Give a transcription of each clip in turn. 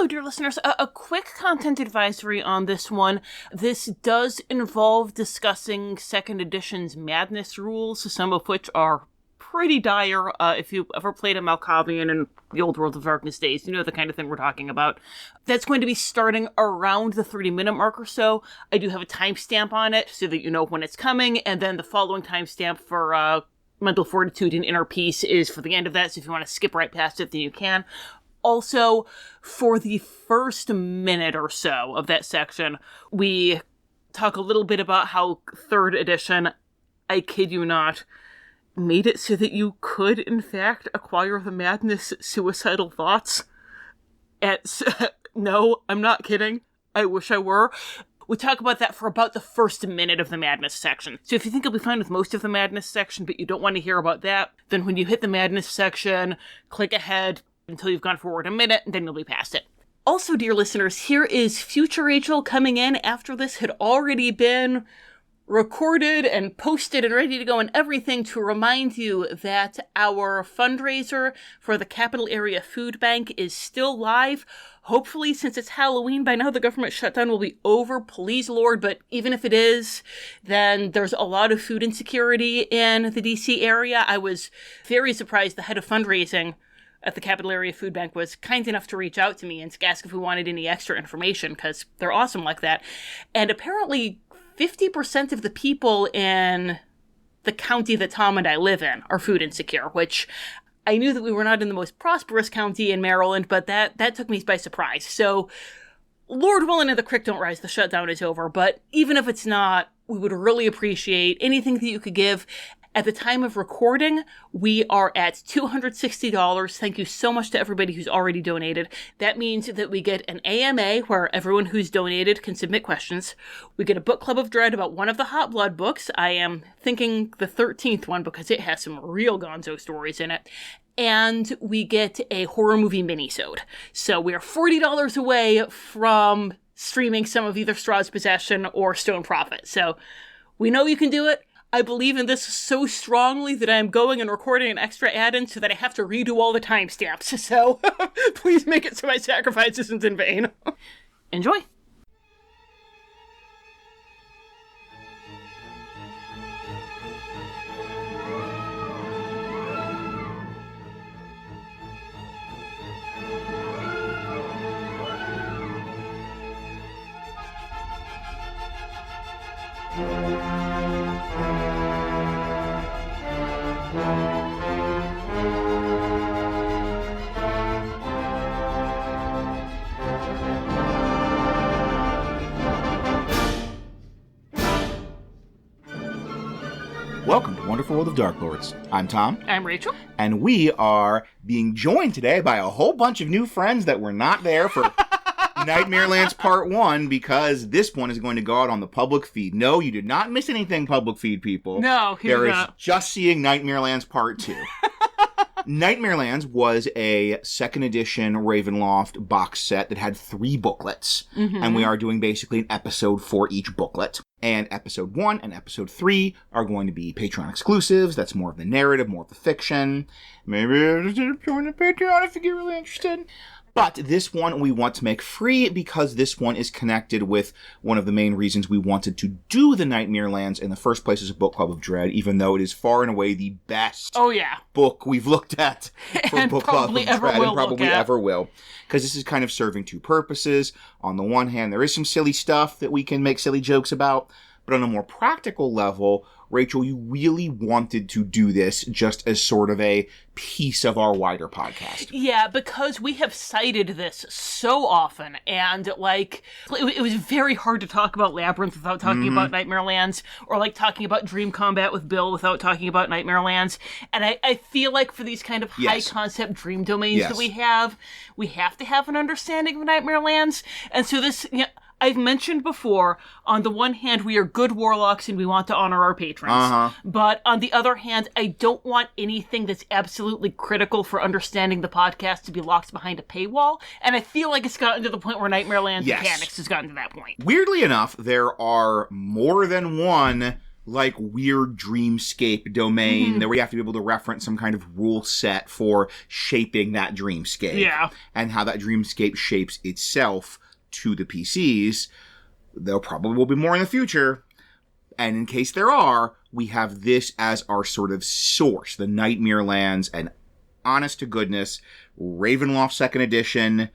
Also, dear listeners, a quick content advisory on this one. This does involve discussing second edition's madness rules, some of which are pretty dire. If you ever played a Malkavian in the old World of Darkness days, you know the kind of thing we're talking about. That's going to be starting around the 30-minute mark or so. I do have a timestamp on it so that you know when it's coming, and then the following timestamp for mental fortitude and inner peace is for the end of that, so if you want to skip right past it, then you can. Also, for the first minute or so of that section, we talk a little bit about how 3rd edition, I kid you not, made it so that you could, in fact, acquire the madness suicidal thoughts. No, I'm not kidding. I wish I were. We talk about that for about the first minute of the madness section. So if you think you'll be fine with most of the madness section, but you don't want to hear about that, then when you hit the madness section, click ahead until you've gone forward a minute, and then you'll be past it. Also, dear listeners, here is future Rachel coming in after this had already been recorded and posted and ready to go and everything to remind you that our fundraiser for the Capital Area Food Bank is still live. Hopefully, since it's Halloween, by now the government shutdown will be over, please Lord, but even if it is, then there's a lot of food insecurity in the DC area. I was very surprised the head of fundraising at the Capital Area Food Bank was kind enough to reach out to me and to ask if we wanted any extra information, because they're awesome like that. And apparently 50% of the people in the county that Tom and I live in are food insecure, which I knew that we were not in the most prosperous county in Maryland, but that took me by surprise. So, Lord willing and the creek don't rise, the shutdown is over. But even if it's not, we would really appreciate anything that you could give. At the time of recording, we are at $260. Thank you so much to everybody who's already donated. That means that we get an AMA where everyone who's donated can submit questions. We get a book club of dread about one of the Hot Blood books. I am thinking the 13th one because it has some real gonzo stories in it. And we get a horror movie minisode. So we are $40 away from streaming some of either Straw's Possession or Stone Prophet. So we know you can do it. I believe in this so strongly that I am going and recording an extra add-in so that I have to redo all the timestamps. So please make it so my sacrifice isn't in vain. Enjoy. Welcome to Wonderful World of Darklords. I'm Tom. I'm Rachel. And we are being joined today by a whole bunch of new friends that were not there for Nightmare Lands Part 1 because this one is going to go out on the public feed. No, you did not miss anything, public feed people. No, there is just seeing Nightmare Lands Part 2. Nightmare Lands was a 2nd edition Ravenloft box set that had 3 booklets. Mm-hmm. And we are doing basically an episode for each booklet. And episode 1 and episode 3 are going to be Patreon exclusives. That's more of the narrative, more of the fiction. Maybe join the Patreon if you get really interested. But this one we want to make free because this one is connected with one of the main reasons we wanted to do the Nightmare Lands in the first place as a book club of dread, even though it is far and away the best book we've looked at for book club of dread and probably ever will. Because this is kind of serving 2 purposes. On the one hand, there is some silly stuff that we can make silly jokes about, but on a more practical level, Rachel, you really wanted to do this just as sort of a piece of our wider podcast. Yeah, because we have cited this so often, and, it was very hard to talk about Labyrinth without talking about Nightmare Lands, or, talking about Dream Combat with Bill without talking about Nightmare Lands. And I feel like for these kind of high-concept dream domains that we have to have an understanding of Nightmare Lands. And so this, I've mentioned before, on the one hand, we are good warlocks and we want to honor our patrons. Uh-huh. But on the other hand, I don't want anything that's absolutely critical for understanding the podcast to be locked behind a paywall. And I feel like it's gotten to the point where Nightmare Lands Mechanics has gotten to that point. Weirdly enough, there are more than one like weird dreamscape domain that we have to be able to reference some kind of rule set for shaping that dreamscape. Yeah. And how that dreamscape shapes itself to the PCs. There probably will be more in the future. And in case there are, we have this as our sort of source, the Nightmare Lands, and honest to goodness, Ravenloft 2nd Edition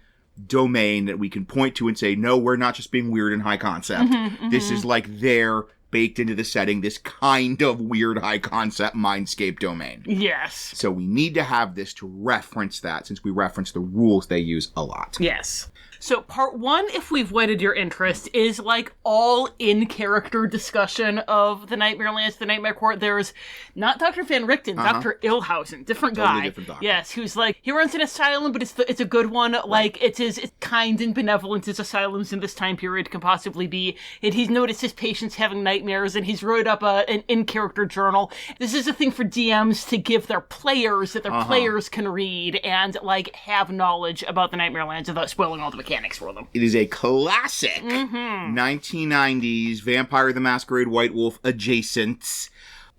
domain that we can point to and say, no, we're not just being weird and high concept. This is like their baked into the setting, this kind of weird high concept mindscape domain. Yes. So we need to have this to reference that, since we reference the rules they use a lot. Yes. So part 1, if we've whetted your interest, is like all in-character discussion of the Nightmare Lands, the Nightmare Court. There's not Dr. Van Richten, Dr. Illhousen, different Totally guy. different doctor. Yes, who's like, he runs an asylum, but it's a good one. Right. Like, it's as kind and benevolent as asylums in this time period can possibly be. And he's noticed his patients having nightmares, and he's wrote up an in-character journal. This is a thing for DMs to give their players that their players can read and, like, have knowledge about the Nightmare Lands without spoiling all the mechanics for them. It is a classic 1990s Vampire the Masquerade White Wolf adjacent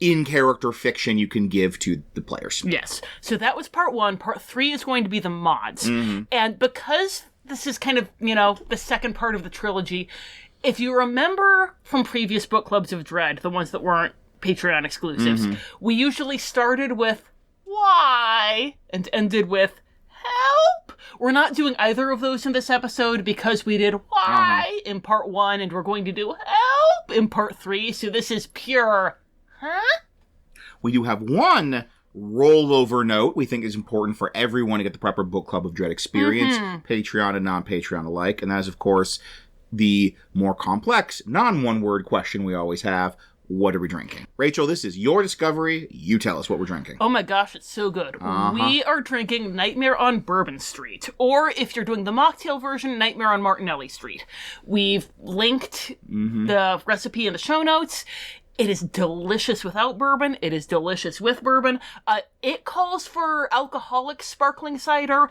in-character fiction you can give to the players. Yes. So that was part 1. Part 3 is going to be the mods. And because this is kind of, the second part of the trilogy, if you remember from previous book clubs of Dread, the ones that weren't Patreon exclusives, we usually started with why and ended with help. We're not doing either of those in this episode because we did why in part 1 and we're going to do help in part 3. So this is pure, We do have one rollover note we think is important for everyone to get the proper book club of Dread experience, Patreon and non-Patreon alike. And that is, of course, the more complex, non-one-word question we always have. What are we drinking? Rachel, this is your discovery. You tell us what we're drinking. Oh my gosh, it's so good. We are drinking Nightmare on Bourbon Street. Or if you're doing the mocktail version, Nightmare on Martinelli Street. We've linked the recipe in the show notes. It is delicious without bourbon. It is delicious with bourbon. It calls for alcoholic sparkling cider.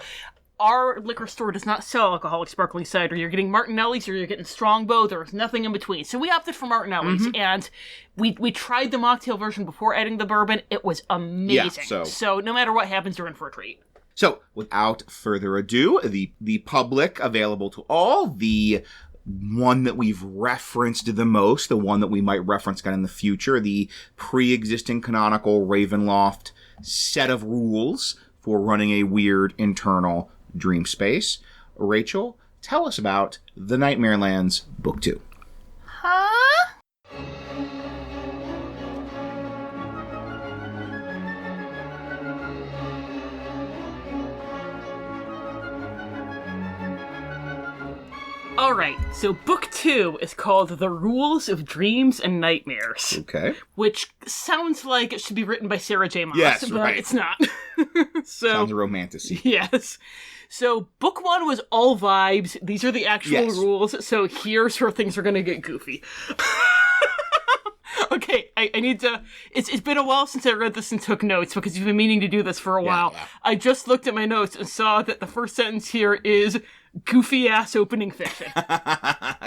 Our liquor store does not sell alcoholic sparkling cider. You're getting Martinelli's or you're getting Strongbow. There's nothing in between. So we opted for Martinelli's, and we tried the mocktail version before adding the bourbon. It was amazing. Yeah, so no matter what happens, you're in for a treat. So, without further ado, the public available to all, the one that we've referenced the most, the one that we might reference again in the future, the pre-existing canonical Ravenloft set of rules for running a weird internal dream space. Rachel, tell us about The Nightmare Lands Book 2. Alright, so book 2 is called The Rules of Dreams and Nightmares. Okay. Which sounds like it should be written by Sarah J. Maas, Yes, but right. it's not. Sounds romantic-y. Yes. So book 1 was all vibes. These are the actual rules. So here's where things are going to get goofy. Okay, I need to... It's been a while since I read this and took notes because you've been meaning to do this for a while. Yeah. I just looked at my notes and saw that the first sentence here is goofy-ass opening fiction.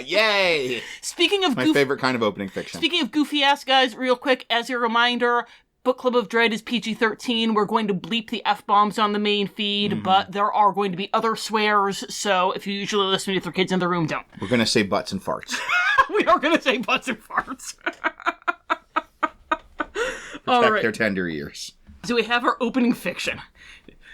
Yay! Speaking of my favorite kind of opening fiction. Speaking of goofy-ass, guys, real quick, as a reminder... Book Club of Dread is PG-13. We're going to bleep the F-bombs on the main feed, but there are going to be other swears, so if you usually listen with your kids in the room, don't. We're going to say butts and farts. We are going to say butts and farts. Protect their tender ears. So we have our opening fiction.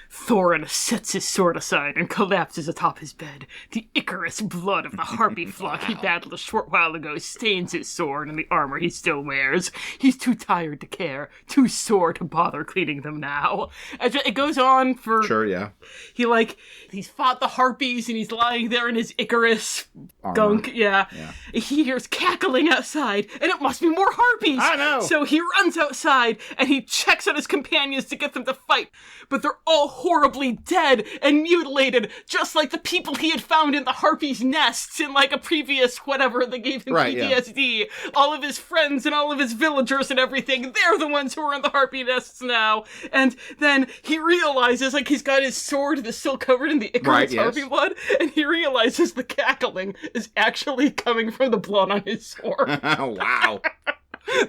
Thorin sets his sword aside and collapses atop his bed. The Icarus blood of the harpy flock he battled a short while ago stains his sword and the armor he still wears. He's too tired to care, too sore to bother cleaning them now. It goes on for... Sure, yeah. He's fought the harpies and he's lying there in his Icarus armor. gunk. Yeah. He hears cackling outside and it must be more harpies. I know. So he runs outside and he checks on his companions to get them to fight. But they're all horribly dead and mutilated, just like the people he had found in the harpies' nests in like a previous whatever that gave him PTSD. Yeah. All of his friends and all of his villagers and everything, they're the ones who are in the harpy nests now. And then he realizes, like, he's got his sword that's still covered in the Icarus harpy blood, and he realizes the cackling is actually coming from the blood on his sword. Wow.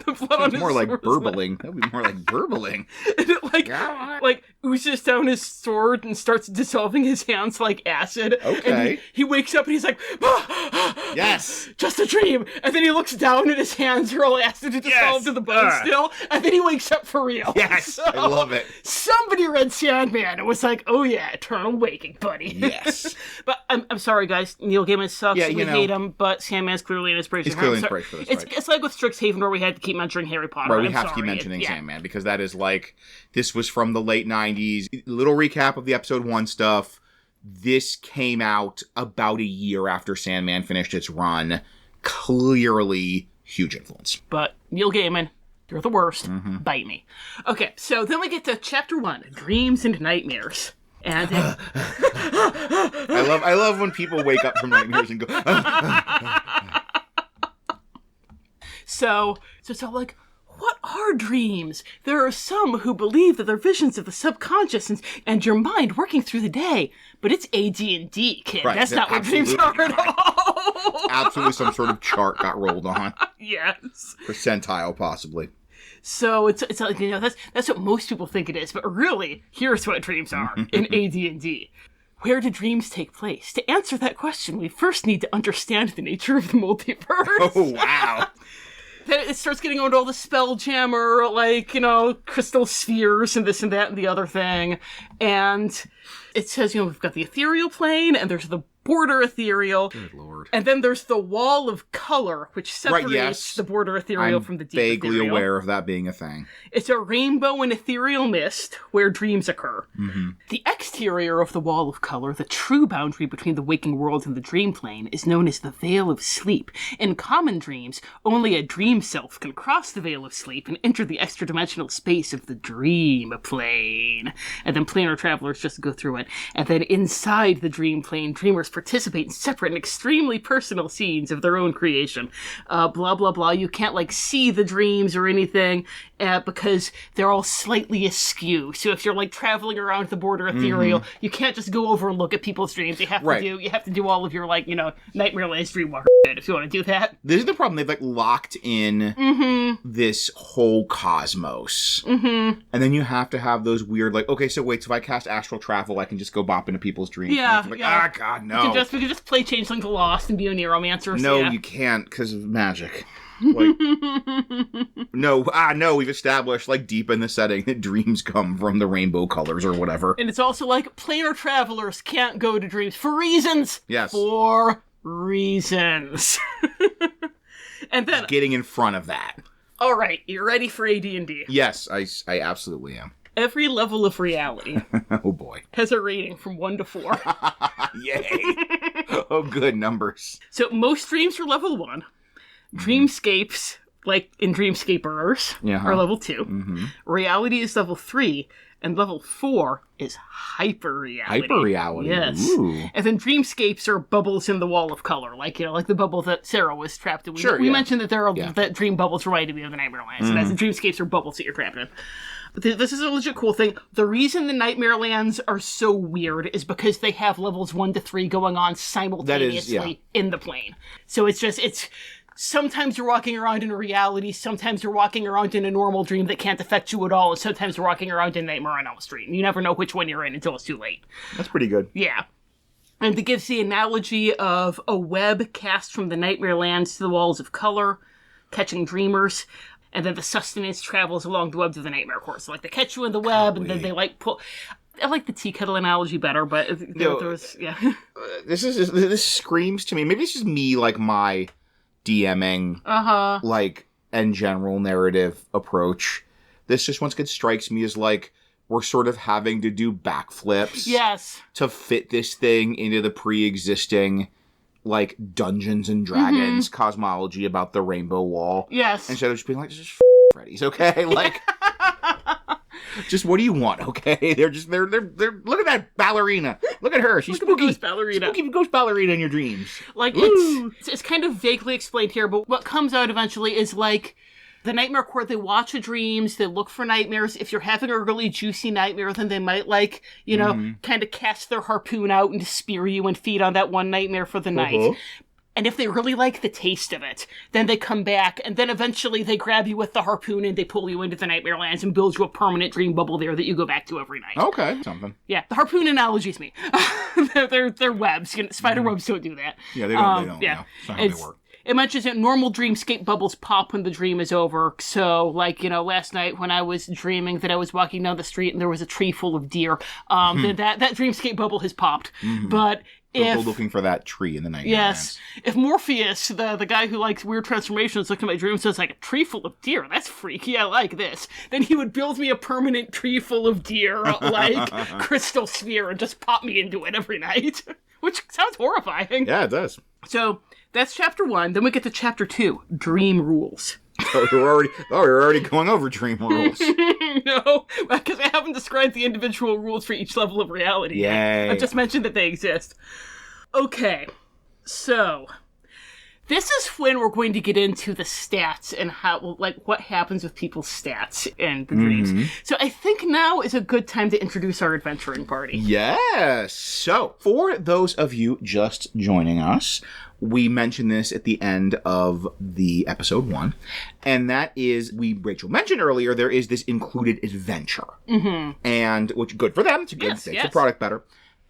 The blood on his more like sword. burbling. That would be more like burbling. And it like oozes down his sword and starts dissolving his hands like acid. Okay. And he wakes up and he's like, Yes. just a dream. And then he looks down and his hands are all acid and dissolved to the bone still. And then he wakes up for real. Yes. So, I love it. Somebody read Sandman and was like, oh yeah, eternal waking, buddy. Yes. But I'm sorry, guys. Neil Gaiman sucks. Yeah, we hate him, but Sandman's clearly an inspiration. He's clearly an inspiration for this, right. It's like with Strixhaven where we had to keep mentioning Harry Potter. Right, we have to keep mentioning Sandman because that is like, this was from the late 90s. Little recap of the episode 1 stuff. This came out about a year after Sandman finished its run. Clearly, huge influence. But Neil Gaiman, you're the worst. Bite me. Okay, so then we get to chapter 1, Dreams and Nightmares. And I love when people wake up from nightmares and go. So it's all like, what are dreams? There are some who believe that they're visions of the subconscious and your mind working through the day. But it's AD&D, kid. Right, That's not what dreams are at all. Absolutely, some sort of chart got rolled on. Yes. Percentile, possibly. So it's like, that's what most people think it is. But really, here's what dreams are in AD&D. Where do dreams take place? To answer that question, we first need to understand the nature of the multiverse. Oh, wow. Then it starts getting into all the Spelljammer, like, crystal spheres and this and that and the other thing. And it says, we've got the ethereal plane, and there's the border ethereal. Good lord. And then there's the wall of color, which separates the border ethereal from the deep vaguely ethereal. aware of that being a thing. It's a rainbow and ethereal mist where dreams occur. The exterior of the wall of color, the true boundary between the waking world and the dream plane, is known as the veil of sleep. In common dreams, only a dream self can cross the veil of sleep and enter the extra-dimensional space of the dream plane. And then planar travelers just go through it. And then inside the dream plane, dreamers participate in separate and extremely personal scenes of their own creation. Blah, blah, blah. You can't, see the dreams or anything because they're all slightly askew. So if you're, traveling around the border ethereal, you can't just go over and look at people's dreams. You have to do all of your, Nightmare Lands Dreamwalker shit if you want to do that. This is the problem. They've, locked in this whole cosmos. And then you have to have those weird, okay, so wait, so if I cast astral travel, I can just go bop into people's dreams. Yeah, God, no. We could just play Changeling to Lost and be a Neuromancer. No, you can't, because of magic. No, we've established, deep in the setting, that dreams come from the rainbow colors or whatever. And it's also planar travelers can't go to dreams for reasons. Yes. For reasons. And then... getting in front of that. All right, you ready for AD&D? Yes, I absolutely am. Every level of reality oh boy. has a rating from 1 to 4. Yay. Oh, good numbers. So most dreams are level 1. Dreamscapes, like in Dreamscapers, are level 2. Reality is level 3. And level 4 is hyper-reality. Hyper-reality. Yes. Ooh. And then dreamscapes are bubbles in the wall of color, like the bubble that Sarah was trapped in. We mentioned that that dream bubbles reminded me of the Nightmare Lands. And as the dreamscapes are bubbles that you're trapped in. But this is a legit cool thing. The reason the Nightmare Lands are so weird is because they have levels 1 to 3 going on simultaneously in the plane. So it's sometimes you're walking around in a reality, sometimes you're walking around in a normal dream that can't affect you at all, and sometimes you're walking around in Nightmare on Elm Street, and you never know which one you're in until it's too late. That's pretty good. Yeah. And it gives the analogy of a web cast from the Nightmare Lands to the walls of color, catching dreamers, and then the sustenance travels along the webs of the Nightmare Court. So, they catch you in the web, and then they, pull... I like the tea kettle analogy better, but this screams to me. Maybe it's just me, my DMing, and general narrative approach. This just once again strikes me as we're sort of having to do backflips. Yes. To fit this thing into the pre-existing, Dungeons and Dragons cosmology about the Rainbow Wall. Yes. Instead of just being just Freddy's, okay? Just what do you want, okay? They're look at that ballerina. Look at her. She's spooky. Ghost ballerina. Spooky ghost ballerina in your dreams. It's kind of vaguely explained here, but what comes out eventually is the Nightmare Court, they watch your dreams, they look for nightmares. If you're having a really juicy nightmare, then they might kind of cast their harpoon out and spear you and feed on that one nightmare for the night. And if they really like the taste of it, then they come back, and then eventually they grab you with the harpoon and they pull you into the Nightmare Lands and build you a permanent dream bubble there that you go back to every night. Okay, something. Yeah, the harpoon analogy's me. they're webs. Spider webs don't do that. Yeah, they don't. Yeah. That's not how they work. It mentions that normal dreamscape bubbles pop when the dream is over. So, last night when I was dreaming that I was walking down the street and there was a tree full of deer, that dreamscape bubble has popped. But We're looking for that tree in the night. Yes. If Morpheus, the guy who likes weird transformations, looked at my dream and says, like, a tree full of deer, that's freaky, I like this. Then he would build me a permanent tree full of deer, crystal sphere, and just pop me into it every night. Which sounds horrifying. Yeah, it does. So, that's chapter 1. Then we get to chapter 2, Dream Rules. We're already going over dream rules. No, because I haven't described the individual rules for each level of reality yet. I've just mentioned that they exist. Okay, so this is when we're going to get into the stats and how, what happens with people's stats and the dreams. So I think now is a good time to introduce our adventuring party. Yes. So, for those of you just joining us, we mentioned this at the end of the episode 1, and that is, Rachel mentioned earlier, there is this included adventure. And, which, good for them, it's a good thing, it's a product better.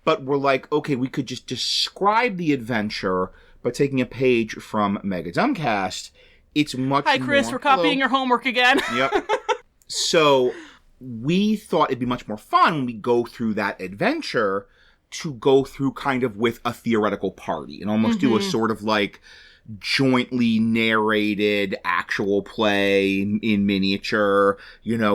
But we're like, okay, we could just describe the adventure by taking a page from Mega Dumbcast. It's much more... Hi, Chris, we're copying your homework again. Yep. So, we thought it'd be much more fun when we go through that adventure to go through kind of with a theoretical party and almost do a sort of jointly narrated actual play in miniature,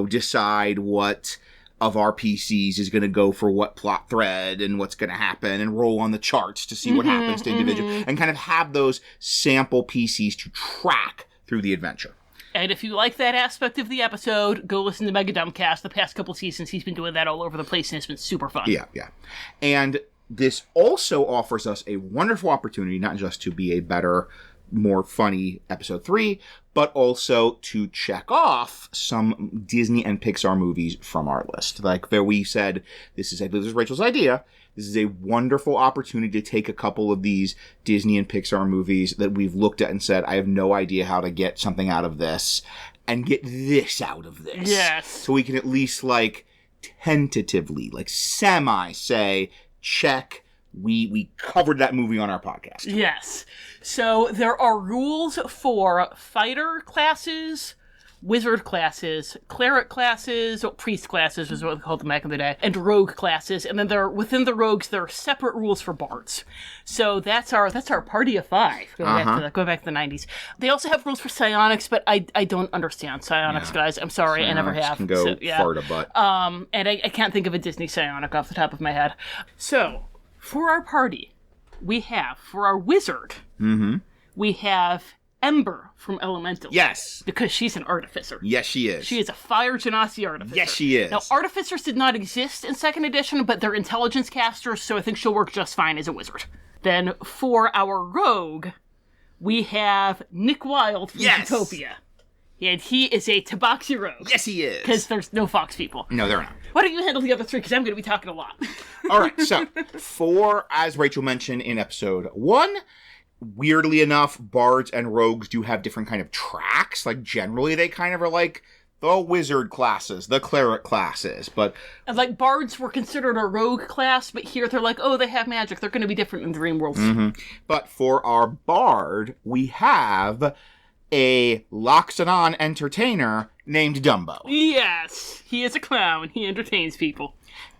decide what of our PCs is going to go for what plot thread and what's going to happen and roll on the charts to see what happens to individual and kind of have those sample PCs to track through the adventure. And if you like that aspect of the episode, go listen to Mega Dumbcast. The past couple seasons, he's been doing that all over the place, and it's been super fun. Yeah. And this also offers us a wonderful opportunity, not just to be a better, more funny episode 3, but also to check off some Disney and Pixar movies from our list. Like we said, this is Rachel's idea. This is a wonderful opportunity to take a couple of these Disney and Pixar movies that we've looked at and said, I have no idea how to get something out of this, and get this out of this. Yes. So we can at least, tentatively, semi-say, check, we covered that movie on our podcast. Yes. So there are rules for fighter classes, wizard classes, cleric classes, priest classes is what we called them back in the day, and rogue classes. And then within the rogues, there are separate rules for bards. So that's our party of 5. Going back to the 90s. They also have rules for psionics, but I don't understand psionics, guys. I'm sorry, I never have. Can go far to butt. And I can't think of a Disney psionic off the top of my head. So for our party, for our wizard, we have Ember from Elemental. Yes. Because she's an artificer. Yes, she is. She is a fire genasi artificer. Yes, she is. Now, artificers did not exist in 2nd edition, but they're intelligence casters, so I think she'll work just fine as a wizard. Then, for our rogue, we have Nick Wilde from Utopia. And he is a Tabaxi rogue. Yes, he is. Because there's no fox people. No, there are not. Why don't you handle the other 3, because I'm going to be talking a lot. All right, so, as Rachel mentioned in episode 1, weirdly enough, bards and rogues do have different kind of tracks. Generally, they kind of are the wizard classes, the cleric classes, but... And bards were considered a rogue class, but here they're they have magic. They're going to be different in Dream Worlds. But for our bard, we have a Loxodon entertainer named Dumbo. Yes, he is a clown. He entertains people.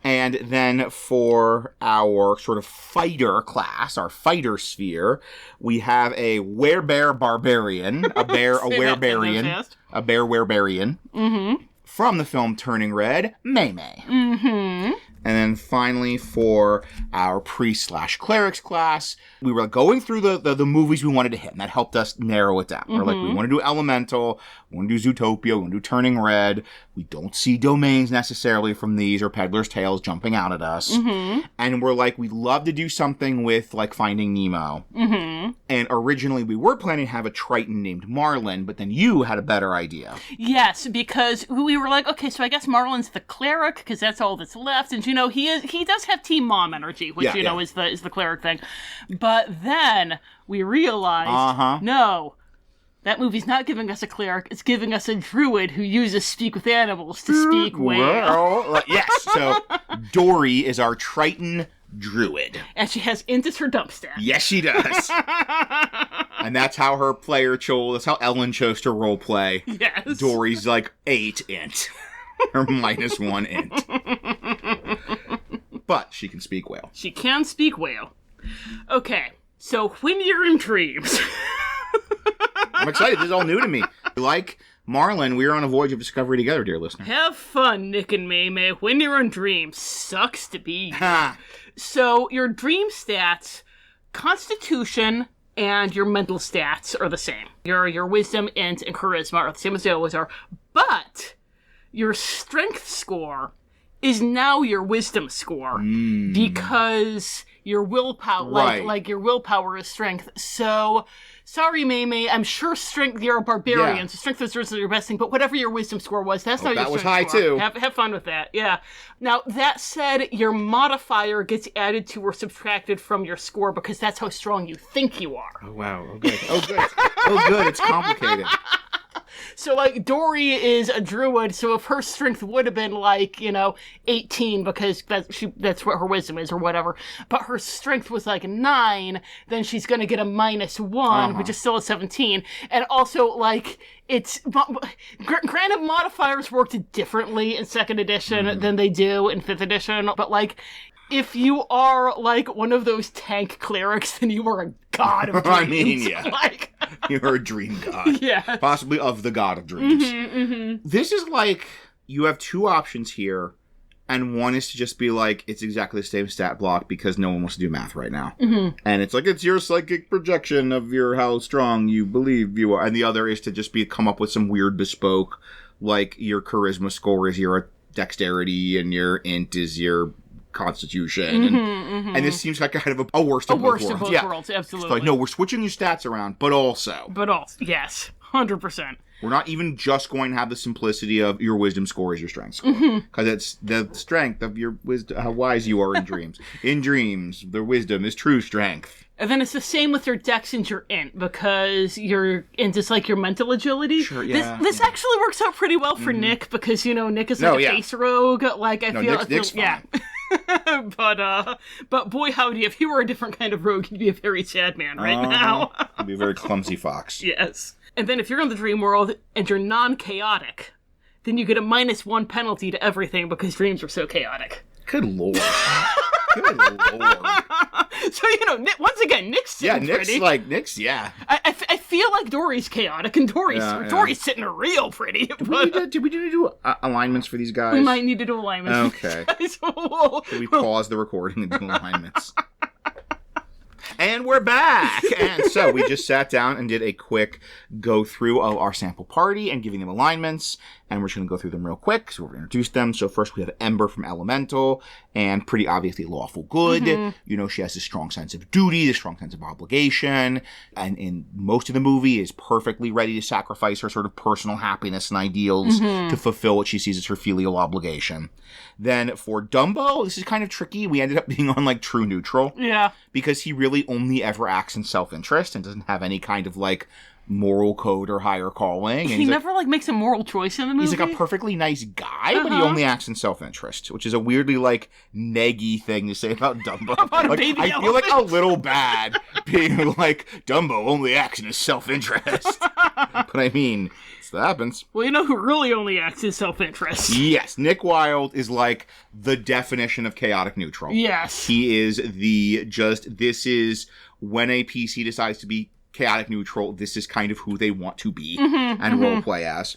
And then for our sort of fighter class, our fighter sphere, we have a werebear barbarian, a werebarian from the film Turning Red, May. And then finally, for our priest/clerics class, we were going through the movies we wanted to hit, and that helped us narrow it down. We're we want to do Elemental, we want to do Zootopia, we want to do Turning Red. We don't see domains necessarily from these or Peddler's Tales jumping out at us. And we're we'd love to do something with, Finding Nemo. And originally, we were planning to have a Triton named Marlin, but then you had a better idea. Yes, because we were okay, so I guess Marlin's the cleric, because that's all that's left, and he does have Team Mom energy, which is the cleric thing. But then we realized, no, that movie's not giving us a cleric, it's giving us a druid who uses speak with animals to speak whale. Well, yes, so Dory is our Triton druid. And she has int as her dump stat. Yes, she does. And that's how her player chose, that's how Ellen chose to roleplay. Yes. Dory's like 8 int. Her -1 int. But she can speak whale. She can speak whale. Okay, so when you're in dreams... I'm excited. This is all new to me. Like Marlin, we are on a voyage of discovery together, dear listener. Have fun, Nick and May. When you're in dreams, sucks to be you. So your dream stats, constitution, and your mental stats are the same. Your wisdom, int, and charisma are the same as they always are. But your strength score is now your wisdom score because your willpower, like your willpower is strength. So, sorry, May, I'm sure strength. You're a barbarian, so strength is your best thing. But whatever your wisdom score was, that's not your strength score. That was high too. Have fun with that. Yeah. Now that said, your modifier gets added to or subtracted from your score because that's how strong you think you are. Oh wow. Oh good. Oh good. Oh good. It's complicated. So, like, Dory is a druid, so if her strength would have been, 18, because that's what her wisdom is, or whatever, but her strength was, 9, then she's gonna get a -1, which is still a 17, and also, it's... Granted, modifiers worked differently in 2nd edition than they do in 5th edition, but, if you are, one of those tank clerics, then you are a god of dreams. I mean, yeah. You're a dream god. Yeah. Possibly of the god of dreams. This is you have 2 options here, and one is to just be it's exactly the same stat block because no one wants to do math right now. And it's it's your psychic projection of how strong you believe you are. And the other is to just come up with some weird bespoke, your charisma score is your dexterity, and your int is your constitution, and this seems like kind of a worst of both worlds. Absolutely. It's no, we're switching your stats around, but also, yes, 100%. We're not even just going to have the simplicity of your wisdom score is your strength score, because it's the strength of your wisdom, how wise you are in dreams. In dreams, the wisdom is true strength. And then it's the same with your dex and your int, because your int is your mental agility. Sure, yeah. This actually works out pretty well for Nick, because, Nick is a face rogue. Nick's fine. Yeah. but boy howdy, if he were a different kind of rogue, he'd be a very sad man right now. He'd be a very clumsy fox. Yes. And then if you're in the dream world and you're non-chaotic, then you get a -1 penalty to everything because dreams are so chaotic. Good lord. Good lord. So, once again, Nick's sitting pretty. Nick's, yeah. I feel like Dory's chaotic, and Dory's sitting real pretty. Did we do alignments for these guys? We might need to do alignments. Okay. Should we pause the recording and do alignments? And we're back! And so we just sat down and did a quick go-through of our sample party and giving them alignments. And we're just going to go through them real quick, so we're going to introduce them. So first we have Ember from Elemental, and pretty obviously lawful good. She has this strong sense of duty, this strong sense of obligation, and in most of the movie is perfectly ready to sacrifice her sort of personal happiness and ideals to fulfill what she sees as her filial obligation. Then for Dumbo, this is kind of tricky. We ended up being on true neutral. Yeah. Because he really only ever acts in self-interest and doesn't have any kind of moral code or higher calling. And he never makes a moral choice in the movie. He's a perfectly nice guy, but he only acts in self-interest, which is a weirdly neggy thing to say about Dumbo. About a baby I feel a little bad being Dumbo only acts in his self-interest. But I mean, that happens. Well, who really only acts in self-interest? Yes, Nick Wilde is the definition of chaotic neutral. Yes. He is this is when a PC decides to be chaotic neutral, this is kind of who they want to be and roleplay as.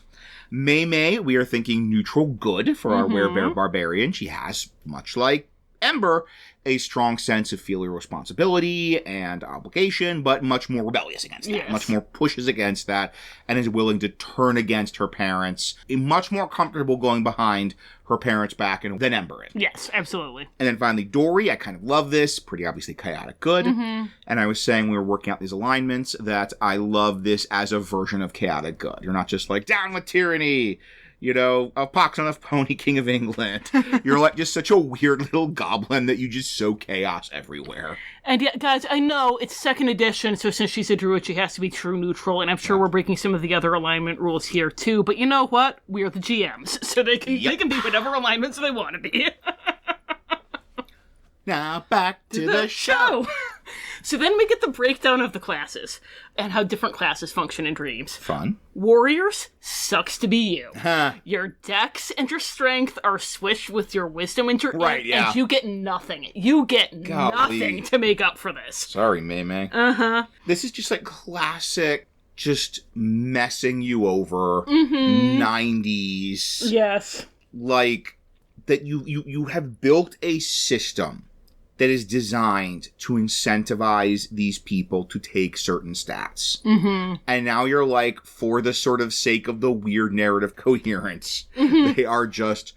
May, we are thinking neutral good for our werebear barbarian. She has, much like Ember, a strong sense of filial responsibility and obligation, but much more rebellious against that. Yes. Much more pushes against that, and is willing to turn against her parents. Much more comfortable going behind her parents' back than Ember is. Yes, absolutely. And then finally, Dory, I kind of love this. Pretty obviously chaotic good. And I was saying we were working out these alignments that I love this as a version of chaotic good. You're not just down with tyranny. a pox on a pony, king of England. You're like just such a weird little goblin that you just sow chaos everywhere. And yeah, guys, I know it's 2nd edition, so since she's a druid, she has to be true neutral, and I'm sure we're breaking some of the other alignment rules here too, but you know what? We're the GMs, so they can be whatever alignments they want to be. Now back to the show. So then we get the breakdown of the classes and how different classes function in dreams. Fun. Warriors, sucks to be you. Your dex and your strength are switched with your wisdom and your and you get nothing. You get nothing to make up for this. Sorry, May. This is just like classic, just messing you over 90s. Yes. Like, that you have built a system that is designed to incentivize these people to take certain stats. And now you're like, for the sort of sake of the weird narrative coherence, they are just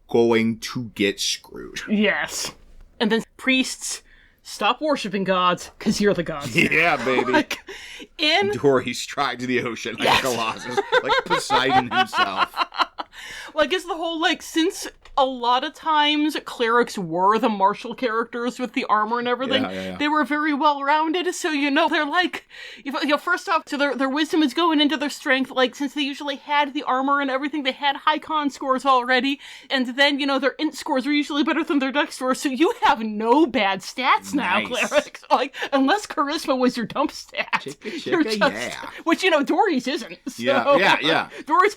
going to get screwed. Yes. And then priests, stop worshipping gods, because you're the gods. Yeah, baby. Like, Dory stride to the ocean like Colossus, like Poseidon himself. Well, I guess the whole, since a lot of times clerics were the martial characters with the armor and everything, they were very well-rounded, so, they're like, first off, so their wisdom is going into their strength, since they usually had the armor and everything, they had high con scores already, and then, their int scores are usually better than their dex scores, so you have no bad stats now, clerics. Unless charisma was your dump stat. Which, Dory's isn't. So, Dory's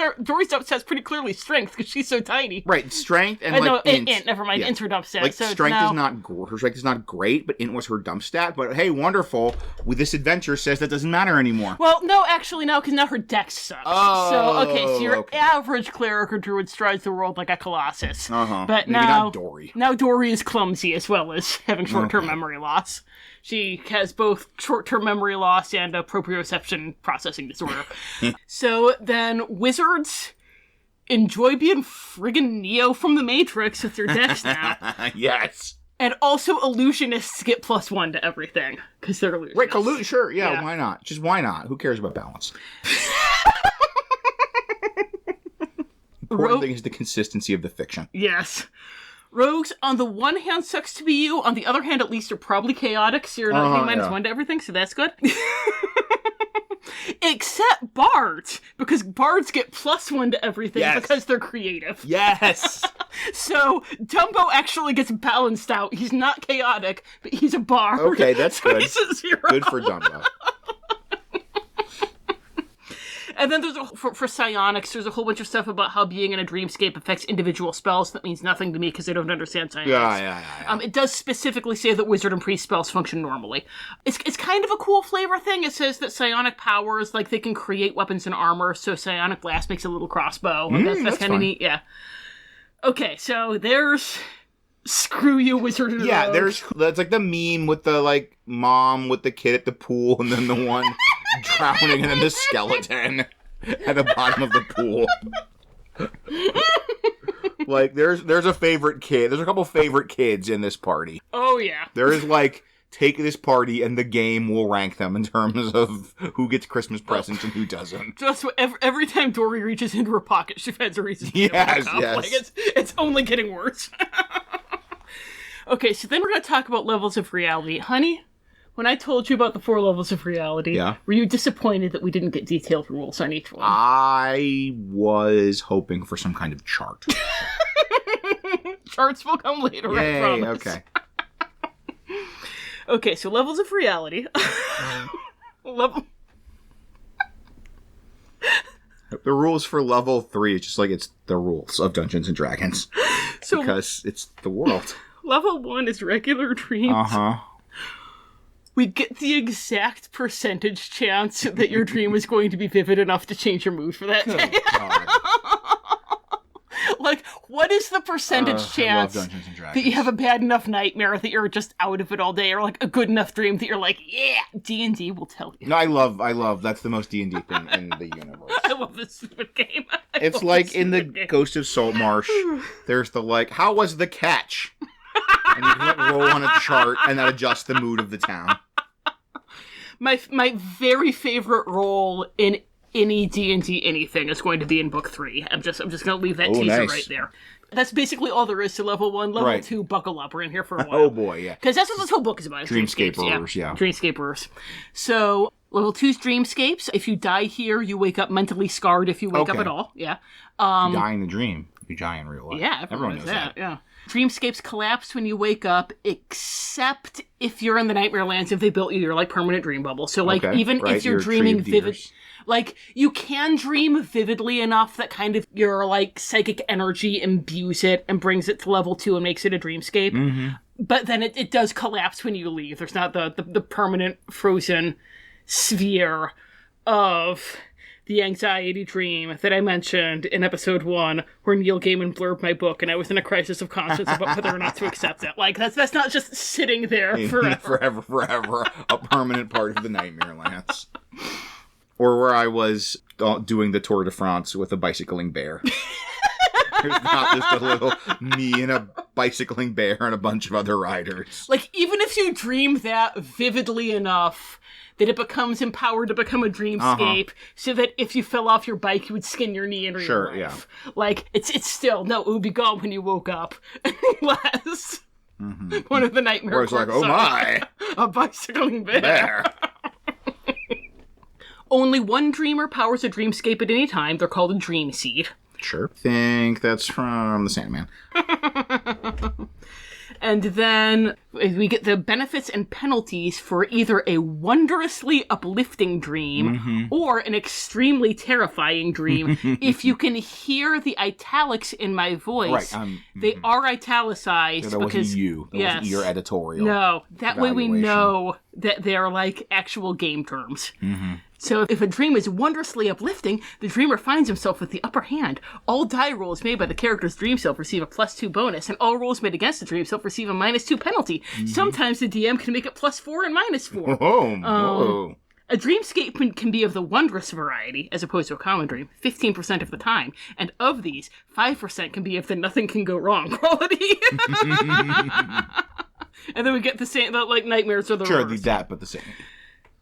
dump stat's pretty clearly strength, because she's so tiny. Right, strength and int. Never mind, int's her dump stat. So strength is not her strength is not great, but int was her dump stat. But hey, wonderful! With this adventure says that doesn't matter anymore. Well, no, actually, no, because now her dex sucks. So your average cleric or druid strides the world like a colossus. But maybe not Dory. Now Dory is clumsy as well as having short-term memory loss. She has both short-term memory loss and a proprioception processing disorder. So then wizards enjoy being friggin' Neo from the Matrix with your dex now. Yes. And also illusionists get +1 to everything, because they're illusionists. Right, sure, yeah, why not? Just why not? Who cares about balance? Important thing is the consistency of the fiction. Yes. Rogues, on the one hand, sucks to be you. On the other hand, at least, you're probably chaotic, so you're not getting -1 to everything, so that's good. Except bards, because bards get +1 to everything because they're creative. Yes! So, Dumbo actually gets balanced out. He's not chaotic, but he's a bard. Okay, that's so good. He's a 0. Good for Dumbo. And then there's for psionics, there's a whole bunch of stuff about how being in a dreamscape affects individual spells. That means nothing to me because I don't understand psionics. Yeah. It does specifically say that wizard and priest spells function normally. It's kind of a cool flavor thing. It says that psionic powers, they can create weapons and armor, so psionic blast makes a little crossbow. That's kind of neat, yeah. Okay, so there's... Screw you, wizard and rogue. That's like the meme with the, mom with the kid at the pool, and then the one drowning, and then the skeleton at the bottom of the pool. There's a favorite kid. There's a couple favorite kids in this party. Oh, yeah. There is, take this party, and the game will rank them in terms of who gets Christmas presents and who doesn't. Just every time Dory reaches into her pocket, she finds a reason to yes. It's only getting worse. Okay, so then we're going to talk about levels of reality. Honey, when I told you about the 4 levels of reality, were you disappointed that we didn't get detailed rules on each one? I was hoping for some kind of chart. Charts will come later, Yay, I promise. Okay. Okay, so levels of reality. The rules for level 3 is just it's the rules of Dungeons and Dragons. Because it's the world. Level 1 is regular dreams. We get the exact percentage chance that your dream is going to be vivid enough to change your mood for that day. What is the percentage chance that you have a bad enough nightmare that you're just out of it all day, or a good enough dream that you're D&D will tell you. No, I love, that's the most D&D thing in the universe. I love this stupid game. It's in the Ghost of Saltmarsh, there's the how was the catch? And you can roll on a chart and that adjusts the mood of the town. My very favorite roll in any D&D anything is going to be in book 3. I'm just going to leave that teaser right there. That's basically all there is to level 1. Level 2, buckle up. We're in here for a while. Oh boy, yeah. Because that's what this whole book is about. Dreamscapers, yeah. Dreamscapers. So, level 2's dreamscapes. If you die here, you wake up mentally scarred if you wake up at all. Yeah. If you die in the dream, you die in real life. Yeah, everyone knows that. Yeah. Dreamscapes collapse when you wake up, except if you're in the Nightmare Lands, if they built you your, like, permanent dream bubble. So, like, even if you're dreaming vivid... Like, you can dream vividly enough that kind of your, like, psychic energy imbues it and brings it to level 2 and makes it a dreamscape. Mm-hmm. But then it does collapse when you leave. There's not the permanent frozen sphere of the anxiety dream that I mentioned in episode 1, where Neil Gaiman blurbed my book, and I was in a crisis of conscience about whether or not to accept it. Like, that's not just sitting there forever. forever, a permanent part of the Nightmare Lands. Or where I was doing the Tour de France with a bicycling bear. There's not just a little me and a bicycling bear and a bunch of other riders. Like, even if you dream that vividly enough that it becomes empowered to become a dreamscape, so that if you fell off your bike, you would skin your knee in real life. Yeah. Like, it's still, no, it would be gone when you woke up. Unless one of the nightmare Where it's like, oh my! A bicycling bear. Only one dreamer powers a dreamscape at any time. They're called a dream seed. Sure. Think that's from the Sandman. And then we get the benefits and penalties for either a wondrously uplifting dream or an extremely terrifying dream. If you can hear the italics in my voice, they are italicized. So that wasn't you. That wasn't your editorial. No. That way we know that they're like actual game terms. So if a dream is wondrously uplifting, the dreamer finds himself with the upper hand. All die rolls made by the character's dream self receive a +2 bonus, and all rolls made against the dream self receive a -2 penalty. Sometimes the DM can make it +4 and -4. A dreamscape can be of the wondrous variety, as opposed to a common dream, 15% of the time. And of these, 5% can be of the nothing can go wrong quality. And then we get the same, like, nightmares or the reverse. That, but the same.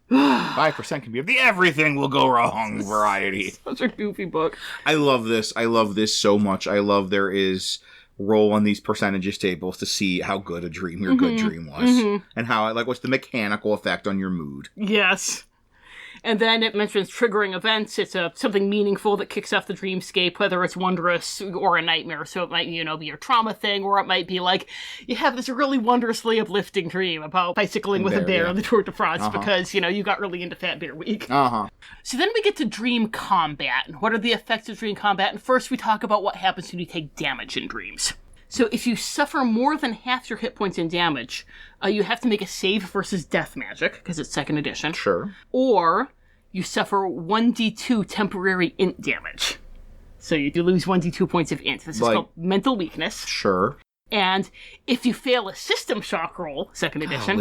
5% can be of the everything will go wrong variety. Such a goofy book. I love this. I love this so much. I love there is roll on these percentages tables to see how good a dream your good dream was. And how, like, what's the mechanical effect on your mood. Yes. And then it mentions triggering events. It's something meaningful that kicks off the dreamscape, whether it's wondrous or a nightmare. So it might, be your trauma thing, or it might be like, you have this really wondrously uplifting dream about bicycling with a bear on the Tour de France because, you got really into Fat Bear Week. So then we get to dream combat. And what are the effects of dream combat? And first we talk about what happens when you take damage in dreams. So if you suffer more than half your hit points in damage, you have to make a save versus death magic, because it's 2nd edition. Sure. Or you suffer 1d2 temporary int damage. So you do lose 1d2 points of int. This is called mental weakness. Sure. And if you fail a system shock roll, 2nd edition,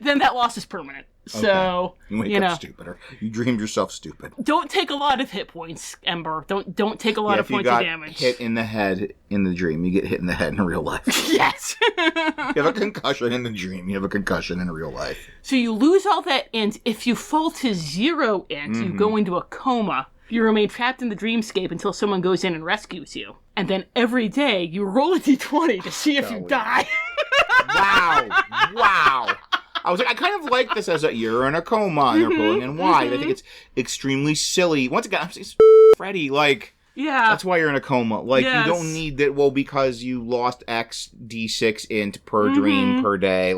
then that loss is permanent. So, you wake up stupider. You dreamed yourself stupid. Don't take a lot of hit points, Ember. Don't take a lot of points of damage. If you got hit in the head in the dream, you get hit in the head in real life. Yes! You have a concussion in the dream, you have a concussion in real life. So you lose all that int. If you fall to 0 int, you go into a coma. You remain trapped in the dreamscape until someone goes in and rescues you. And then every day, you roll a d20 to see if you die. Wow. I was like, I kind of like this as you're in a coma and they're pulling in wide. I think it's extremely silly. Once again, it's Freddy, that's why you're in a coma. You don't need that, because you lost X D6 int per dream per day,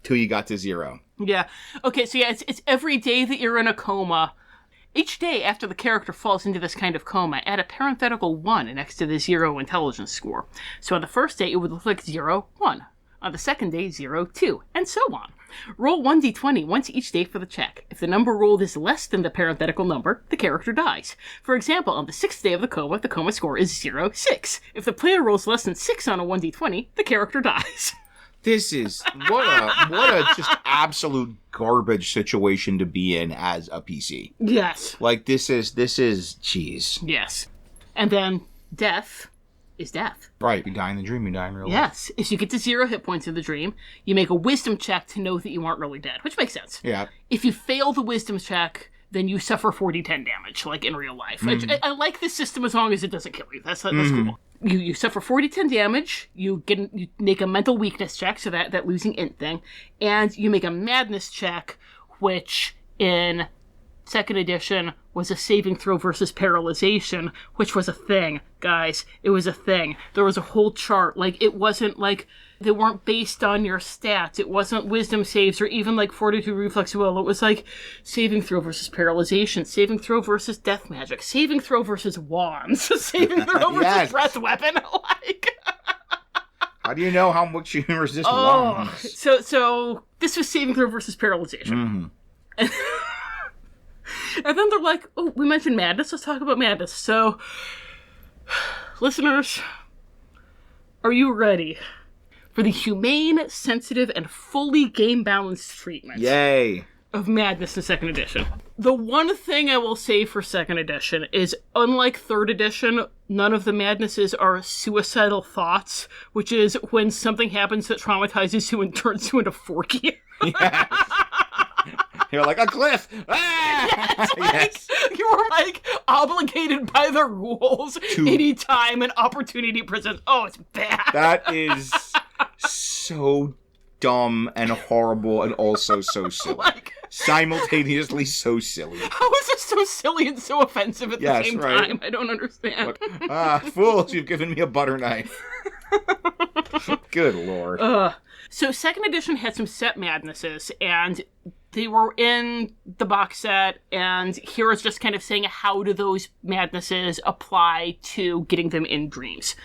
till you got to 0. Yeah. Okay, so it's every day that you're in a coma. Each day after the character falls into this kind of coma, add a parenthetical 1 next to the 0 intelligence score. So on the first day, it would look like 0, 1. On the second day, 0, 2, and so on. Roll 1d20 once each day for the check. If the number rolled is less than the parenthetical number, the character dies. For example, on the 6th day of the coma score is 0, 6. If the player rolls less than 6 on a 1d20, the character dies. This is, what a just absolute garbage situation to be in as a PC. Yes. This is, jeez. Yes. And then, death is death. Right, you die in the dream, you die in real life. Yes. If you get to 0 hit points in the dream, you make a wisdom check to know that you aren't really dead, which makes sense. Yeah. If you fail the wisdom check, then you suffer 4d10 damage, like in real life. I like this system as long as it doesn't kill you. That's cool. You suffer 4d10 damage, you make a mental weakness check, so that losing int thing, and you make a madness check, which in 2nd edition was a saving throw versus paralyzation, which was a thing, guys. It was a thing. There was a whole chart. Like, it wasn't like, they weren't based on your stats. It wasn't wisdom saves or even like fortitude, reflex, will. It was like saving throw versus paralyzation, saving throw versus death magic, saving throw versus wands, saving throw versus breath weapon. Like, how do you know how much you can resist wands? So this was saving throw versus paralyzation. And then they're like, oh, we mentioned madness. Let's talk about madness. So, listeners, are you ready for the humane, sensitive, and fully game-balanced treatment of madness in 2nd edition? The one thing I will say for 2nd edition is, unlike 3rd edition, none of the madnesses are suicidal thoughts, which is when something happens that traumatizes you and turns you into Forky. Yes. You're like, a cliff! Ah! Yes, you were like obligated by the rules anytime an opportunity presents. Oh, it's bad. That is so dumb and horrible and also so silly. Simultaneously so silly. How is it so silly and so offensive at the same time? I don't understand. Fools, you've given me a butter knife. Good lord. So 2nd edition had some set madnesses, and they were in the box set, and here is just kind of saying how do those madnesses apply to getting them in dreams.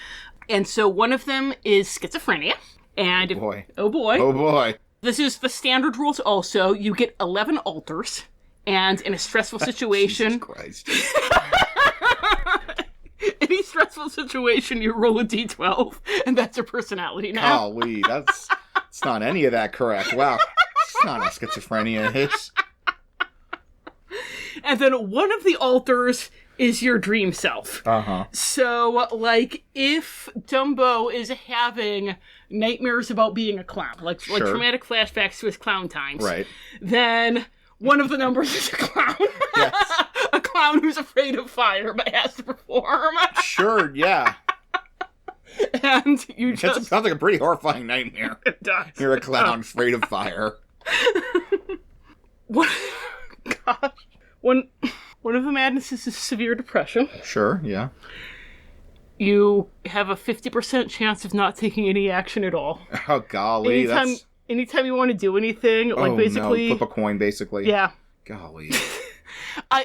And so one of them is schizophrenia. And oh boy. This is the standard rules also. You get 11 alters, and in a stressful situation... Jesus Christ. Any stressful situation, you roll a d12, and that's your personality now. Golly, it's not any of that correct. Wow. It's not how schizophrenia is. And then one of the alters is your dream self. So, like, if Dumbo is having nightmares about being a clown, like traumatic flashbacks to his clown times, then one of the numbers is a clown. Yes. A clown who's afraid of fire but has to perform. Sure, yeah. And you just... That sounds like a pretty horrifying nightmare. It does. You're a clown afraid of fire. What? Gosh. One of the madnesses is severe depression. Sure, yeah. You have a 50% chance of not taking any action at all. Oh, golly. Anytime you want to do anything, like basically... no, flip a coin, basically. Yeah. Golly.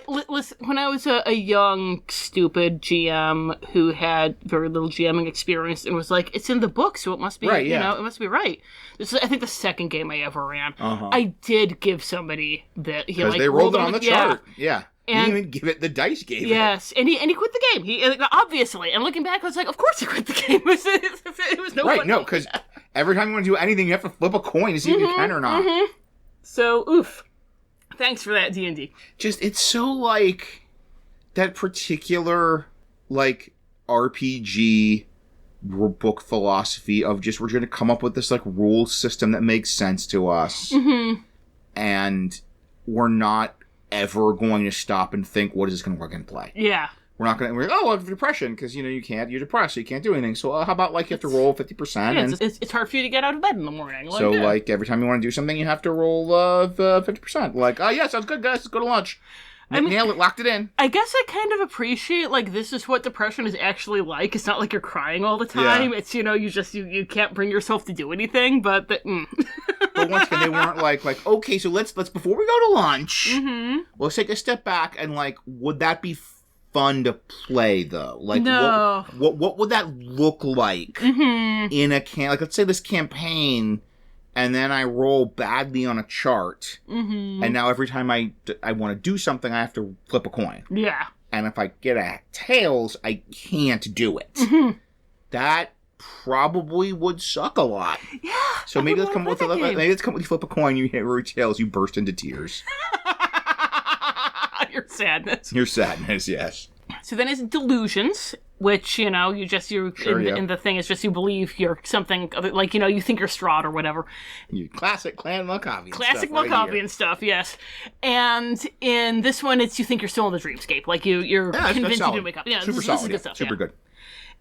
Listen, when I was a young, stupid GM who had very little GMing experience and was like, it's in the book, so it must be, right, you know, it must be right. This is, I think, the second game I ever ran. I did give somebody that he they rolled it on the chart. Yeah. And you didn't even give it, the dice gave it. Yes, and he quit the game. He obviously, and looking back, I was like, of course he quit the game. It was no right, no, because every time you want to do anything, you have to flip a coin to see if you can or not. So, oof. Thanks for that, D&D. Just, it's so, like, that particular, like, RPG book philosophy of just, we're going to come up with this, like, rule system that makes sense to us. And we're not ever going to stop and think, what is this going to work in play? Yeah. We're not going to, I have depression, because, you can't, you're depressed, so you can't do anything. So how about, like, you have to roll 50%? Yeah, it's hard for you to get out of bed in the morning. So, like, every time you want to do something, you have to roll 50%. Like, yeah, sounds good, guys, let's go to lunch. Nailed it, locked it in. I guess I kind of appreciate, like, this is what depression is actually like. It's not like you're crying all the time. Yeah. It's, you can't bring yourself to do anything, but... But once again, they weren't like, okay, so let's before we go to lunch, let's take a step back and, like, would that be fun to play, though? Like, no. What would that look like in a like, let's say this campaign, and then I roll badly on a chart, and now every time I want to do something, I have to flip a coin. Yeah. And if I get a tails, I can't do it. That probably would suck a lot. Yeah. So maybe let's come with you flip a coin, you hit root tails, you burst into tears. Your sadness. Your sadness, yes. So then it's delusions, which, you know, you Sure, yeah. in the thing is just you believe you're something, like, you know, you think you're Strahd or whatever. You classic Clan Malkavian Classic stuff Malkavian stuff, yes. And in this one, it's you think you're still in the dreamscape. Like, you're convinced you didn't wake up. Yeah, Super this solid, is good stuff. Super good.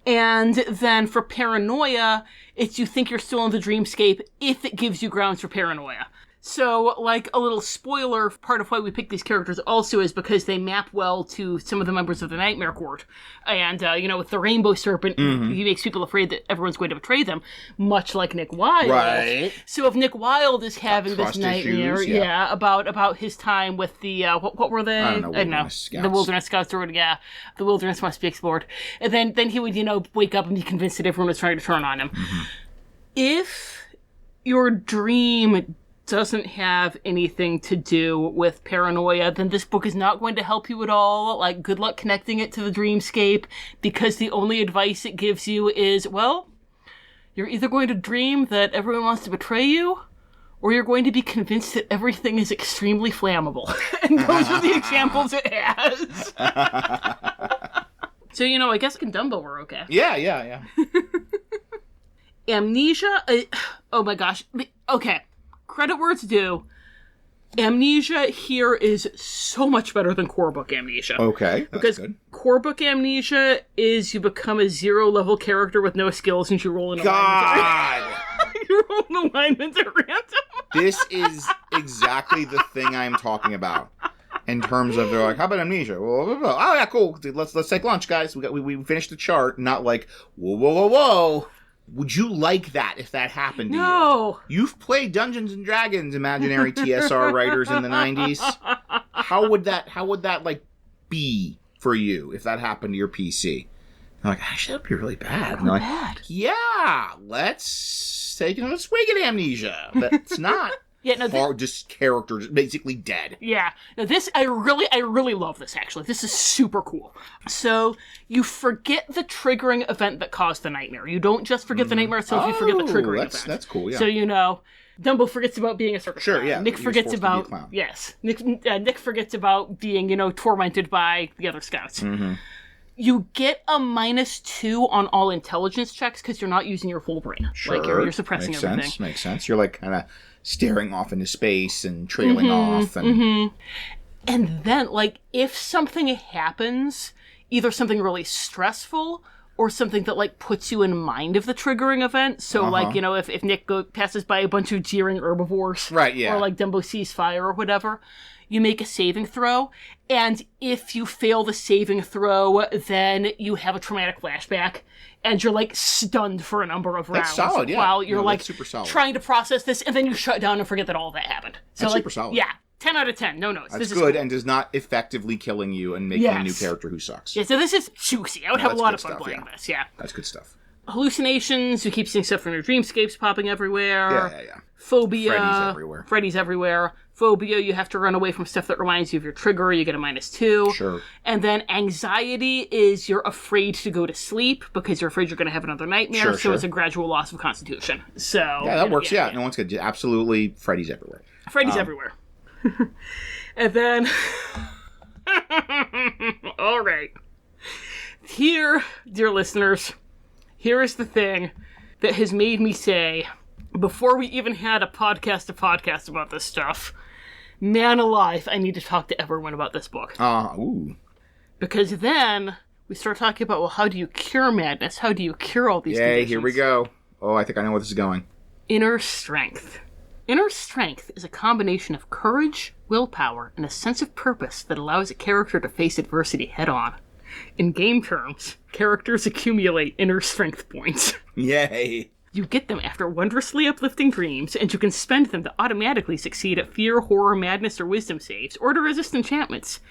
And then for paranoia, it's you think you're still in the dreamscape if it gives you grounds for paranoia. So, like, a little spoiler, part of why we picked these characters also is because they map well to some of the members of the Nightmare Court. And, you know, with the Rainbow Serpent, he makes people afraid that everyone's going to betray them, much like Nick Wilde. Right. So if Nick Wilde is having this nightmare, issues, yeah. about his time with the, what were they? I don't know, Scouts. The Wilderness Scouts, or, yeah, the wilderness must be explored. And then he would, you know, wake up and be convinced that everyone was trying to turn on him. If your dream doesn't have anything to do with paranoia, then this book is not going to help you at all. Like, good luck connecting it to the dreamscape, because the only advice it gives you is, well, you're either going to dream that everyone wants to betray you, or you're going to be convinced that everything is extremely flammable. And those are the examples it has. So, you know, I guess in Dumbo we're okay. Yeah. Amnesia, oh my gosh. Okay. Credit where it's due. Amnesia here is so much better than core book Amnesia. Okay, that's because good. Core book Amnesia is you become a 0-level character with no skills and you roll an God! You roll an alignment at random. This is exactly the thing I'm talking about. In terms of, they're like, how about Amnesia? Oh yeah, cool. Let's take lunch, guys. We finished the chart. Not like, whoa. Would you like that if that happened to you? You've played Dungeons and Dragons, imaginary TSR writers in the 90s. How would that like be for you if that happened to your PC? They're like, actually, that'd be really bad. Really bad. Yeah, let's take another swig at Amnesia. That's not. Yeah, no, just characters basically dead. Yeah. Now this, I really love this, actually. This is super cool. So, you forget the triggering event that caused the nightmare. You don't just forget the nightmare itself, you forget the triggering event. That's cool, yeah. So, you know, Dumbo forgets about being a circus clown. Yeah. Nick forgets about... Yes. Nick forgets about being, you know, tormented by the other scouts. Mm-hmm. You get a -2 on all intelligence checks because you're not using your full brain. Sure. Like, you're suppressing everything. Makes sense. You're, like, kind of staring off into space and trailing off. And And then, like, if something happens, either something really stressful or something that, like, puts you in mind of the triggering event. So, like, you know, if Nick passes by a bunch of jeering herbivores. Right, yeah. Or, like, Dumbo sees fire or whatever. You make a saving throw, and if you fail the saving throw, then you have a traumatic flashback, and you're, like, stunned for a number of rounds. That's solid, yeah. While you're, like, super solid. trying to process this, and then you shut down and forget that all that happened. So, that's like, super solid. Yeah, 10 out of 10. No notes. That's this good, is and does not effectively killing you and making a new character who sucks. Yeah, so this is juicy. I would have a lot of fun playing this, yeah. That's good stuff. Hallucinations, you keep seeing stuff from your dreamscapes popping everywhere. Yeah. Phobia. Freddy's everywhere. Phobia, you have to run away from stuff that reminds you of your trigger, you get a -2. Sure. And then anxiety is you're afraid to go to sleep because you're afraid you're going to have another nightmare, it's a gradual loss of constitution. So yeah, that works, yeah. No one's good. Absolutely, Freddy's everywhere. Freddy's everywhere. And then... All right. Here, dear listeners, here is the thing that has made me say, before we even had a podcast about this stuff, man alive, I need to talk to everyone about this book. Ooh. Because then we start talking about, well, how do you cure madness? How do you cure all these conditions? Here we go. Oh, I think I know where this is going. Inner strength. Inner strength is a combination of courage, willpower, and a sense of purpose that allows a character to face adversity head-on. In game terms, characters accumulate inner strength points. Yay! You get them after wondrously uplifting dreams, and you can spend them to automatically succeed at fear, horror, madness, or wisdom saves, or to resist enchantments.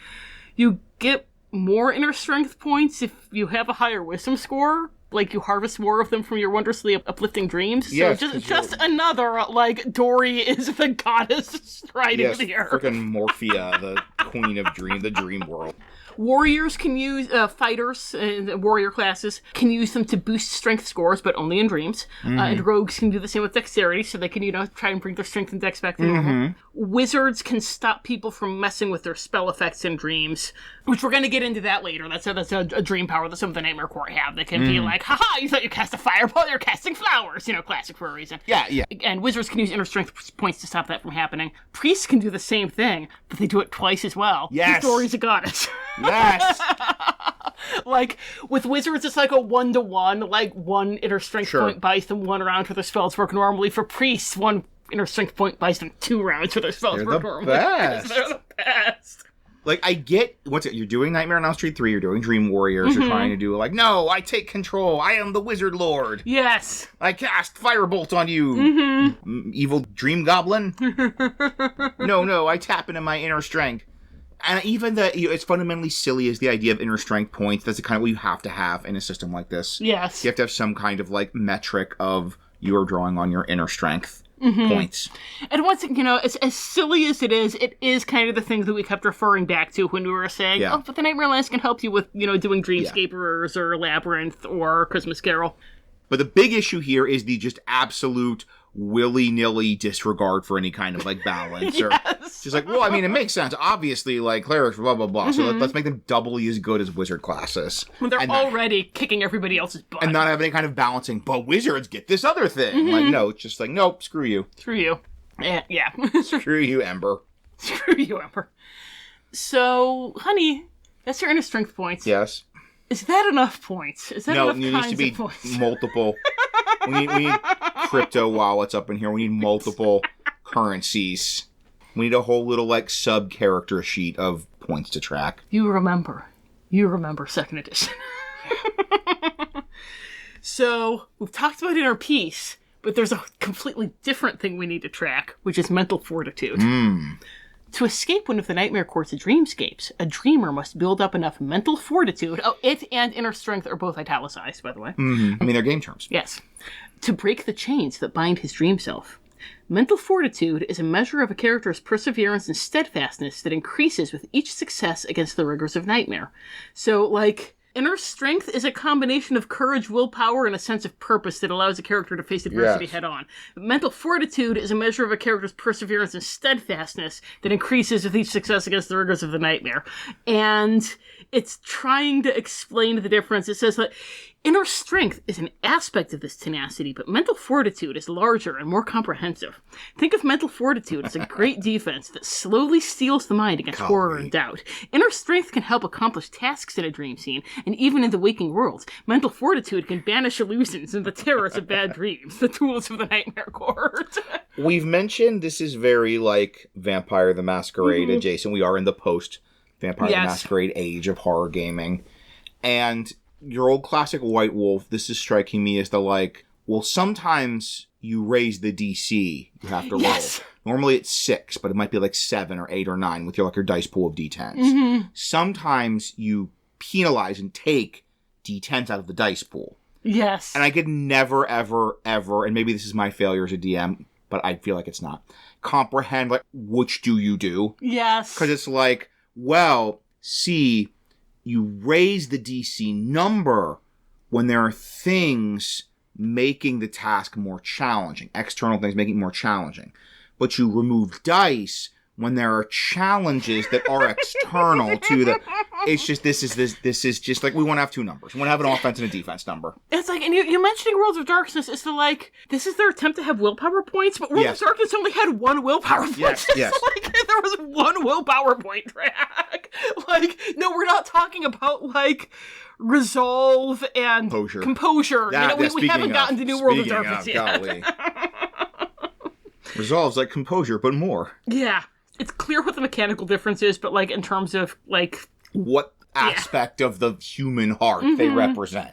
You get more inner strength points if you have a higher wisdom score. Like, you harvest more of them from your wondrously uplifting dreams. Yes, so just another, like, Dory is the goddess striding the earth. Frickin' Morphia, the queen of the dream world. Warriors can use, fighters, warrior classes, can use them to boost strength scores, but only in dreams. And rogues can do the same with dexterity, so they can, try and bring their strength and dex back to normal. Wizards can stop people from messing with their spell effects in dreams, which we're going to get into that later. That's a dream power that some of the Nightmare Court have. They can be like, haha, you thought you cast a fireball, you're casting flowers. Classic for a reason. Yeah. And wizards can use inner strength points to stop that from happening. Priests can do the same thing, but they do it twice as well. Yes. Story's a goddess. Yes! Like, with wizards, it's like a 1-to-1. Like, 1 inner strength point buys them 1 round for their spells work normally. For priests, 1 inner strength point buys them 2 rounds for their spells work normally. Best. They're the best. Like, I get, you're doing Nightmare on Elm Street 3, you're doing Dream Warriors, you're trying to do, like, no, I take control, I am the Wizard Lord. Yes. I cast Firebolt on you, evil Dream Goblin. No, I tap into my inner strength. And even it's fundamentally silly as the idea of inner strength points. That's the kind of what you have to have in a system like this. Yes. You have to have some kind of, like, metric of you are drawing on your inner strength points. And once, as silly as it is kind of the thing that we kept referring back to when we were saying, but the Nightmare Lands can help you with, doing Dreamscapers or Labyrinth or Christmas Carol. But the big issue here is the just absolute willy-nilly disregard for any kind of, like, balance. Or just like, well, I mean, it makes sense. Obviously, like, clerics, blah, blah, blah. So let's make them doubly as good as wizard classes. When they're already kicking everybody else's butt. And not have any kind of balancing, but wizards get this other thing. Like, no, it's just like, nope, screw you. Screw you. Yeah. Screw you, Ember. Screw you, Ember. So, honey, that's your inner strength points. Yes. Is that enough points? Is that enough kinds of points? No, it needs to be multiple. We need crypto wallets up in here. We need multiple currencies. We need a whole little, like, sub-character sheet of points to track. You remember 2nd edition. So, we've talked about inner peace, but there's a completely different thing we need to track, which is mental fortitude. To escape one of the Nightmare Court's dreamscapes, a dreamer must build up enough mental fortitude. Oh, it and inner strength are both italicized, by the way. I mean, they're game terms. Yes. To break the chains that bind his dream self. Mental fortitude is a measure of a character's perseverance and steadfastness that increases with each success against the rigors of nightmare. So, like, inner strength is a combination of courage, willpower, and a sense of purpose that allows a character to face adversity head on. Mental fortitude is a measure of a character's perseverance and steadfastness that increases with each success against the rigors of the nightmare. And it's trying to explain the difference. It says that inner strength is an aspect of this tenacity, but mental fortitude is larger and more comprehensive. Think of mental fortitude as a great defense that slowly steels the mind against horror and doubt. Inner strength can help accomplish tasks in a dream scene, and even in the waking world. Mental fortitude can banish illusions and the terrors of bad dreams, the tools of the Nightmare Court. We've mentioned this is very, like, Vampire the Masquerade adjacent. We are in the post-Vampire the Masquerade age of horror gaming. And your old classic White Wolf, this is striking me as the, like, well, sometimes you raise the DC you have to roll. Normally it's 6, but it might be like 7 or 8 or 9 with your dice pool of D10s. Sometimes you penalize and take D10s out of the dice pool. Yes. And I could never, ever, ever, and maybe this is my failure as a DM, but I feel like it's not, comprehend, like, which do you do? Yes. Because it's like, well, see, you raise the DC number when there are things making the task more challenging, external things making it more challenging. But you remove dice when there are challenges that are external to the... It's just, this is just like, we want to have 2 numbers. We want to have an offense and a defense number. It's like, and you mentioning Worlds of Darkness is the, like, this is their attempt to have willpower points, but Worlds of Darkness only had 1 willpower point. Yes. Like, there was 1 willpower point track. Like, no, we're not talking about, like, resolve and composure. We haven't gotten to New World of Darkness yet. Resolve's like composure, but more. Yeah. It's clear what the mechanical difference is, but, like, in terms of, like... what aspect of the human heart they represent.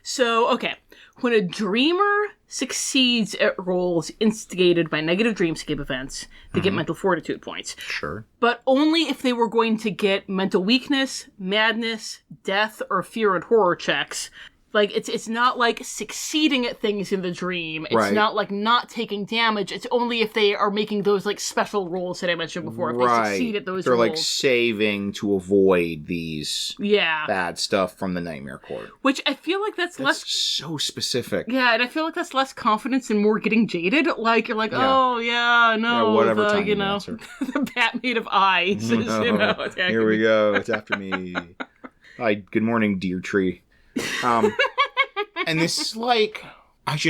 So, okay. When a dreamer succeeds at rolls instigated by negative dreamscape events, they get mental fortitude points. Sure. But only if they were going to get mental weakness, madness, death, or fear and horror checks Like, it's not like succeeding at things in the dream. It's not like not taking damage. It's only if they are making those, like, special rolls that I mentioned before. If they succeed at those They're, rolls. like, saving to avoid these bad stuff from the Nightmare Court. Which I feel like that's less... so specific. Yeah, and I feel like that's less confidence and more getting jaded. Like, you're like, oh, yeah, no, whatever the, time you know, the bat made of eyes is, you know, attacking Here we go. It's after me. Hi, good morning, dear tree. And this is like, as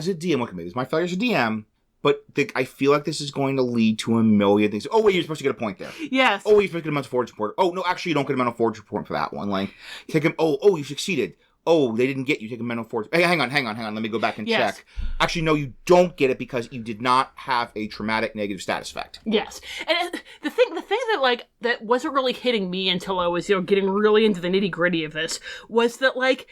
a DM, look at me, this is my failure as a DM, but I feel like this is going to lead to a million things. Oh, wait, you're supposed to get a point there. Yes. Oh, you're supposed to get a mental fortitude point. Oh, no, actually, you don't get a mental fortitude point for that one. Like, take him, oh, you succeeded. Oh, they didn't get you. Take a mental fortitude. Hey, hang on. Let me go back and check. Actually, no, you don't get it because you did not have a traumatic negative status effect. Yes. And the thing that, like, that wasn't really hitting me until I was, you know, getting really into the nitty-gritty of this was that, like,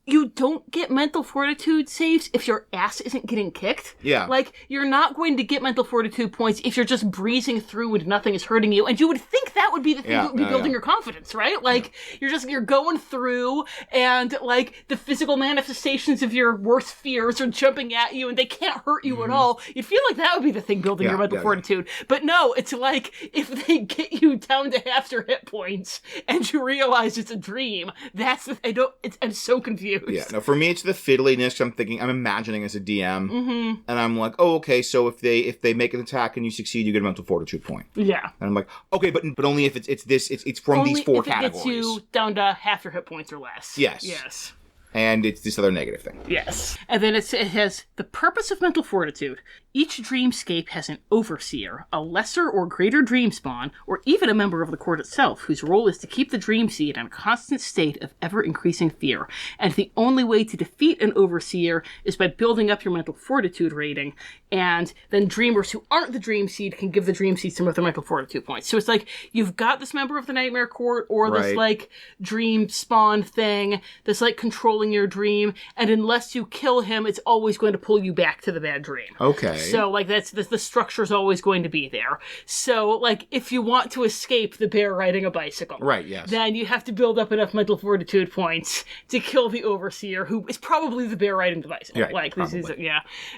you don't get mental fortitude saves if your ass isn't getting kicked. Yeah. Like, you're not going to get mental fortitude points if you're just breezing through and nothing is hurting you. And you would think that would be the thing that would be building your confidence, right? Like, you're going through and, like, the physical manifestations of your worst fears are jumping at you and they can't hurt you at all. You'd feel like that would be the thing building your mental fortitude. But no, it's like, if they get you down to half your hit points and you realize it's a dream, that's the I'm so confused. Yeah, no, for me it's the fiddliness. I'm imagining as a DM, and I'm like, oh, okay, so if they make an attack and you succeed, you get a mental fortitude point. Yeah, and I'm like, okay, but only if it's from only these four categories. Only if it gets you down to half your hit points or less. Yes. And it's this other negative thing. Yes. And then it has the purpose of mental fortitude. Each dreamscape has an overseer, a lesser or greater dream spawn, or even a member of the court itself, whose role is to keep the dream seed in a constant state of ever-increasing fear. And the only way to defeat an overseer is by building up your mental fortitude rating. And then dreamers who aren't the dream seed can give the dream seed some of their mental fortitude points. So it's like, you've got this member of the Nightmare Court, or this, like, dream spawn thing that's, like, controlling your dream, and unless you kill him, it's always going to pull you back to the bad dream. Okay. So, like, that's the structure's always going to be there. So, like, if you want to escape the bear riding a bicycle, then you have to build up enough mental fortitude points to kill the overseer, who is probably the bear riding the bicycle. Right, like, this is,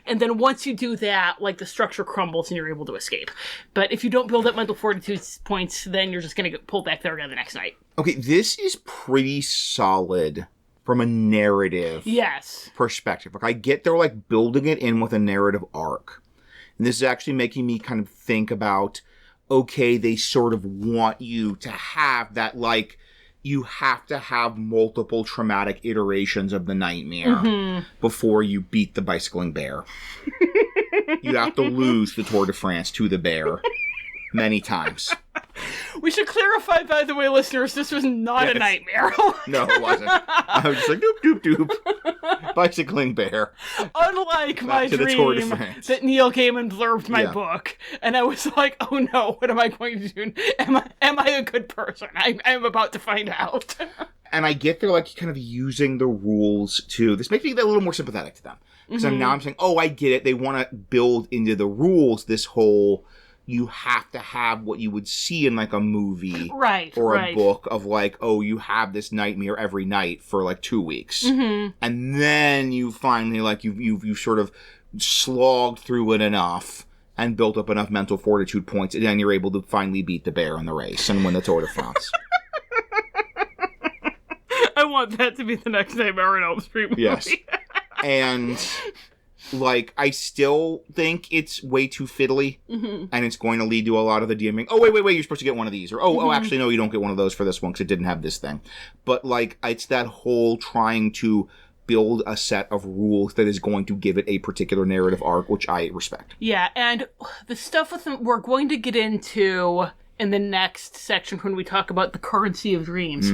and then once you do that, like, the structure crumbles and you're able to escape. But if you don't build up mental fortitude points, then you're just going to get pulled back there again the next night. Okay, this is pretty solid from a narrative perspective. Like, I get they're, like, building it in with a narrative arc. And this is actually making me kind of think about, okay, they sort of want you to have that, like, you have to have multiple traumatic iterations of the nightmare before you beat the bicycling bear. You have to lose the Tour de France to the bear many times. We should clarify, by the way, listeners, this was not a nightmare. No, it wasn't. I was just like, doop, doop, doop. Bicycling bear. Unlike my dream that Neil came and blurbed my book, and I was like, oh no, what am I going to do? Am I a good person? I'm about to find out. And I get they're, like, kind of using the rules to... This makes me a little more sympathetic to them. Because now I'm saying, oh, I get it. They want to build into the rules this whole... You have to have what you would see in, like, a movie or a book of, like, oh, you have this nightmare every night for, like, 2 weeks. And then you finally, like, you've sort of slogged through it enough and built up enough mental fortitude points, and then you're able to finally beat the bear in the race and win the Tour de France. I want that to be the next Nightmare on Elm Street movie. Yes. And... Like, I still think it's way too fiddly, and it's going to lead to a lot of the DMing. Oh, wait, you're supposed to get one of these. Or, oh, actually, no, you don't get one of those for this one because it didn't have this thing. But, like, it's that whole trying to build a set of rules that is going to give it a particular narrative arc, which I respect. Yeah, and the stuff with them, we're going to get into... in the next section when we talk about the currency of dreams.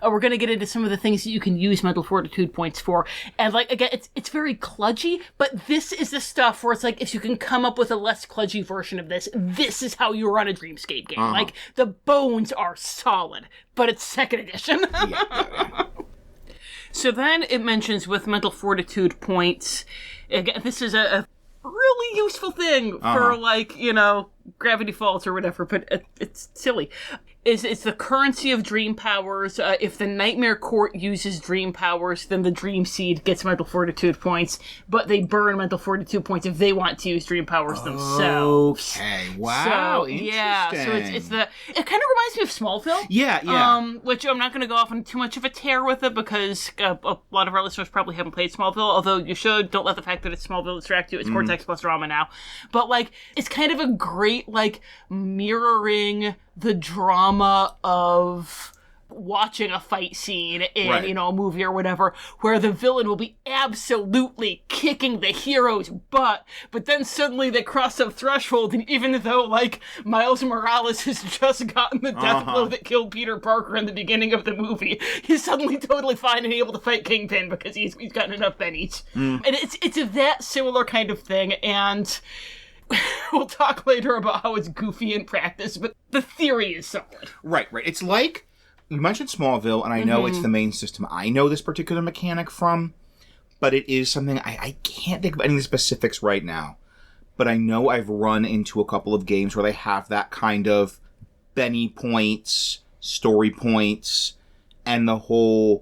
We're going to get into some of the things that you can use mental fortitude points for. And, like, again, it's very kludgy, but this is the stuff where it's like, if you can come up with a less kludgy version of this, this is how you run a Dreamscape game. Like, the bones are solid, but it's 2nd edition. So then it mentions with mental fortitude points, again, this is a really useful thing for, like, you know, Gravity Falls or whatever, but it's silly. It's the currency of dream powers. If the Nightmare Court uses dream powers, then the Dream Seed gets mental fortitude points, but they burn mental fortitude points if they want to use dream powers themselves. Okay, wow, so, interesting. Yeah, so it kind of reminds me of Smallville. Yeah. Which I'm not going to go off on too much of a tear with it, because a lot of our listeners probably haven't played Smallville, although you should. Don't let the fact that it's Smallville distract you. It's Cortex plus drama now. But, like, it's kind of a great, like, mirroring the drama of watching a fight scene in, a movie or whatever, where the villain will be absolutely kicking the hero's butt, but then suddenly they cross some threshold, and even though, like, Miles Morales has just gotten the death blow that killed Peter Parker in the beginning of the movie, he's suddenly totally fine and able to fight Kingpin because he's gotten enough bennies. And it's that similar kind of thing, and we'll talk later about how it's goofy in practice, but the theory is solid. Right. It's like, you mentioned Smallville, and I know it's the main system I know this particular mechanic from, but it is something I can't think of any specifics right now. But I know I've run into a couple of games where they have that kind of Benny points, story points, and the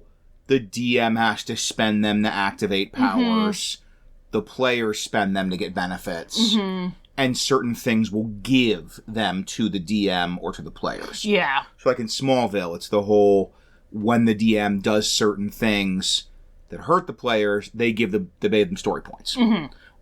DM has to spend them to activate powers. The players spend them to get benefits, and certain things will give them to the DM or to the players. Yeah. So like in Smallville, it's the whole, when the DM does certain things that hurt the players, they give them story points.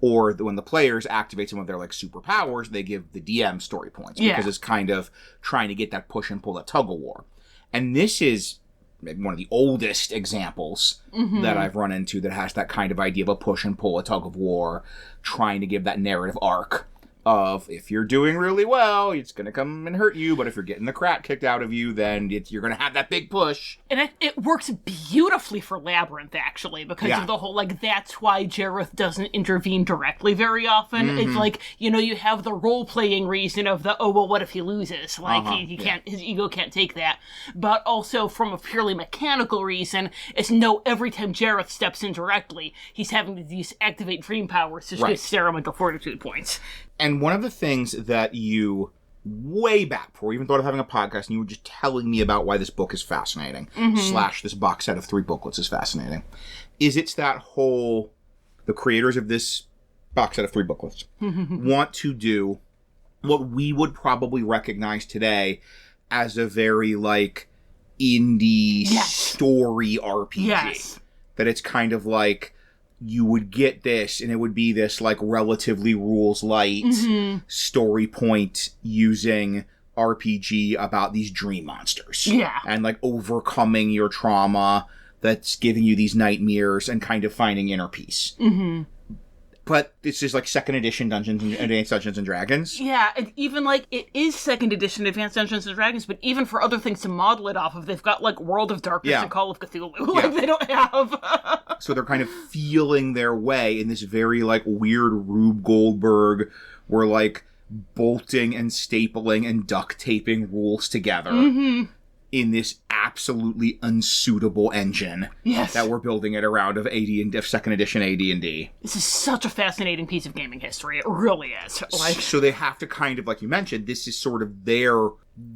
Or when the players activate some of their, like, superpowers, they give the DM story points. Because it's kind of trying to get that push and pull, that tug-of-war. And this is maybe one of the oldest examples that I've run into that has that kind of idea of a push and pull, a tug of war, trying to give that narrative arc of, if you're doing really well, it's going to come and hurt you, but if you're getting the crap kicked out of you, then you're going to have that big push. And it works beautifully for Labyrinth, actually, because of the whole, like, that's why Jareth doesn't intervene directly very often. It's like, you have the role-playing reason of the, what if he loses? Like, he can't, his ego can't take that. But also, from a purely mechanical reason, it's every time Jareth steps in directly, he's having to activate dream powers to get mental fortitude points. And one of the things that you, way back before we even thought of having a podcast, and you were just telling me about why this book is fascinating, / this box set of 3 booklets is fascinating, is it's that whole, the creators of this box set of 3 booklets want to do what we would probably recognize today as a very, like, indie story RPG. Yes. That it's kind of like, you would get this, and it would be this, like, relatively rules-light story point using RPG about these dream monsters. Yeah. And, like, overcoming your trauma that's giving you these nightmares and kind of finding inner peace. But this is, like, 2nd edition Advanced Dungeons & Dragons. Yeah, and even, like, it is 2nd edition Advanced Dungeons & Dragons, but even for other things to model it off of, they've got, like, World of Darkness and Call of Cthulhu. Like, they don't have... So they're kind of feeling their way in this very, like, weird Rube Goldberg, where, like, bolting and stapling and duct taping rules together in this absolutely unsuitable engine that we're building it around of 2nd edition AD&D. This is such a fascinating piece of gaming history. It really is. Like, so they have to kind of, like you mentioned, this is sort of their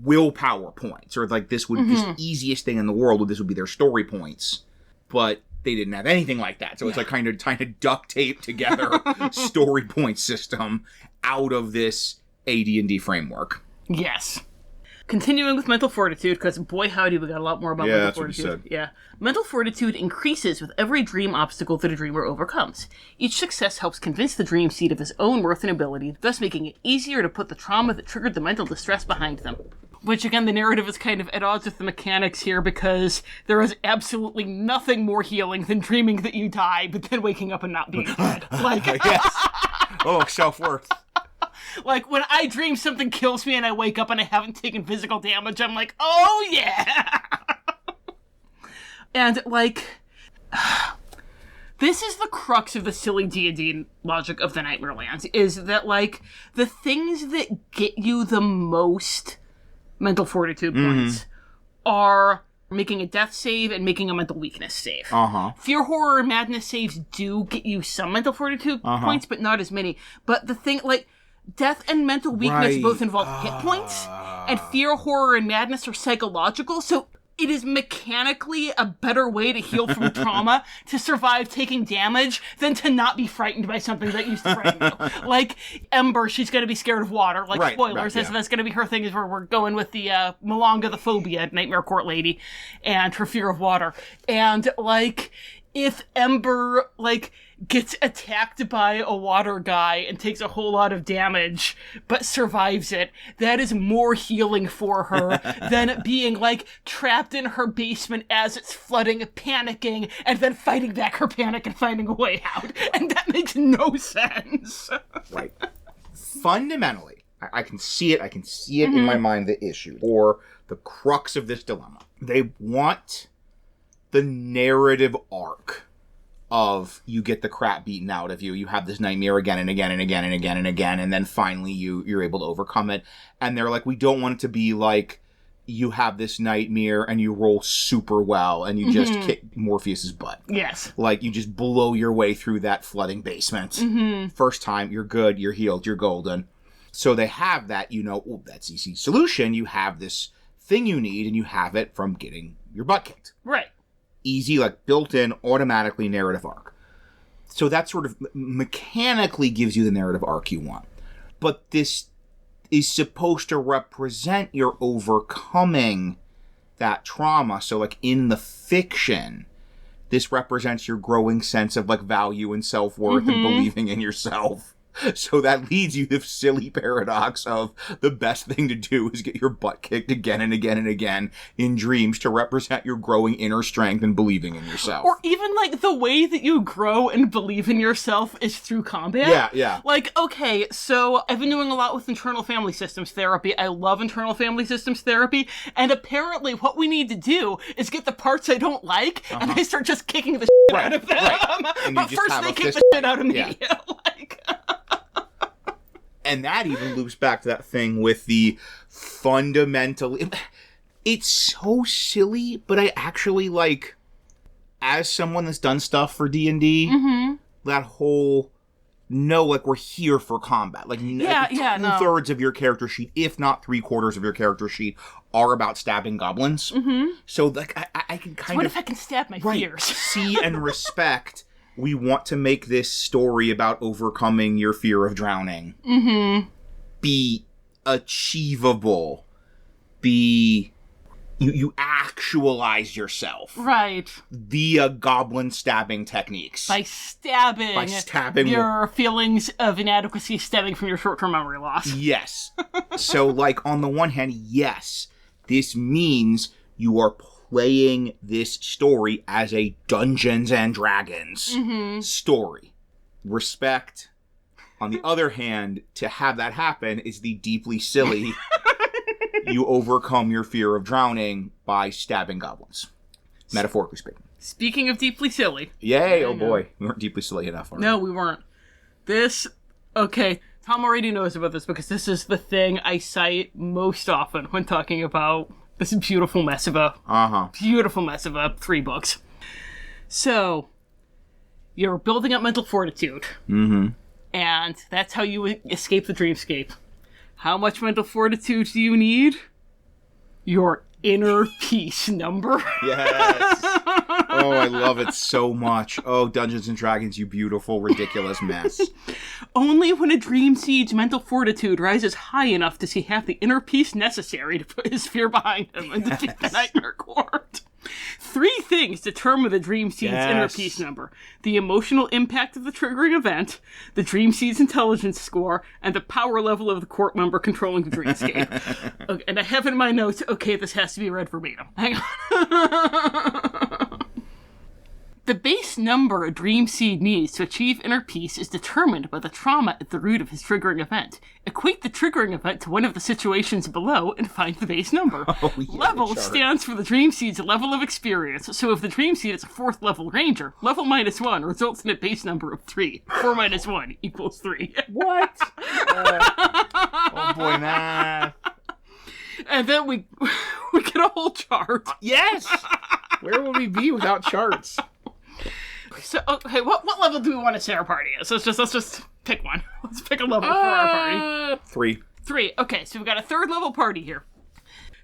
willpower points, or like this would this easiest thing in the world, this would be their story points. But they didn't have anything like that. So it's like kind of trying to duct tape together story point system out of this AD&D framework. Yes. Continuing with mental fortitude, because boy howdy, we got a lot more about mental fortitude. What you said. Yeah. Mental fortitude increases with every dream obstacle that a dreamer overcomes. Each success helps convince the dream seed of his own worth and ability, thus making it easier to put the trauma that triggered the mental distress behind them. Which, again, the narrative is kind of at odds with the mechanics here, because there is absolutely nothing more healing than dreaming that you die, but then waking up and not being dead. Like, yes. Oh, self-worth. Like, when I dream something kills me and I wake up and I haven't taken physical damage, I'm like, oh yeah! And, like, this is the crux of the silly D&D logic of the Nightmare Lands, is that, like, the things that get you the most mental fortitude points are making a death save and making a mental weakness save. Fear, horror, and madness saves do get you some mental fortitude points, but not as many. But the thing, like, death and mental weakness Right. both involve hit points, and fear, horror, and madness are psychological, so it is mechanically a better way to heal from trauma to survive taking damage than to not be frightened by something that used to frighten you. Like Ember, she's going to be scared of water. Like, Right, spoilers, right, yeah. that's going to be her thing, is where we're going with the Malanga the phobia, Nightmare Court Lady, and her fear of water. And, like, if Ember, like, gets attacked by a water guy and takes a whole lot of damage, but survives it, that is more healing for her than being, like, trapped in her basement as it's flooding, panicking, and then fighting back her panic and finding a way out. And that makes no sense. Right. Fundamentally, I can see it. I can see it in my mind, the issue, or the crux of this dilemma. They want the narrative arc of you get the crap beaten out of you. You have this nightmare again and again and again and again and again, and then finally you're able to overcome it. And they're like, we don't want it to be like you have this nightmare and you roll super well and you just kick Morpheus's butt. Yes. Like, you just blow your way through that flooding basement. First time, you're good, you're healed, you're golden. So they have that, that's easy solution. You have this thing you need, and you have it from getting your butt kicked. Right. Easy, like, built-in, automatically narrative arc. So that sort of mechanically gives you the narrative arc you want. But this is supposed to represent your overcoming that trauma. So, like, in the fiction, this represents your growing sense of, like, value and self-worth and believing in yourself. So that leads you to the silly paradox of the best thing to do is get your butt kicked again and again and again in dreams to represent your growing inner strength and believing in yourself. Or even, like, the way that you grow and believe in yourself is through combat. Yeah, yeah. Like, okay, so I've been doing a lot with internal family systems therapy. I love internal family systems therapy. And apparently what we need to do is get the parts I don't like, and I start just kicking the shit out of them. And But you just first have they a kick fist the shit fight. out of me. Yeah. Like... And that even loops back to that thing with the fundamental... It's so silly, but I actually, like, as someone that's done stuff for D&D, that whole, no, like, we're here for combat. Like, two-thirds of your character sheet, if not three-quarters of your character sheet, are about stabbing goblins. So, like, I can kind What of... if I can stab my fears? see and respect... We want to make this story about overcoming your fear of drowning. Be achievable. Be... You actualize yourself. Right. Via goblin stabbing techniques. By stabbing your feelings of inadequacy stemming from your short-term memory loss. Yes. So, like, on the one hand, yes, this means you are playing this story as a Dungeons and Dragons story. Respect. On the other hand, to have that happen is the deeply silly you overcome your fear of drowning by stabbing goblins. Metaphorically speaking. Speaking of deeply silly. Yay, oh boy. We weren't deeply silly enough already. No, we weren't. Okay, Tom already knows about this because this is the thing I cite most often when talking about this beautiful mess of a 3 books. So, you're building up mental fortitude. And that's how you escape the dreamscape. How much mental fortitude do you need? Your inner peace number. Yes. Oh, I love it so much. Oh, Dungeons and Dragons, you beautiful, ridiculous mess. Only when a dream seed's mental fortitude rises high enough does he have the inner peace necessary to put his fear behind him and defeat the Nightmare Court. 3 things determine the dream seed's inner peace number: the emotional impact of the triggering event, the dream seed's intelligence score, and the power level of the court member controlling the dreamscape. Okay, and I have in my notes, okay, this has to be read verbatim. Hang on. The base number a dream seed needs to achieve inner peace is determined by the trauma at the root of his triggering event. Equate the triggering event to one of the situations below and find the base number. Level stands for the dream seed's level of experience. So if the dream seed is a 4th level ranger, level -1 results in a base number of 3. 4 minus 1 equals 3. What? Oh boy, math. And then we get a whole chart. Yes! Where would we be without charts? So, okay, what level do we want to say our party is? Let's just pick one. Let's pick a level for our party. 3. 3. Okay, so we've got a 3rd level party here.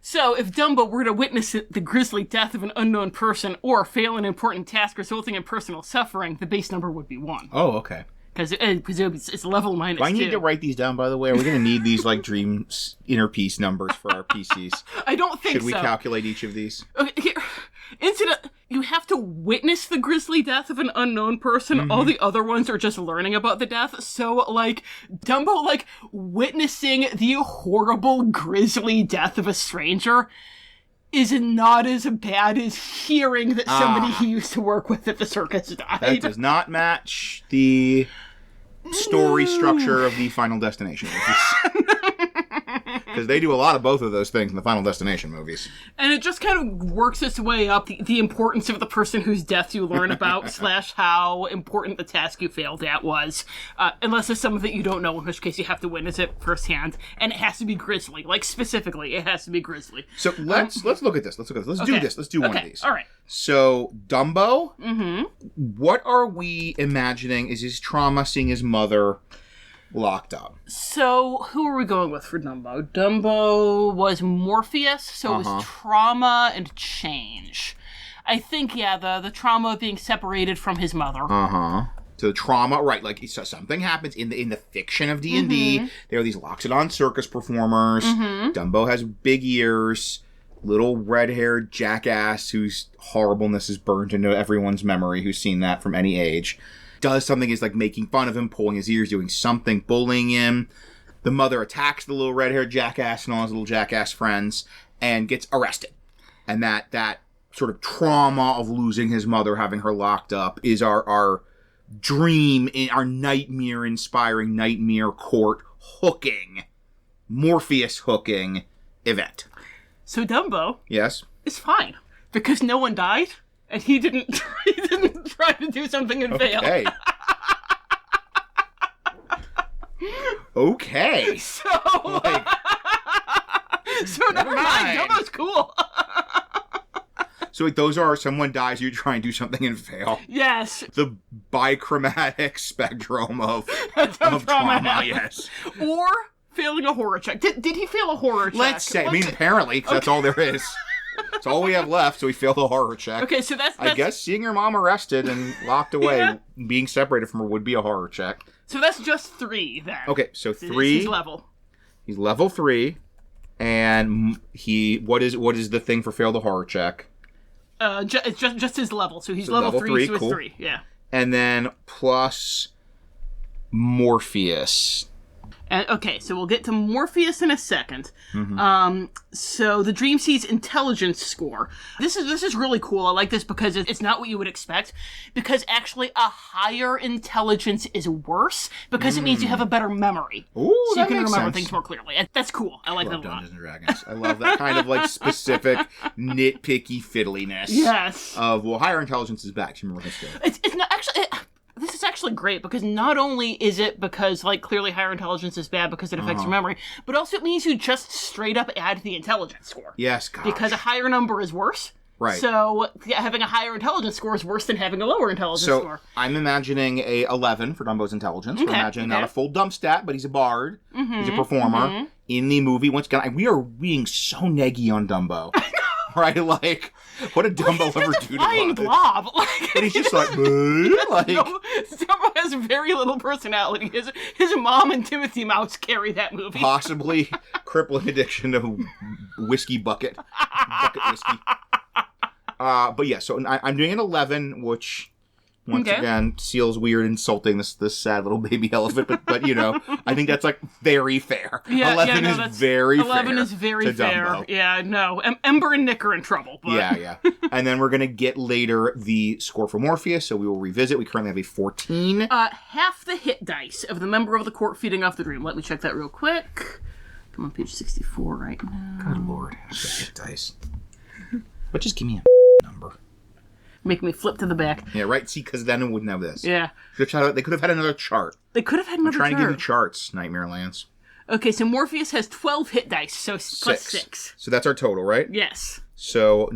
So, if Dumbo were to witness the grisly death of an unknown person or fail an important task resulting in personal suffering, the base number would be 1. Oh, okay. Because it's level minus 2. Do I need to write these down, by the way? Are we going to need these, like, dreams inner piece numbers for our PCs? I don't think so. Should we calculate each of these? Okay, here. You have to witness the grisly death of an unknown person. Mm-hmm. All the other ones are just learning about the death. So, like, Dumbo, like, witnessing the horrible, grisly death of a stranger is not as bad as hearing that somebody he used to work with at the circus died. That does not match the story structure of the Final Destination movies. Because they do a lot of both of those things in the Final Destination movies. And it just kind of works its way up, the importance of the person whose death you learn about, / how important the task you failed at was. Unless it's something that you don't know, in which case you have to witness it firsthand. And it has to be grisly. Like, specifically, it has to be grisly. So let's look at this. Let's do this. Let's do one of these. All right. So, Dumbo, what are we imagining is his trauma seeing his mother locked up? So, who are we going with for Dumbo? Dumbo was Morpheus, so it was trauma and change. I think, the trauma of being separated from his mother. So the trauma, right, like something happens in the fiction of D&D. There are these Loxodon circus performers. Dumbo has big ears, little red-haired jackass whose horribleness is burned into everyone's memory who's seen that from any age. Does something, is like making fun of him, pulling his ears, doing something, bullying him. The mother attacks the little red-haired jackass and all his little jackass friends and gets arrested. And that sort of trauma of losing his mother, having her locked up, is our dream, our nightmare-inspiring, nightmare court hooking, Morpheus hooking event. So Dumbo, yes, is fine because no one died, and he didn't try to do something and fail. Okay. So never mind. Dumbo's cool. So those are someone dies, you try and do something and fail. Yes. The bichromatic spectrum of trauma, yes. Or failing a horror check. Did he fail a horror check? Let's say, apparently, because that's all there is. That's all we have left, so we failed a horror check. Okay, so that's... I guess seeing your mom arrested and locked away, being separated from her would be a horror check. So that's just 3, then. Okay, so 3... His level. He's level 3, and what is the thing for failed a horror check? It's just his level, so he's level 3, so it's 3, yeah. And then plus Morpheus. And, okay, so we'll get to Morpheus in a second. So the Dream Seed's intelligence score. This is really cool. I like this because it's not what you would expect. Because actually a higher intelligence is worse because it means you have a better memory. Ooh, so you can remember sense. Things more clearly. That's cool. I like that a lot. Dungeons & Dragons. I love that kind of like specific nitpicky fiddliness. Yes. Of, well, higher intelligence is back. Do you remember this? It's not actually... This is actually great because not only is it because, like, clearly higher intelligence is bad because it affects your memory, but also it means you just straight up add the intelligence score. Yes, gosh. Because a higher number is worse. Right. So having a higher intelligence score is worse than having a lower intelligence score. So I'm imagining a 11 for Dumbo's intelligence. We're imagining not a full dump stat, but he's a bard. He's a performer. In the movie, once again, we are being so neggy on Dumbo. Right, like, what did Dumbo ever do to flying blob. And he's just like, no, Dumbo has very little personality. His mom and Timothy Mouse carry that movie. Possibly crippling addiction to whiskey bucket whiskey. But yeah, so I'm doing an 11, which once again feels weird insulting this sad little baby elephant, but you know, I think that's like very fair. 11 is very fair. 11 is very fair. Dumbo. Yeah, no. Ember and Nick are in trouble. But... Yeah. And then we're going to get later the score for Morpheus, so we will revisit. We currently have a 14. Half the hit dice of the member of the court feeding off the dream. Let me check that real quick. I'm on page 64 right now. Good lord. Half the hit dice. But just give me a number. Make me flip to the back. Yeah, right? See, because then it wouldn't have this. Yeah. They could have had another chart. I'm trying to give you charts, Nightmare Lands. Okay, so Morpheus has 12 hit dice, so plus 6. So that's our total, right? Yes. So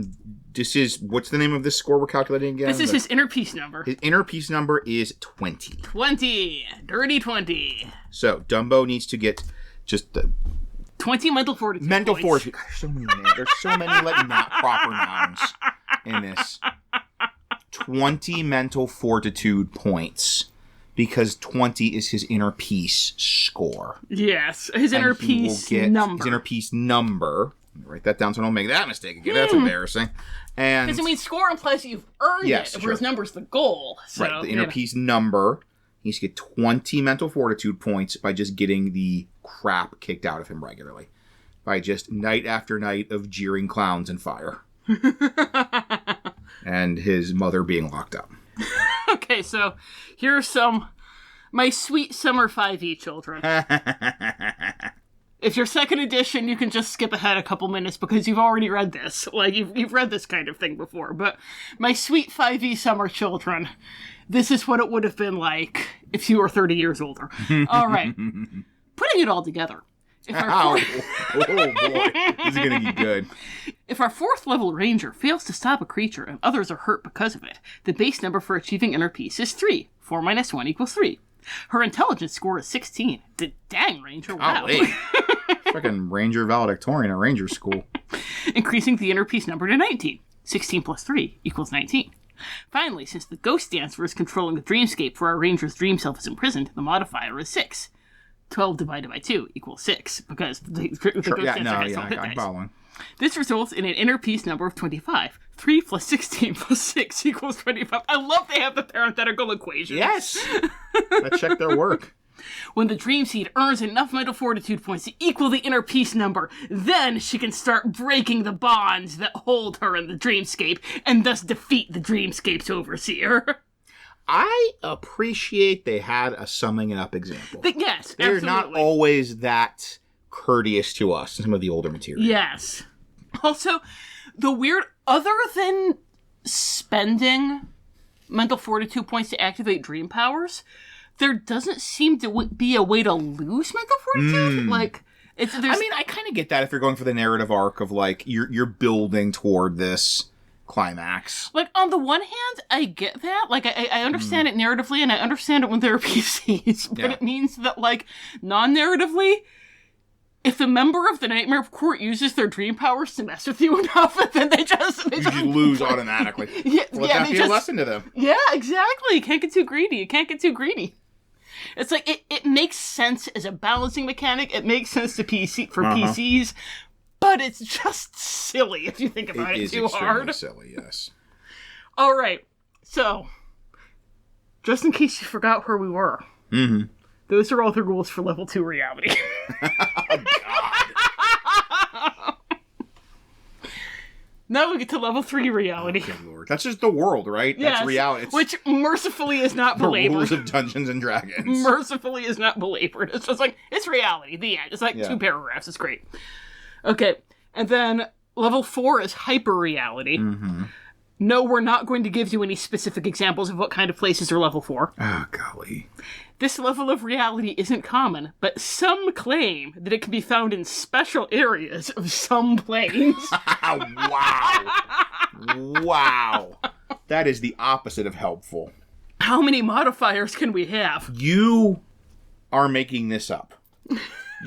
this is, what's the name of this score we're calculating again? This is his inner peace number. His inner peace number is 20. 20. Dirty 20. So Dumbo needs to get just the 20 mental fortitude mental points. fortitude. Gosh, so many names. There's so many like not proper nouns in this. 20 mental fortitude points. Because 20 is his inner peace score. Yes, his inner peace number. His inner peace number. Write that down so I don't make that mistake again. That's embarrassing. And because, I mean, score implies that you've earned it, whereas number's the goal. So, right, the inner peace number. He needs to get 20 mental fortitude points by just getting the crap kicked out of him regularly. By just night after night of jeering clowns and fire. And his mother being locked up. Okay, so here's my sweet summer 5e children. If you're second edition, you can just skip ahead a couple minutes because you've already read this. Like, you've read this kind of thing before. But my sweet 5e summer children, this is what it would have been like if you were 30 years older. All right. Putting it all together. Oh boy, this is going to be good. If our 4th level ranger fails to stop a creature and others are hurt because of it, the base number for achieving inner peace is 3. 4 minus 1 equals 3. Her intelligence score is 16. The dang ranger, wow. Fucking ranger valedictorian at ranger school. Increasing the inner peace number to 19. 16 plus 3 equals 19. Finally, since the ghost dancer is controlling the dreamscape where our ranger's dream self is imprisoned, the modifier is 6. 12 divided by 2 equals 6, because the ghost dancer has no hit dice. Following. This results in an inner peace number of 25. 3 plus 16 plus 6 equals 25. I love they have the parenthetical equation. Yes! Let's check their work. When the dream seed earns enough mental fortitude points to equal the inner peace number, then she can start breaking the bonds that hold her in the dreamscape, and thus defeat the dreamscape's overseer. I appreciate they had a summing it up example. Yes, They're absolutely. not always that courteous to us in some of the older material. Yes. Also, the weird, other than spending mental fortitude points to activate dream powers, there doesn't seem to be a way to lose mental fortitude. Like, I kind of get that if you're going for the narrative arc of, like, you're building toward this climax. Like, on the one hand, I get that. Like, I understand it narratively, and I understand it when there are PCs, but it means that, like, non-narratively, if a member of the Nightmare Court uses their dream powers to mess with you enough, then they just lose automatically. Let that be a lesson to them. Yeah, exactly. You can't get too greedy. You can't get too greedy. It's like, it makes sense as a balancing mechanic. It makes sense to PCs, but it's just silly if you think about it too hard. It's silly, yes. All right. So, just in case you forgot where we were, those are all the rules for level 2 reality. Oh, God. Now we get to level 3 reality. Oh, good Lord. That's just the world, right? Yes, that's reality. Which mercifully is not belabored. The rules of Dungeons and Dragons. Mercifully is not belabored. It's just like, it's reality. The end. It's like 2 paragraphs. It's great. Okay. And then level 4 is hyper reality. No, we're not going to give you any specific examples of what kind of places are level 4. Oh, golly. This level of reality isn't common, but some claim that it can be found in special areas of some planes. Wow. Wow. That is the opposite of helpful. How many modifiers can we have? You are making this up.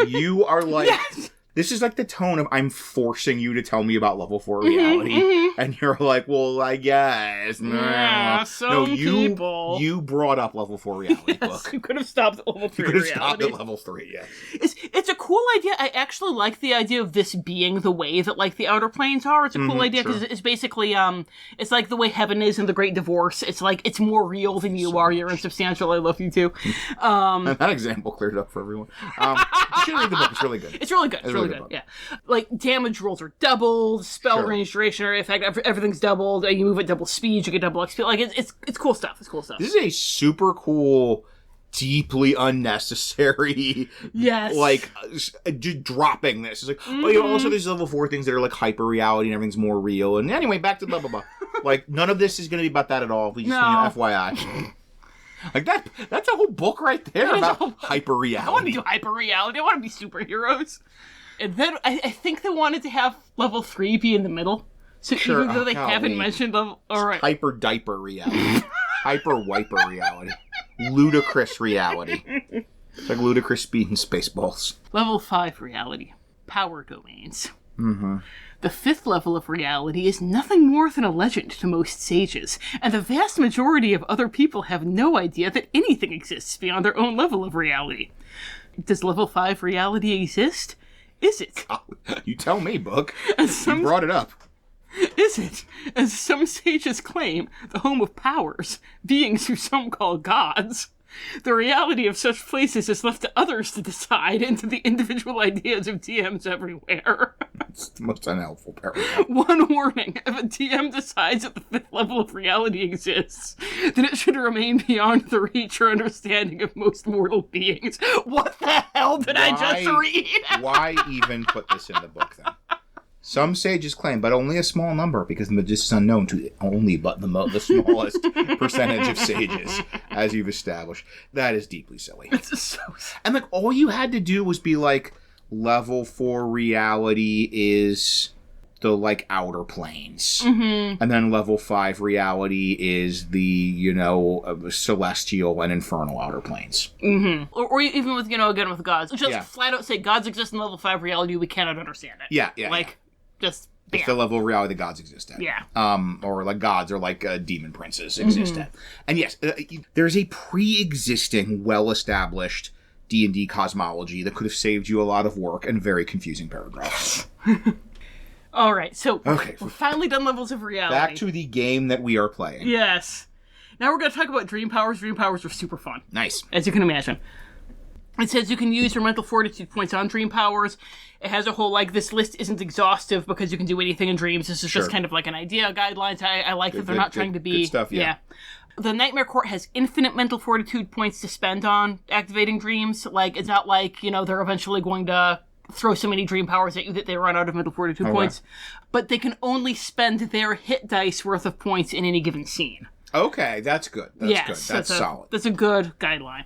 You are like... Yes! This is like the tone of I'm forcing you to tell me about level 4 reality. And you're like, well, I guess. Yeah, people. You brought up level 4 reality book. You could have stopped at level 3 You could have reality. stopped at level 3, yeah. It's a cool idea. I actually like the idea of this being the way that, like, the outer planes are. It's a cool idea because it's basically, it's like the way heaven is in The Great Divorce. It's like, it's more real than you are. You're insubstantial. I love you too. That example cleared it up for everyone. You should read the book. It's really good. It's really good. It's really good. Yeah. Like, damage rolls are doubled, spell range, duration, area effect, everything's doubled. You move at double speed, you get double XP. Like, it's cool stuff. It's cool stuff. This is a super cool, deeply unnecessary, like, just dropping this. It's like, also there's level 4 things that are like hyper reality and everything's more real. And anyway, back to blah, blah, blah. Like, none of this is going to be about that at all. We just FYI. Like, that's a whole book right there about hyper reality. I want to do hyper reality. I want to be superheroes. And then I think they wanted to have level 3 be in the middle. So Sure, even though they golly. haven't mentioned level... Alright. Hyper diaper reality. Hyper wiper reality. Ludicrous reality. It's like ludicrous speed in Spaceballs. Level 5 reality. Power domains. Mm-hmm. The 5th level of reality is nothing more than a legend to most sages, and the vast majority of other people have no idea that anything exists beyond their own level of reality. Does level 5 reality exist? Is it? You tell me, book. You brought it up. Is it, as some sages claim, the home of powers, beings who some call gods? The reality of such places is left to others to decide and to the individual ideas of DMs everywhere. It's the most unhelpful paragraph. One warning, if a DM decides that the 5th level of reality exists, then it should remain beyond the reach or understanding of most mortal beings. What the hell did I just read? Why even put this in the book, then? Some sages claim, but only a small number, because the magician is unknown to only but the smallest percentage of sages, as you've established. That is deeply silly. It's so silly. And, like, all you had to do was be like, level 4 reality is the, like, outer planes. Mm-hmm. And then level 5 reality is the, celestial and infernal outer planes. Mm-hmm. Or even with, again with gods. Just flat out say gods exist in level 5 reality, we cannot understand it. Yeah. Just it's the level of reality that gods exist at. Yeah. Or like gods or like demon princes exist at. And yes, there's a pre-existing, well-established D&D cosmology that could have saved you a lot of work and very confusing paragraphs. All right, so we're finally done levels of reality. Back to the game that we are playing. Yes. Now we're going to talk about dream powers. Dream powers are super fun. Nice. As you can imagine. It says you can use your mental fortitude points on dream powers. It has a whole, this list isn't exhaustive because you can do anything in dreams. This is just kind of like an idea, guidelines. I like that they're not trying to be... Good stuff, yeah. The Nightmare Court has infinite mental fortitude points to spend on activating dreams. It's not like, they're eventually going to throw so many dream powers at you that they run out of mental fortitude points. But they can only spend their hit dice worth of points in any given scene. Okay, that's good. That's good. That's solid. That's a good guideline.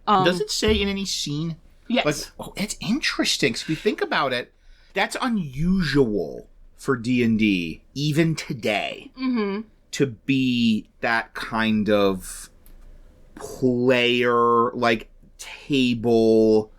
Does it say in any scene? Yes. It's interesting. So if you think about it, that's unusual for D&D, even today, to be that kind of player, table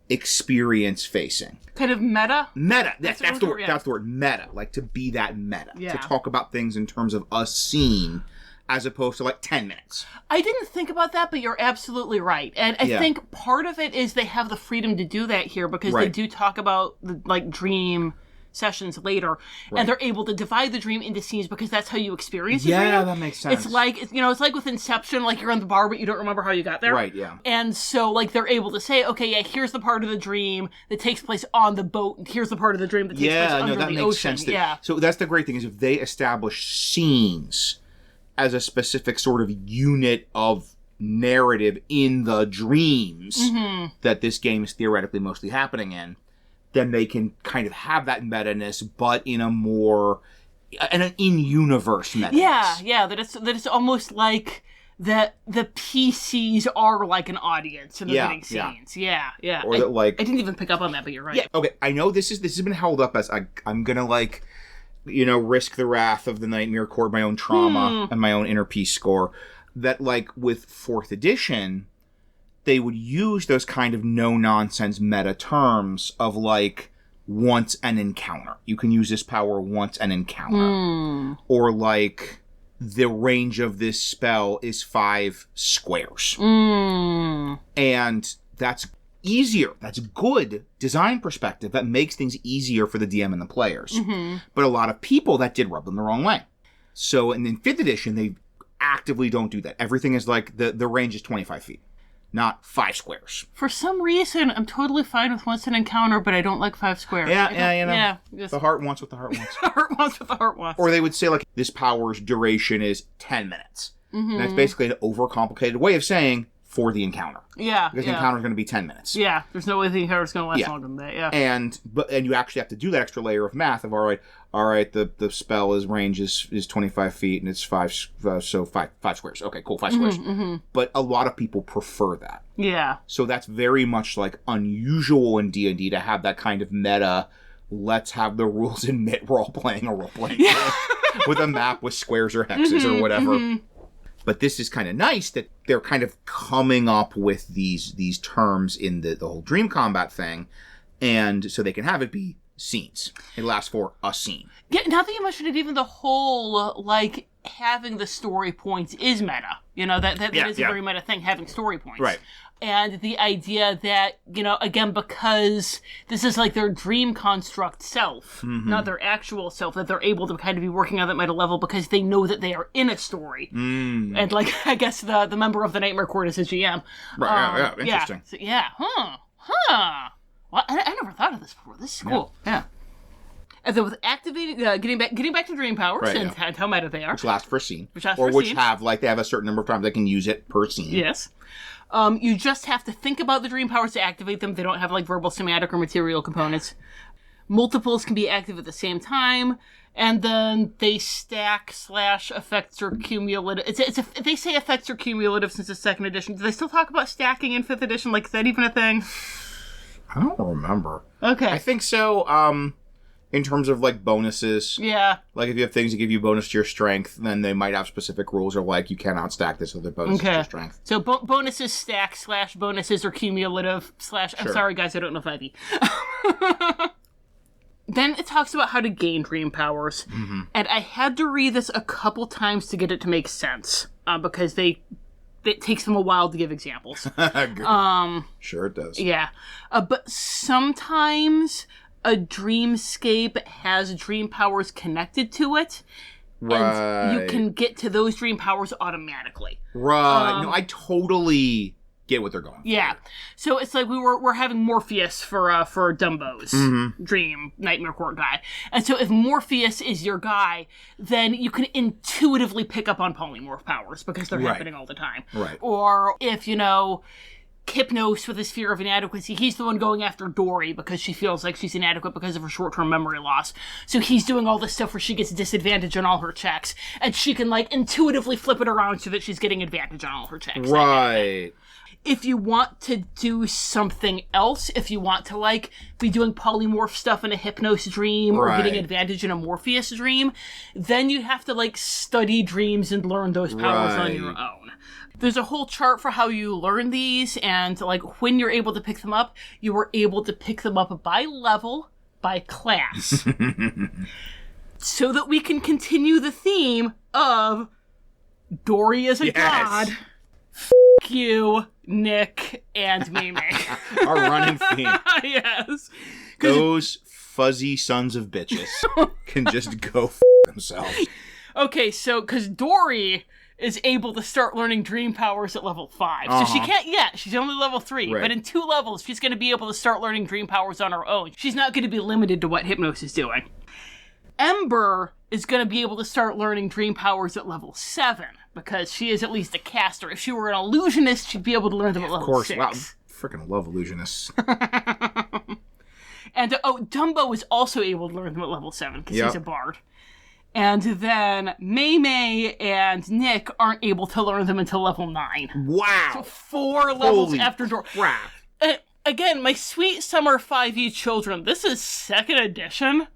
experience facing. Kind of meta? Meta. That's the word. That's the word. Meta. To be that meta. Yeah. To talk about things in terms of a scene as opposed to 10 minutes. I didn't think about that, but you're absolutely right. And I think part of it is they have the freedom to do that here because they do talk about the dream sessions later, and they're able to divide the dream into scenes because that's how you experience the dream. Yeah, that makes sense. It's like with Inception, you're in the bar but you don't remember how you got there. Right, yeah. And so they're able to say, okay, here's the part of the dream that takes place on the boat, and here's the part of the dream that takes place under the ocean. Sense. So that's the great thing is if they establish scenes as a specific sort of unit of narrative in the dreams that this game is theoretically mostly happening in, then they can kind of have that meta-ness, but in a more an in-universe meta-ness. Yeah, that it's almost like that the PCs are like an audience in the beginning scenes. Yeah. Or that I didn't even pick up on that, but you're right. Yeah. Okay, I know this has been held up as I'm gonna risk the wrath of the Nightmare Court, my own trauma, and my own inner peace score, that, with 4th edition, they would use those kind of no-nonsense meta terms of, once an encounter. You can use this power once an encounter. Or, the range of this spell is 5 squares. And that's easier. That's good design perspective. That makes things easier for the DM and the players. But a lot of people, that did rub them the wrong way. So in 5th edition, they actively don't do that. Everything is the range is 25 feet, not 5 squares. For some reason, I'm totally fine with once an encounter, but I don't like 5 squares. Yeah, the heart wants what the heart wants. The heart wants what the heart wants. Or they would say, this power's duration is 10 minutes. And that's basically an overcomplicated way of saying for the encounter. Yeah. Because the encounter is going to be 10 minutes. Yeah, there's no way the encounter is going to last longer than that, yeah. And you actually have to do that extra layer of math of, all right, the spell range is 25 feet and it's 5 squares. Okay, cool, 5 squares. But a lot of people prefer that. Yeah. So that's very much unusual in D&D to have that kind of meta let's have the rules admit we're all playing a role-playing game with a map with squares or hexes or whatever. But this is kind of nice that they're kind of coming up with these terms in the whole dream combat thing, and so they can have it be scenes. It lasts for a scene. Yeah, now that you mentioned it, even the whole, like, having the story points is meta. You know, that is a very meta thing, having story points. Right. And the idea that, you know, again, because this is like their dream construct self, not their actual self, that they're able to kind of be working on that meta level because they know that they are in a story. And, like, I guess the member of the Nightmare Court is his GM. Right, interesting. Yeah, Well, I never thought of this before. This is cool. Yeah. And then with activating, getting back to dream powers and how meta they are. Which last for a scene. Which have a certain number of times they can use it per scene. Yes. You just have to think about the dream powers to activate them. They don't have, like, verbal, somatic, or material components. Multiples can be active at the same time. And then they stack / effects or cumulative. They say effects are cumulative since it's 2nd edition. Do they still talk about stacking in 5th edition? Like, is that even a thing? I don't remember. Okay. I think so, in terms of, like, bonuses. Yeah. Like, if you have things that give you bonus to your strength, then they might have specific rules, or, like, you cannot stack this with a bonus to your strength. So bonuses stack / bonuses are cumulative / I'm sorry, guys, I don't know 5e. Then it talks about how to gain dream powers. And I had to read this a couple times to get it to make sense, because it takes them a while to give examples. Sure it does. Yeah. But sometimes a dreamscape has dream powers connected to it. Right. And you can get to those dream powers automatically. Right. No, I totally get what they're going for. Yeah. So it's like we're having Morpheus for Dumbo's dream Nightmare Court guy. And so if Morpheus is your guy, then you can intuitively pick up on polymorph powers because they're happening all the time. Right. Or if, you know, Hypnos with his fear of inadequacy, he's the one going after Dory because she feels like she's inadequate because of her short-term memory loss. So he's doing all this stuff where she gets disadvantage on all her checks, and she can, like, intuitively flip it around so that she's getting advantage on all her checks. Right. If you want to do something else, if you want to, like, be doing polymorph stuff in a Hypnos dream or getting advantage in a Morpheus dream, then you have to, like, study dreams and learn those powers on your own. There's a whole chart for how you learn these, and, like, when you're able to pick them up, you are able to pick them up by level, by class. So that we can continue the theme of Dory is a god. F*** you, Nick, and Mimi. Our running theme. Yes. Those fuzzy sons of bitches can just go f*** themselves. Okay, so, because Dory is able to start learning dream powers at level 5. So she can't yet. She's only level 3. Right. But in 2 levels, she's going to be able to start learning dream powers on her own. She's not going to be limited to what Hypnos is doing. Ember is going to be able to start learning dream powers at level 7, because she is at least a caster. If she were an illusionist, she'd be able to learn them at level 6. Wow, freaking love illusionists. And, Dumbo is also able to learn them at level 7, because he's a bard. And then May and Nick aren't able to learn them until level 9. Wow! So 4 levels Holy after Dory. Crap. Again, my sweet summer 5e children, this is 2nd edition.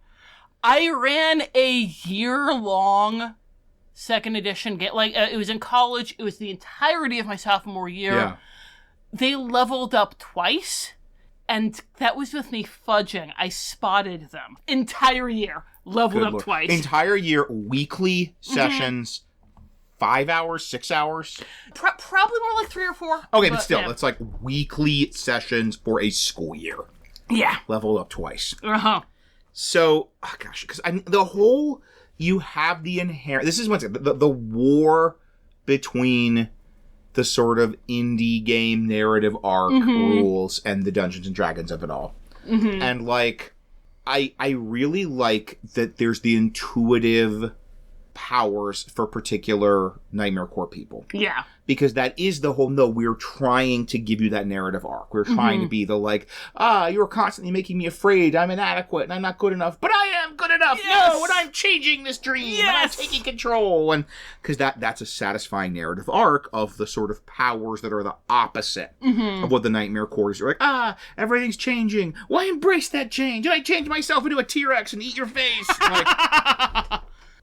I ran a year-long 2nd edition game. Like, it was in college. It was the entirety of my sophomore year. Yeah. They leveled up twice, and that was with me fudging. I spotted them. Entire year. Leveled up twice. Entire year, weekly sessions, 5 hours, 6 hours? Probably more like 3 or 4. Okay, but still, it's like weekly sessions for a school year. Yeah. Leveled up twice. Uh-huh. So, oh gosh, because the whole, you have the inherent, this is what's the war between the sort of indie game narrative arc rules and the Dungeons and Dragons of it all. And, like, I really like that there's the intuitive powers for particular Nightmare Core people. Yeah. Because that is the whole, no, we're trying to give you that narrative arc. We're trying to be the you're constantly making me afraid, I'm inadequate, and I'm not good enough, but I am good enough, yes! no, and I'm changing this dream, yes! and I'm taking control, and because that's a satisfying narrative arc of the sort of powers that are the opposite of what the Nightmare Cores are like, everything's changing, why embrace that change, and I change myself into a T-Rex and eat your face,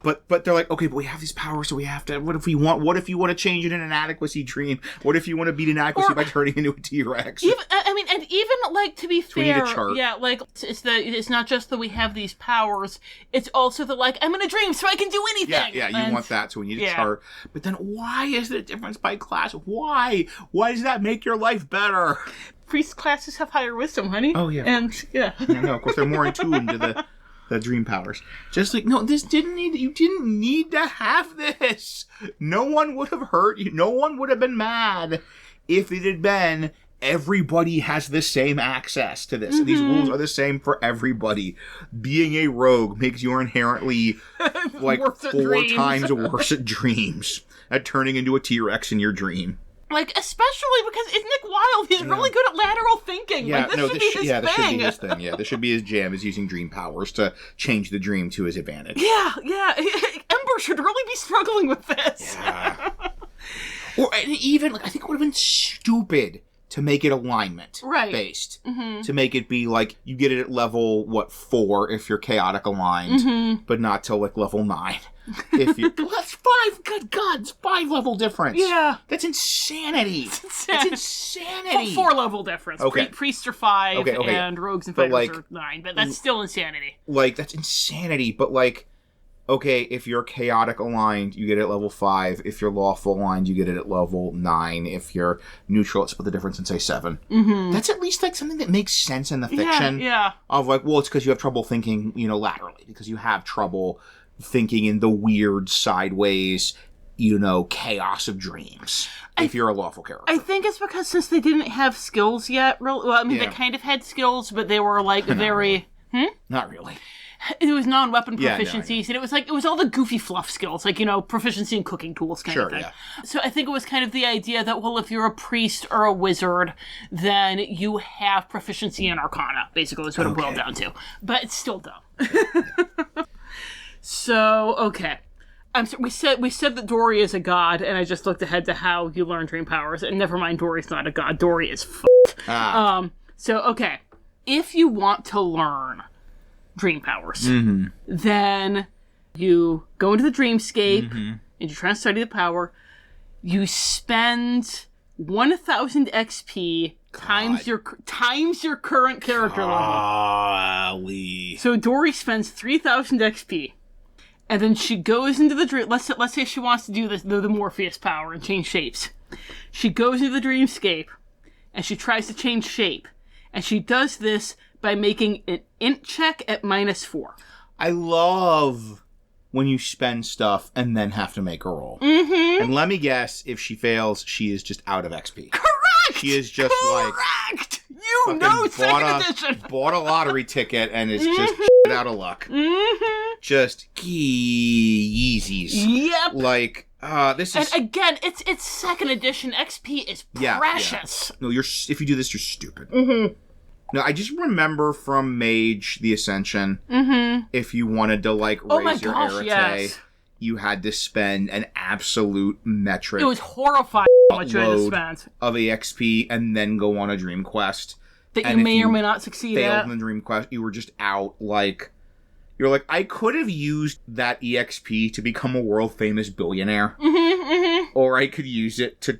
But they're like, okay, but we have these powers, so we have to, what if you want to change it in an inadequacy dream? What if you want to beat inadequacy by turning into a T-Rex? Even, to be fair, we need a chart. Yeah, it's not just that we have these powers, it's also that, I'm in a dream, so I can do anything! Yeah, you want that, so we need a chart. But then why is there a difference by class? Why? Why does that make your life better? Priest classes have higher wisdom, honey. Oh, yeah. And, yeah. No, of course, they're more in tune to the dream powers. Just no, you didn't need to have this. No one would have hurt you. No one would have been mad if it had been everybody has the same access to this. And these rules are the same for everybody. Being a rogue makes you inherently 4 times worse at dreams. At turning into a T-Rex in your dream. Especially because it's Nick Wilde. He's really good at lateral thinking. Yeah, this should be his thing. This should be his thing. Yeah, this should be his jam, is using dream powers to change the dream to his advantage. Yeah. Ember should really be struggling with this. Yeah. Or even, I think it would have been stupid to make it alignment based. To make it be you get it at level, 4 if you're chaotic aligned, but not till level 9. If you that's 5, good God, it's 5 level difference. Yeah. That's insanity. That's insanity. 4 level difference. Okay. Priests are 5 okay. and rogues and fighters are 9, but that's still insanity. That's insanity, but okay, if you're chaotic aligned, you get it at level 5. If you're lawful aligned, you get it at level 9. If you're neutral, it's split the difference and say 7. That's at least something that makes sense in the fiction. Yeah. Of it's because you have trouble thinking, laterally, because you have trouble thinking in the weird sideways, chaos of dreams. If you're a lawful character, I think it's because since they didn't have skills yet. They kind of had skills, but they were very. Not really. It was non-weapon proficiencies, and it was all the goofy fluff skills, proficiency in cooking tools kind of thing. Yeah. So I think it was kind of the idea that, if you're a priest or a wizard, then you have proficiency in Arcana, basically, is what it boiled down to. But it's still dumb. So, okay. We said that Dory is a god, and I just looked ahead to how you learn dream powers, and never mind, Dory's not a god. Dory is f***ed. So, okay. If you want to learn dream powers, then you go into the dreamscape, and you try to study the power. You spend 1,000 XP times your current character level. So Dory spends 3,000 XP. And then she goes into the dream. Let's say she wants to do the Morpheus power and change shapes. She goes into the dreamscape, and she tries to change shape. And she does this by making an int check at -4. I love when you spend stuff and then have to make a roll. And let me guess, if she fails, she is just out of XP. Correct! She is just Correct! You know second edition! Bought a lottery ticket and is just out of luck. Just Yeezys. Yep. This is... And again, it's second edition. XP is precious. Yeah. No, if you do this, you're stupid. No, I just remember from Mage the Ascension, if you wanted to raise your arete, you had to spend an absolute metric. It was horrifying how much you had to spend of EXP and then go on a dream quest. That you may or may not succeed at. Failed in the dream quest, you were just out You're I could have used that EXP to become a world-famous billionaire. Or I could use it to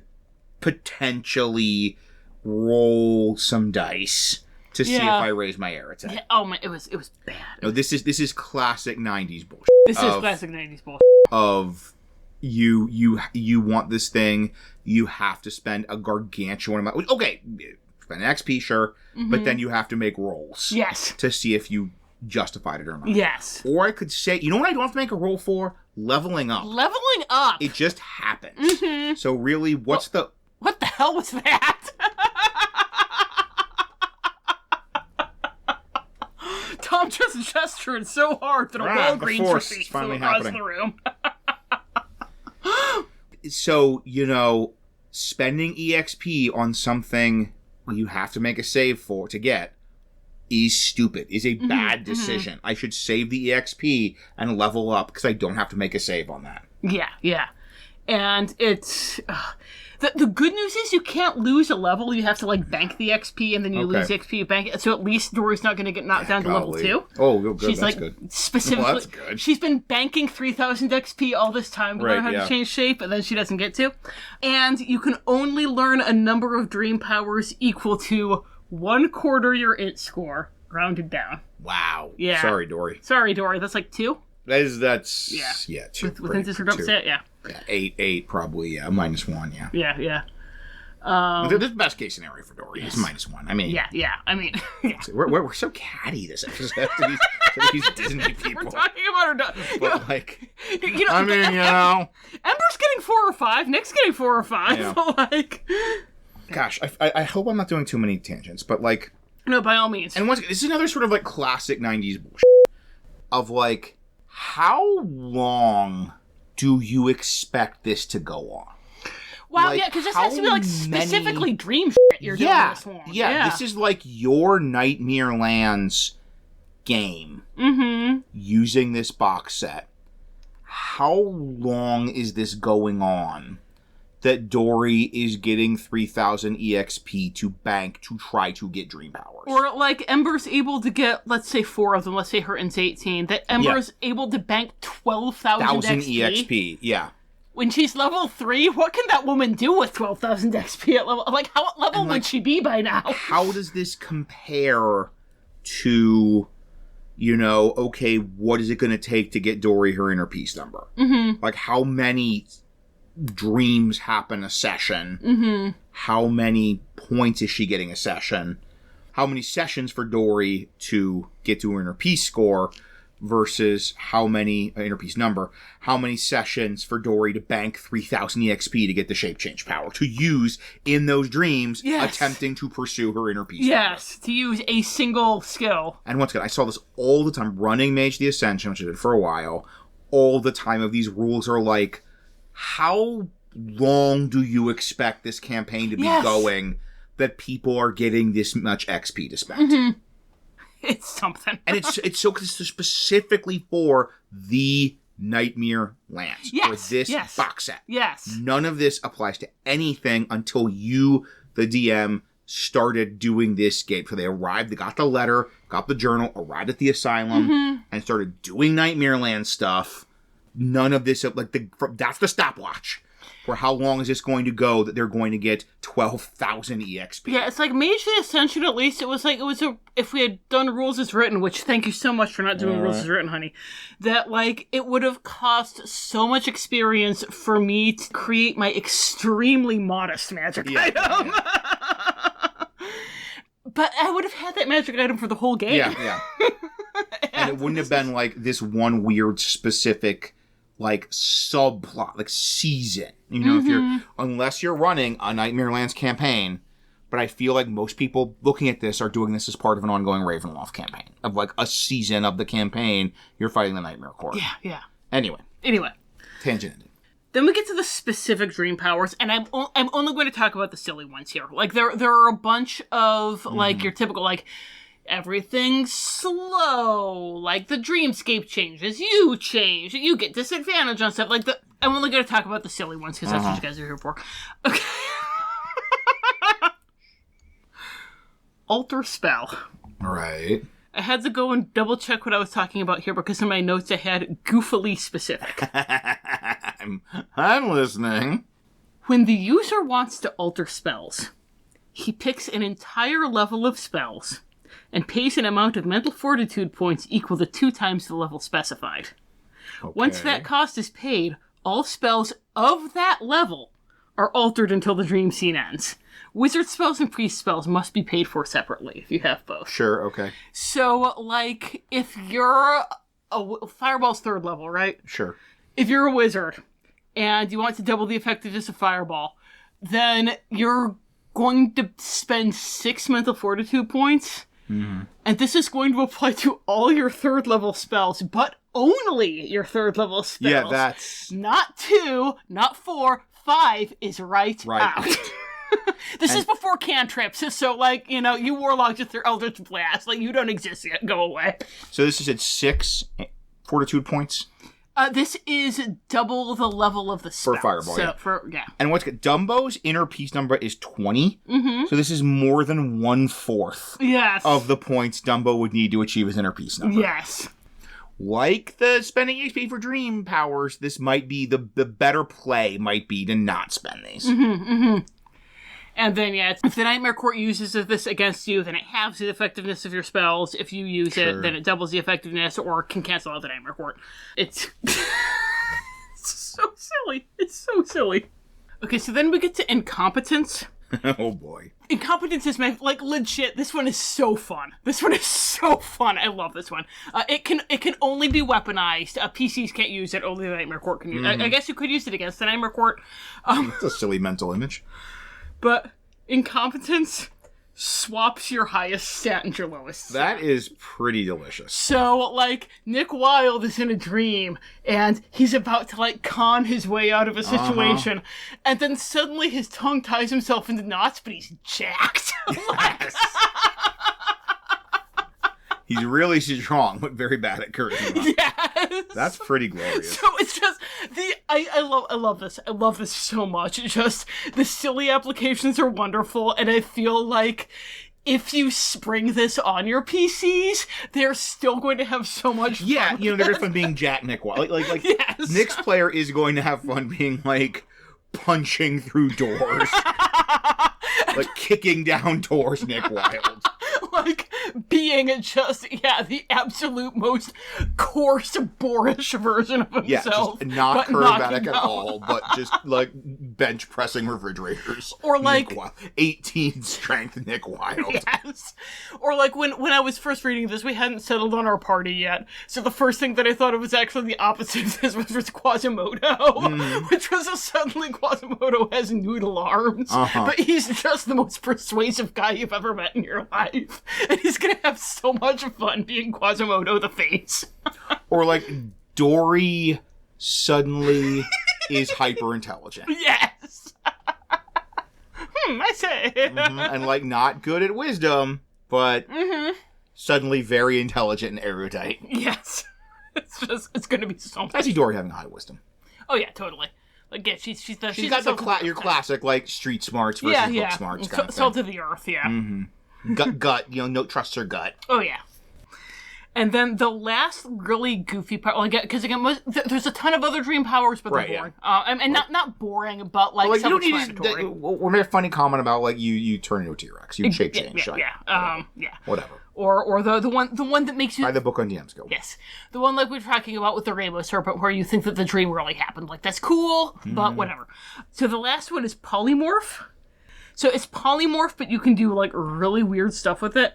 potentially roll some dice to see if I raise my arete. Yeah. Oh my, it was bad. No, this is classic 90s bullshit. This is classic 90s bullshit. Of you want this thing, you have to spend a gargantuan amount. Okay, spend XP, sure, but then you have to make rolls. Yes. To see if you justified it or not. Yes. Or I could say, you know what I don't have to make a roll for? Leveling up. Leveling up. It just happens. So really, what the hell was that? Tom just gestured so hard that a Walgreens receipt flew across the room. So, spending EXP on something you have to make a save for to get is stupid, is a bad decision. I should save the EXP and level up because I don't have to make a save on that. Yeah. And it's... The good news is you can't lose a level. You have to, bank the XP, and then you lose XP, you bank it. So at least Dory's not going to get knocked down to level 2. Oh, good. She's that's good. Specifically... Well, that's good. She's been banking 3,000 XP all this time to learn how to change shape, and then she doesn't get to. And you can only learn a number of dream powers equal to 1/4 your int score, rounded down. Wow. Yeah. Sorry, Dory. That's 2? That's 2. Within disregard set, yeah. Yeah, 8 probably, -1, yeah. Yeah. This is the best case scenario for Dory. It's -1. I mean... Yeah. I mean... Yeah. We're so catty this episode to these Disney people. We're talking about her... But, Ember's getting 4 or 5. Nick's getting 4 or 5. Yeah. Gosh, I hope I'm not doing too many tangents, but, No, by all means. And this is another sort of, classic 90s bullshit of, how long do you expect this to go on? Wow, because this has to be, specifically dream shit you're doing this for. Yeah, this is, your Nightmare Lands game. Using this box set. How long is this going on that Dory is getting 3,000 EXP to bank to try to get dream powers? Or, Ember's able to get, let's say, 4 of them. Let's say her int's 18. That Ember's able to bank 12,000 EXP, yeah. When she's level 3, what can that woman do with 12,000 XP at level... how level would she be by now? How does this compare to, okay, what is it going to take to get Dory her inner peace number? How many dreams happen a session? How many points is she getting a session? How many sessions for Dory to get to her inner peace score versus how many inner peace number? How many sessions for Dory to bank 3,000 EXP to get the shape change power to use in those dreams, attempting to pursue her inner peace number. To use a single skill. And once again, I saw this all the time running Mage the Ascension, which I did for a while. All the time of these rules are how long do you expect this campaign to be going that people are getting this much XP to spend? It's something. And it's specifically for the Nightmare Lands. For this box set. None of this applies to anything until you, the DM, started doing this game. So they arrived, they got the letter, got the journal, arrived at the asylum, and started doing Nightmare Land stuff. None of this, that's the stopwatch. For how long is this going to go that they're going to get 12,000 EXP? Yeah, it's Mage the Ascension, at least, if we had done rules as written, which thank you so much for not doing rules as written, honey, that, it would have cost so much experience for me to create my extremely modest magic item. But I would have had that magic item for the whole game. Yeah. And it wouldn't have been this one weird specific subplot, season. Unless you're running a Nightmare Lands campaign, but I feel most people looking at this are doing this as part of an ongoing Ravenloft campaign. Of a season of the campaign, you're fighting the Nightmare Court. Yeah. Anyway. Tangent. Then we get to the specific dream powers, and I'm only going to talk about the silly ones here. There are a bunch of, your typical, everything's slow, the dreamscape changes, you change, you get disadvantage on stuff, I'm only going to talk about the silly ones, because that's what you guys are here for. Okay. Alter spell. Right. I had to go and double check what I was talking about here, because in my notes I had goofily specific. I'm listening. When the user wants to alter spells, he picks an entire level of spells and pays an amount of mental fortitude points equal to 2 times the level specified. Okay. Once that cost is paid, all spells of that level are altered until the dream scene ends. Wizard spells and priest spells must be paid for separately if you have both. Sure, okay. So, if you're Fireball's 3rd level, right? Sure. If you're a wizard and you want to double the effectiveness of Fireball, then you're going to spend 6 mental fortitude points. And this is going to apply to all your 3rd level spells, but only your 3rd level spells. Yeah, that's... Not 2, not 4, 5 is right out. This is before cantrips, so, like, you know, you warlock just their Eldritch Blast. Like, you don't exist yet. Go away. So this is at 6 fortitude points? This is double the level of the spell. For Fireball, so, yeah. And what's good, Dumbo's inner peace number is 20. Mm-hmm. So this is more than 1/4 of the points Dumbo would need to achieve his inner peace number. Yes. Like the spending HP for dream powers, this might be the better play might be to not spend these. Mm-hmm, mm-hmm. And then, if the Nightmare Court uses this against you, then it halves the effectiveness of your spells. If you use it, then it doubles the effectiveness or can cancel out the Nightmare Court. It's so silly. It's so silly. Okay, so then we get to Incompetence. Oh, boy. Incompetence is like, legit, this one is so fun. I love this one. It can only be weaponized. PCs can't use it, only the Nightmare Court can use it. I guess you could use it against the Nightmare Court. It's a silly mental image. But Incompetence swaps your highest stat and your lowest stat. That is pretty delicious. So, like, Nick Wilde is in a dream, and he's about to, like, con his way out of a situation, and then suddenly his tongue ties himself into knots, but he's jacked. Yes. He's really strong, but very bad at charisma. Yes. That's pretty glorious. So it's just I love this. I love this so much. It's just the silly applications are wonderful, and I feel like if you spring this on your PCs, they're still going to have so much fun. Yeah, you know, they're from being Jack Nick Wild. Like yes. Nick's player is going to have fun being like punching through doors. Like kicking down doors, Nick Wilde. Like, being just, the absolute most coarse, boorish version of himself. Yeah, just not charismatic at all, but just, like, bench pressing refrigerators. Or, like... 18 strength Nick Wilde. Yes. Or, like, when I was first reading this, we hadn't settled on our party yet, so the first thing that I thought of was actually the opposite of this, which was Quasimodo, which was suddenly Quasimodo has noodle arms, but he's just the most persuasive guy you've ever met in your life. And he's gonna have so much fun being Quasimodo the Face. Or like Dory suddenly is hyper intelligent. Yes. I say. And like not good at wisdom, but suddenly very intelligent and erudite. Yes. It's gonna be so much. I see Dory having high wisdom. Oh yeah, totally. Like, yeah, she's got your classic like street smarts versus book smarts kind of thing. Salt of the earth, yeah. Mm-hmm. Gut, you know, no trusts her gut. Oh, yeah. And then the last really goofy part, like, because again, there's a ton of other dream powers, but they're boring. And not boring, but like you don't need we made a funny comment about like you turn into a T-Rex, you shape change, whatever. Or the one that makes you buy the book on DM's Guild. Yes, the one like we're talking about with the Rainbow Serpent, where you think that the dream really happened. Like that's cool, but whatever. So the last one is polymorph. So it's polymorph, but you can do, like, really weird stuff with it.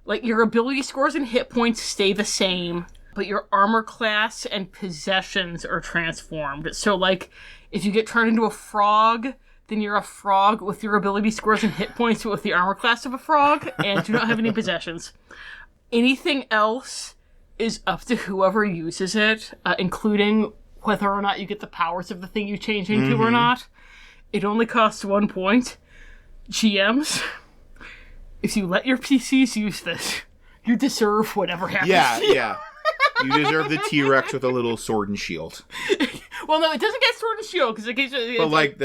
Like, your ability scores and hit points stay the same, but your armor class and possessions are transformed. So, like, if you get turned into a frog, then you're a frog with your ability scores and hit points, but with the armor class of a frog, and do not have any possessions. Anything else is up to whoever uses it, including whether or not you get the powers of the thing you change into or not. It only costs 1 point. GMs, if you let your PCs use this, you deserve whatever happens. Yeah. You deserve the T-Rex with a little sword and shield. Well, no, it doesn't get sword and shield because it gets. But like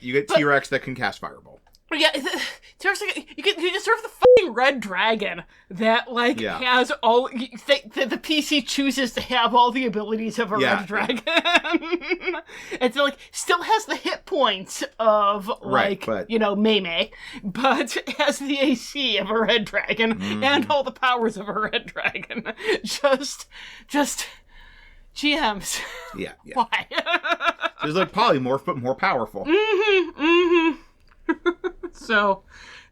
you get T-Rex that can cast Fireball. Yeah, T-Rex, you deserve the fucking red dragon that has all the PC chooses to have all the abilities of a red dragon. And so still has the hit points of Mei, but has the AC of a red dragon and all the powers of a red dragon. Just GMs. Yeah. Why? There's like polymorph, but more powerful. So,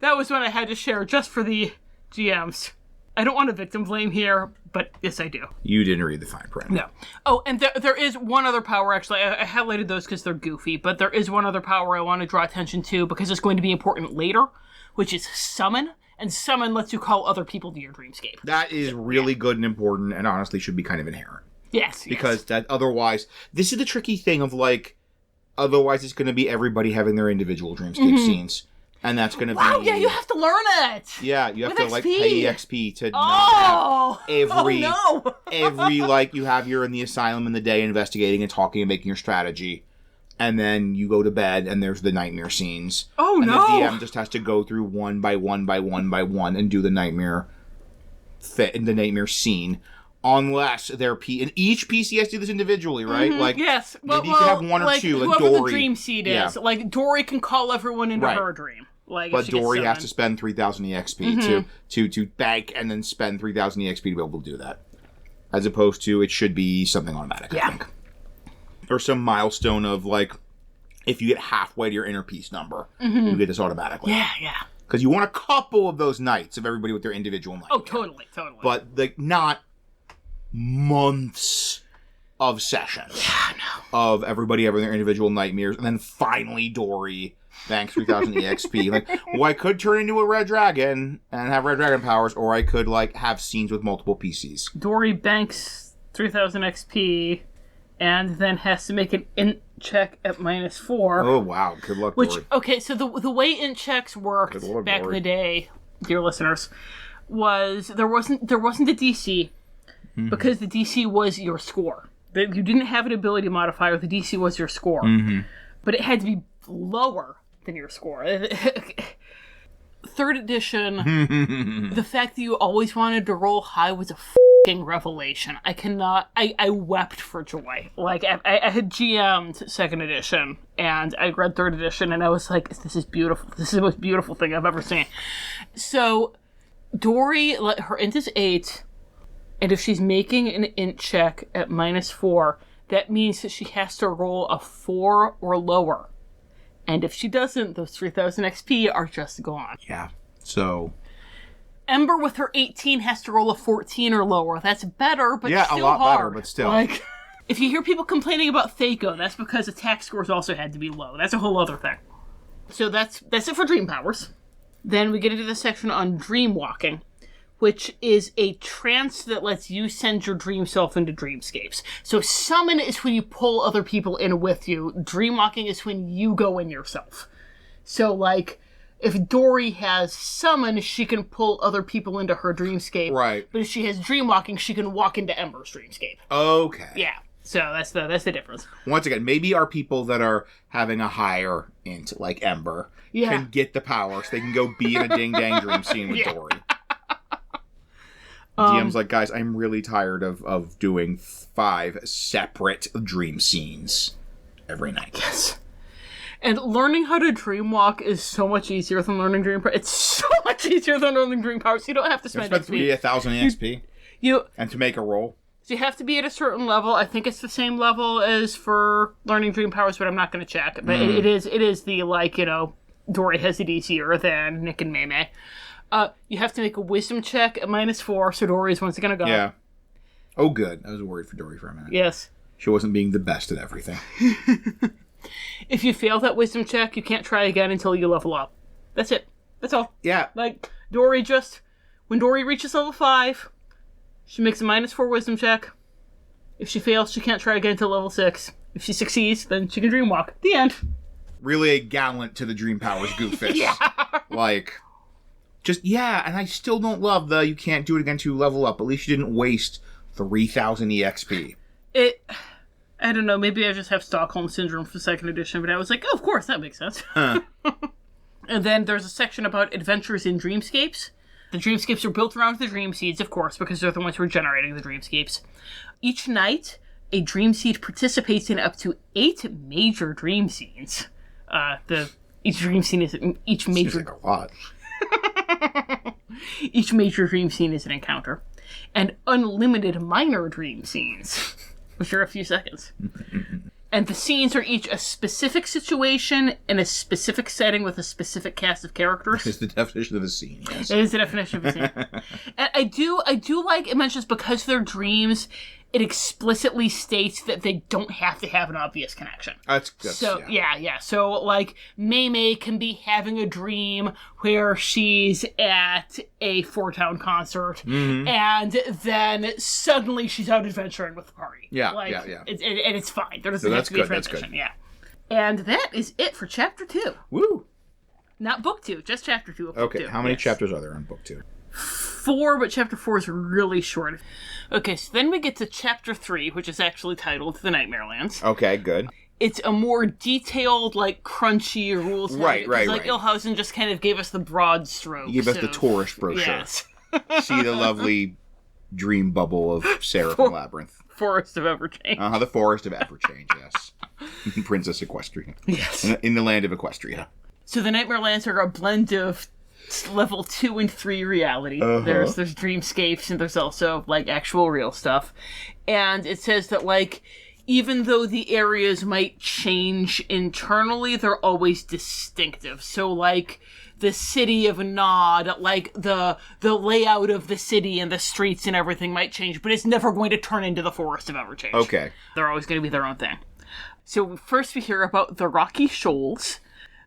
that was what I had to share just for the GMs. I don't want to victim blame here, but yes, I do. You didn't read the fine print. No. Oh, and there is one other power, actually. I highlighted those because they're goofy, but there is one other power I want to draw attention to because it's going to be important later, which is summon. And summon lets you call other people to your dreamscape. That is really good and important, and honestly should be kind of inherent. Yes. Because that otherwise, this is the tricky thing of like, Otherwise, it's going to be everybody having their individual dreamscape scenes. And that's going to be... Wow, yeah, you have to learn it! Yeah, you have with to, XP. pay XP to not have every... Oh, no! every, you're in the asylum in the day investigating and talking and making your strategy. And then you go to bed and there's the nightmare scenes. Oh, and no! the DM just has to go through one by one and do the nightmare the nightmare scene. Unless they're and each PC has to do this individually, right? Yes. Maybe you can have one or two, whoever Dory. the dream seed is. Yeah. Dory can call everyone into her dream. But Dory has to spend 3,000 EXP to bank and then spend 3,000 EXP to be able to do that. As opposed to, it should be something automatic, I think. Or some milestone of, if you get halfway to your inner peace number, you get this automatically. Yeah. Because you want a couple of those nights of everybody with their individual night. Oh, totally. But, not months of sessions. Yeah, no. Of everybody having their individual nightmares, and then finally Dory banks 3,000 EXP. I could turn into a red dragon and have red dragon powers, or I could, have scenes with multiple PCs. Dory banks 3,000 XP, and then has to make an int check at -4. Oh, wow. Good luck, Dory. Okay, so the way int checks worked back in the day, dear listeners, was there wasn't a DC, because the DC was your score. You didn't have an ability modifier, the DC was your score. But it had to be lower than your score. 3rd edition, the fact that you always wanted to roll high was a f***ing revelation. I wept for joy. I had GM'd 2nd edition, and I read 3rd edition, and I was like, this is beautiful. This is the most beautiful thing I've ever seen. So, Dory, her int is 8, and if she's making an int check at -4, that means that she has to roll a 4 or lower. And if she doesn't, those 3,000 XP are just gone. Yeah. So... Ember with her 18 has to roll a 14 or lower. That's better, but still a lot hard. better, but still. If you hear people complaining about Thaco, that's because attack scores also had to be low. That's a whole other thing. So that's it for dream powers. Then we get into the section on dream walking, which is a trance that lets you send your dream self into dreamscapes. So summon is when you pull other people in with you. Dreamwalking is when you go in yourself. So, if Dory has summon, she can pull other people into her dreamscape. Right. But if she has dreamwalking, she can walk into Ember's dreamscape. Okay. Yeah. So that's the difference. Once again, maybe our people that are having a higher int, like Ember, can get the power so they can go be in a ding-dang dream scene with Dory. DM's like, guys, I'm really tired of doing 5 separate dream scenes every night. Yes. And learning how to dreamwalk is so much easier than learning dream powers. It's so much easier than learning dream powers. You don't have to spend XP. 3,000 XP. And to make a roll. So you have to be at a certain level. I think it's the same level as for learning dream powers, but I'm not going to check. But it is the, Dory has a DCer than Nick and Maymay. You have to make a wisdom check at -4, so Dory is once going to go. Yeah. Oh, good. I was worried for Dory for a minute. Yes. She wasn't being the best at everything. If you fail that wisdom check, you can't try again until you level up. That's it. That's all. Yeah. Dory when Dory reaches level 5, she makes a -4 wisdom check. If she fails, she can't try again until level 6. If she succeeds, then she can dreamwalk. The end. Really a gallant to the dream powers goofus. Yeah. And I still don't love you can't do it again until you level up. At least you didn't waste 3,000 EXP. I don't know, maybe I just have Stockholm Syndrome for 2nd edition, but I was like, oh, of course, that makes sense. And then there's a section about adventures in dreamscapes. The dreamscapes are built around the dream seeds, of course, because they're the ones who are generating the dreamscapes. Each night, a dream seed participates in up to 8 major dream scenes. Each dream scene is each major... Seems like a lot. Each major dream scene is an encounter. And unlimited minor dream scenes, which are a few seconds. And the scenes are each a specific situation in a specific setting with a specific cast of characters. It's the definition of a scene, yes. It is the definition of a scene. And I do like it mentions because they're dreams, it explicitly states that they don't have to have an obvious connection. That's So, yeah. So, Maymay can be having a dream where she's at a Four Town concert, and then suddenly she's out adventuring with the party. Yeah. And it's fine. There doesn't have to be a transition. Yeah. And that is it for Chapter 2. Woo! Not Book 2, just Chapter 2 of Book 2. Okay, how many chapters are there in Book 2? 4, but Chapter 4 is really short. Okay, so then we get to Chapter 3, which is actually titled The Nightmare Lands. Okay, good. It's a more detailed, like, crunchy rules. Right. Like, Illhousen just kind of gave us the broad strokes. He gave us the tourist brochure. Yes. See the lovely dream bubble of Seraph and Labyrinth. Forest of Everchange. The Forest of Everchange, yes. Princess Equestria. Yes. In the land of Equestria. So the Nightmare Lands are a blend of level 2 and 3 reality. There's dreamscapes, and there's also, like, actual real stuff. And it says that, like, even though the areas might change internally, they're always distinctive. So, like, the city of Nod, like, the layout of the city and the streets and everything might change, but it's never going to turn into the Forest of Everchange. Okay. They're always going to be their own thing. So first we hear about the Rocky Shoals.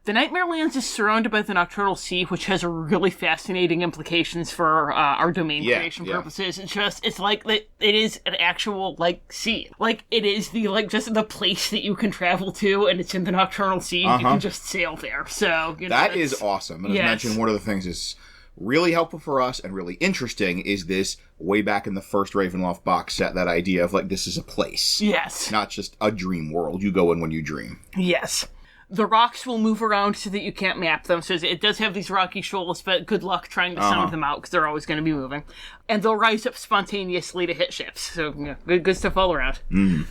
The Nightmare Lands is surrounded by the Nocturnal Sea, which has really fascinating implications for our domain creation purposes. It's like, it is an actual, like, sea. Like, it is just the place that you can travel to, and it's in the Nocturnal Sea. You can just sail there. So, that is awesome. And as mentioned, one of the things is really helpful for us and really interesting is this, way back in the first Ravenloft box set, that idea of, like, this is a place. Yes. Not just a dream world. You go in when you dream. Yes. The rocks will move around so that you can't map them. So it does have these rocky shoals, but good luck trying to sound them out because they're always going to be moving. And they'll rise up spontaneously to hit ships. So, good stuff all around. Mm.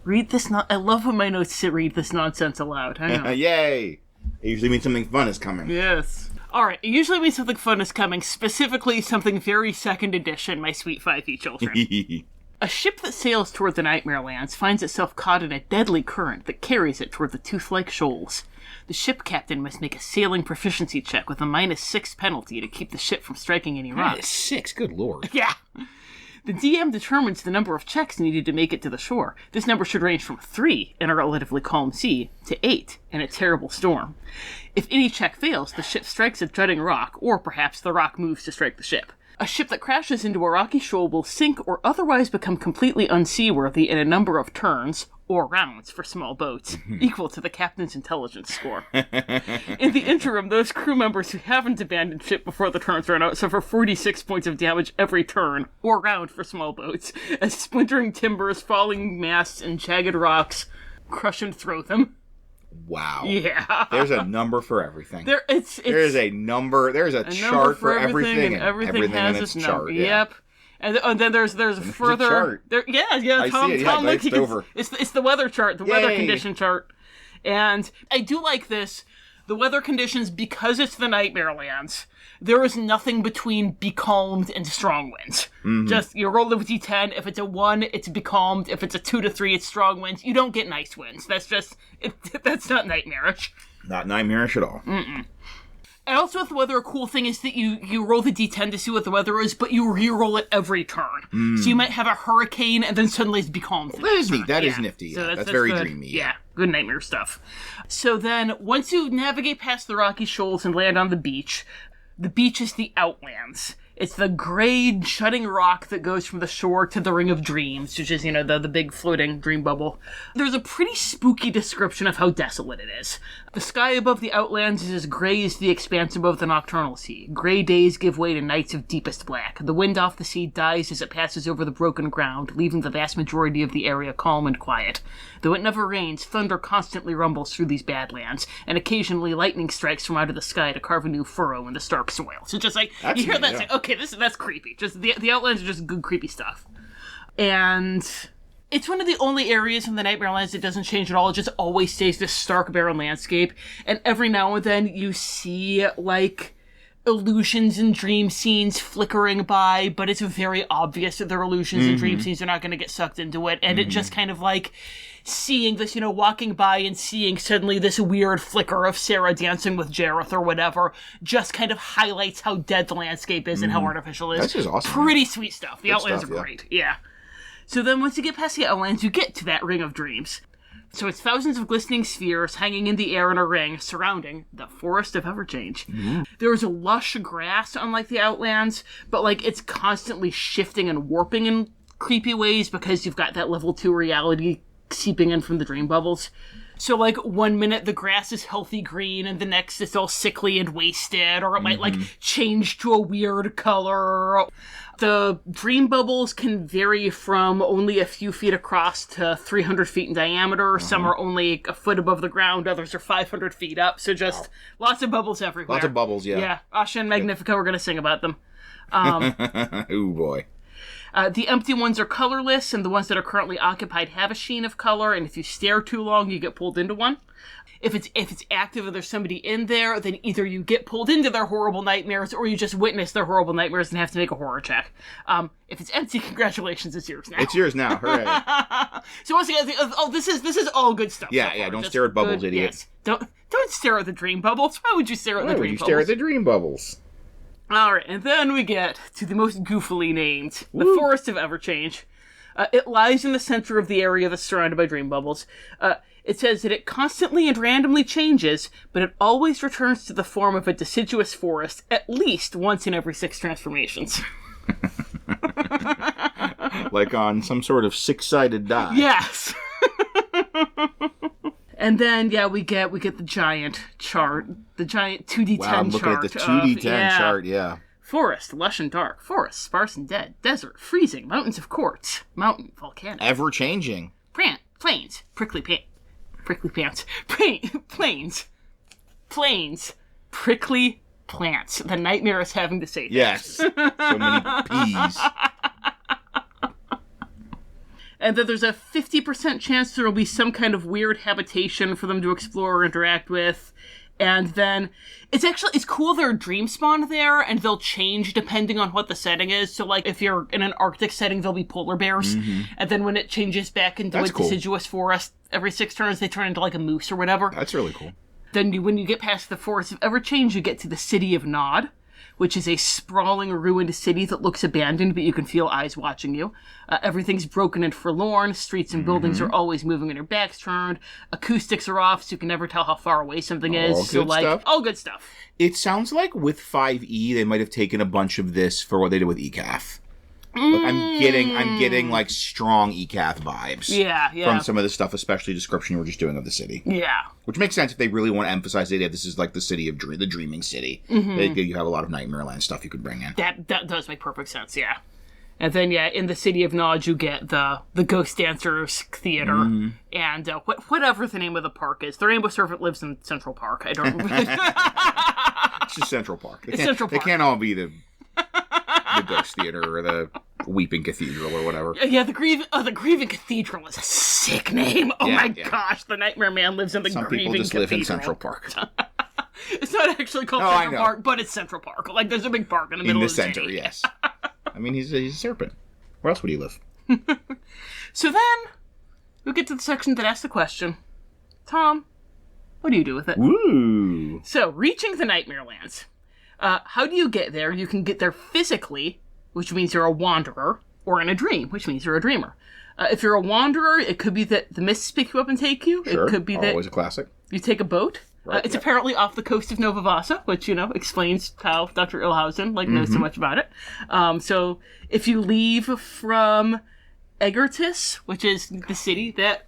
Read this. I love when my notes say read this nonsense aloud. I know. Yay! It usually means something fun is coming. Yes. Alright, it usually means something fun is coming. Specifically, something very 2nd edition, my sweet 5e children. A ship that sails toward the Nightmare Lands finds itself caught in a deadly current that carries it toward the tooth-like shoals. The ship captain must make a sailing proficiency check with a -6 penalty to keep the ship from striking any rocks. -6? Good lord. Yeah. The DM determines the number of checks needed to make it to the shore. This number should range from 3 in a relatively calm sea to 8 in a terrible storm. If any check fails, the ship strikes a jutting rock, or perhaps the rock moves to strike the ship. A ship that crashes into a rocky shoal will sink or otherwise become completely unseaworthy in a number of turns, or rounds for small boats, equal to the captain's intelligence score. In the interim, those crew members who haven't abandoned ship before the turns run out suffer 46 points of damage every turn, or round for small boats, as splintering timbers, falling masts, and jagged rocks crush and throw them. Wow. Yeah. There's a number for everything. There is a number. There's a chart for everything, and everything has in its its chart. number. Yeah. Yep. And then there's further. Chart. Yeah. Tom, I see it. Tom, look, Glazed over. It's the weather chart, the weather condition chart, and I do like this. The weather conditions, because it's the Nightmare Lands, there is nothing between becalmed and strong winds. Mm-hmm. Just, you roll the d10, if it's a 1, it's becalmed, if it's a 2 to 3, it's strong winds. You don't get nice winds. That's just, that's not nightmarish. Not nightmarish at all. Mm-mm. And also with the weather, a cool thing is that you roll the d10 to see what the weather is, but you re-roll it every turn. So you might have a hurricane, and then suddenly it's becalmed. That is neat. That is nifty. Yeah. So that's very good. Dreamy. Yeah, good nightmare stuff. So then, once you navigate past the rocky shoals and land on the beach is the Outlands. It's the gray, jutting rock that goes from the shore to the Ring of Dreams, which is, the big floating dream bubble. There's a pretty spooky description of how desolate it is. The sky above the Outlands is as gray as the expanse above the Nocturnal Sea. Gray days give way to nights of deepest black. The wind off the sea dies as it passes over the broken ground, leaving the vast majority of the area calm and quiet. Though it never rains, thunder constantly rumbles through these badlands, and occasionally lightning strikes from out of the sky to carve a new furrow in the stark soil. So just like, you hear that, it's like, okay, that's creepy. Just the Outlands are just good creepy stuff. And it's one of the only areas in the Nightmare Lands that doesn't change at all. It just always stays this stark, barren landscape. And every now and then you see, like, illusions and dream scenes flickering by, but it's very obvious that they're illusions and dream scenes. They're not going to get sucked into it. And it just kind of like seeing this, walking by and seeing suddenly this weird flicker of Sarah dancing with Jareth or whatever just kind of highlights how dead the landscape is and how artificial it is. That's just awesome. Pretty sweet stuff. The Good Outlands stuff, are great. Yeah. So then once you get past the Outlands, you get to that Ring of Dreams. So it's thousands of glistening spheres hanging in the air in a ring surrounding the Forest of Everchange. Mm-hmm. There's a lush grass, unlike the Outlands, but like it's constantly shifting and warping in creepy ways because you've got that level 2 reality seeping in from the dream bubbles. So, like, 1 minute the grass is healthy green, and the next it's all sickly and wasted, or it might, like, change to a weird color. The dream bubbles can vary from only a few feet across to 300 feet in diameter. Some are only a foot above the ground, others are 500 feet up, so just lots of bubbles everywhere. Lots of bubbles, yeah. Yeah, Asha and Magnifica, we're going to sing about them. Ooh, boy. The empty ones are colorless, and the ones that are currently occupied have a sheen of color, and if you stare too long, you get pulled into one. If it's active and there's somebody in there, then either you get pulled into their horrible nightmares, or you just witness their horrible nightmares and have to make a horror check. If it's empty, congratulations, it's yours now. It's yours now, hooray. So once again, this is all good stuff. Yeah, so yeah, don't stare at bubbles, good, idiot. Yes. Don't stare at the dream bubbles. Why would you stare at the dream bubbles? Why would you stare at the dream bubbles? Alright, and then we get to the most goofily named, the Forest of Everchange. It lies in the center of the area that's surrounded by dream bubbles. It says that it constantly and randomly changes, but it always returns to the form of a deciduous forest at least once in every 6 transformations. Like on some sort of 6-sided die. Yes! And then, we get the giant chart, the giant 2D10 chart. Wow, I'm looking at the 2D10 chart, yeah. Forest, lush and dark. Forest, sparse and dead. Desert, freezing. Mountains of quartz. Mountain, volcanic. Ever-changing. Plains, prickly pants. Plains, prickly plants. The nightmare is having to say things. Yes. So many peas. And that there's a 50% chance there will be some kind of weird habitation for them to explore or interact with. And then it's cool there are dream spawn there, and they'll change depending on what the setting is. So, like, if you're in an Arctic setting, there'll be polar bears. And then when it changes back into a deciduous forest, every 6 turns they turn into, like, a moose or whatever. That's really cool. Then when you get past the Forest of Everchange, you get to the City of Nod, which is a sprawling, ruined city that looks abandoned, but you can feel eyes watching you. Everything's broken and forlorn. Streets and buildings are always moving when your back's turned. Acoustics are off, so you can never tell how far away something is. So, like, stuff. all good stuff. It sounds like with 5e, they might have taken a bunch of this for what they did with ECAF. Like, I'm getting like strong ECAF vibes. Yeah. From some of the stuff, especially description you were just doing of the city. Yeah. Which makes sense if they really want to emphasize the idea this is like the city of the dreaming city. You have a lot of Nightmare Land stuff you could bring in. That does make perfect sense, yeah. And then, in the City of Nod, you get the Ghost Dancers Theater, and whatever the name of the park is. The Rainbow Serpent lives in Central Park. I don't It's just Central Park. Central Park. They can't all be the Ghost Theater or the Weeping Cathedral or whatever. Yeah, the Grieving Cathedral is a sick name. Oh my gosh, the Nightmare Man lives in the Grieving Cathedral. Some people just live in Central Park. It's not actually called Central Park, but it's Central Park. Like, there's a big park in the middle of the center, city. Yes. I mean, he's a serpent. Where else would he live? So then, we get to the section that asks the question, Tom, what do you do with it? Woo! So, reaching the Nightmare Lands. How do you get there? You can get there physically, which means you're a wanderer, or in a dream, which means you're a dreamer. If you're a wanderer, it could be that the mists pick you up and take you. Sure. It could be that always a classic. You take a boat. Right, it's apparently off the coast of Nova Vasa, which, explains how Dr. Illhousen, knows so much about it. So, if you leave from Egertis, which is the city that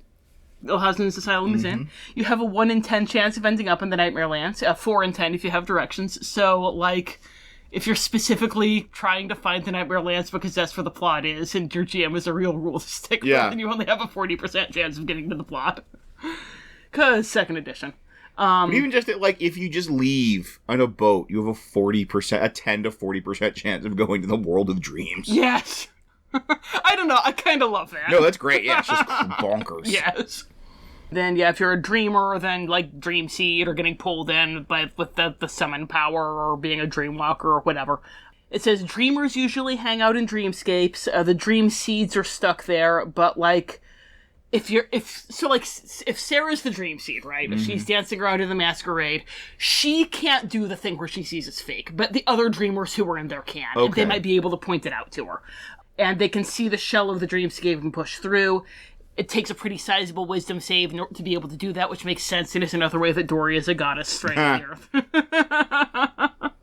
Illhousen's asylum is in, you have a 1 in 10 chance of ending up in the Nightmare Lands, 4 in 10 if you have directions. So, if you're specifically trying to find the Nightmare Lands because that's where the plot is, and your GM is a real rule to stick with, then you only have a 40% chance of getting to the plot. Because 2nd edition. But even just, if you just leave on a boat, you have a 10 to 40% chance of going to the world of dreams. Yes. I don't know. I kind of love that. No, that's great. Yeah, it's just bonkers. Yes. Then, if you're a dreamer, then, Dream Seed or getting pulled in with the summon power or being a dreamwalker or whatever. It says dreamers usually hang out in dreamscapes. The dream seeds are stuck there, but, if Sarah's the dream seed, right? If she's dancing around in the masquerade, she can't do the thing where she sees it's fake, but the other dreamers who are in there can. Okay. And they might be able to point it out to her. And they can see the shell of the dreamscape and push through. It takes a pretty sizable wisdom save to be able to do that, which makes sense. It is another way that Dory is a goddess straying the earth.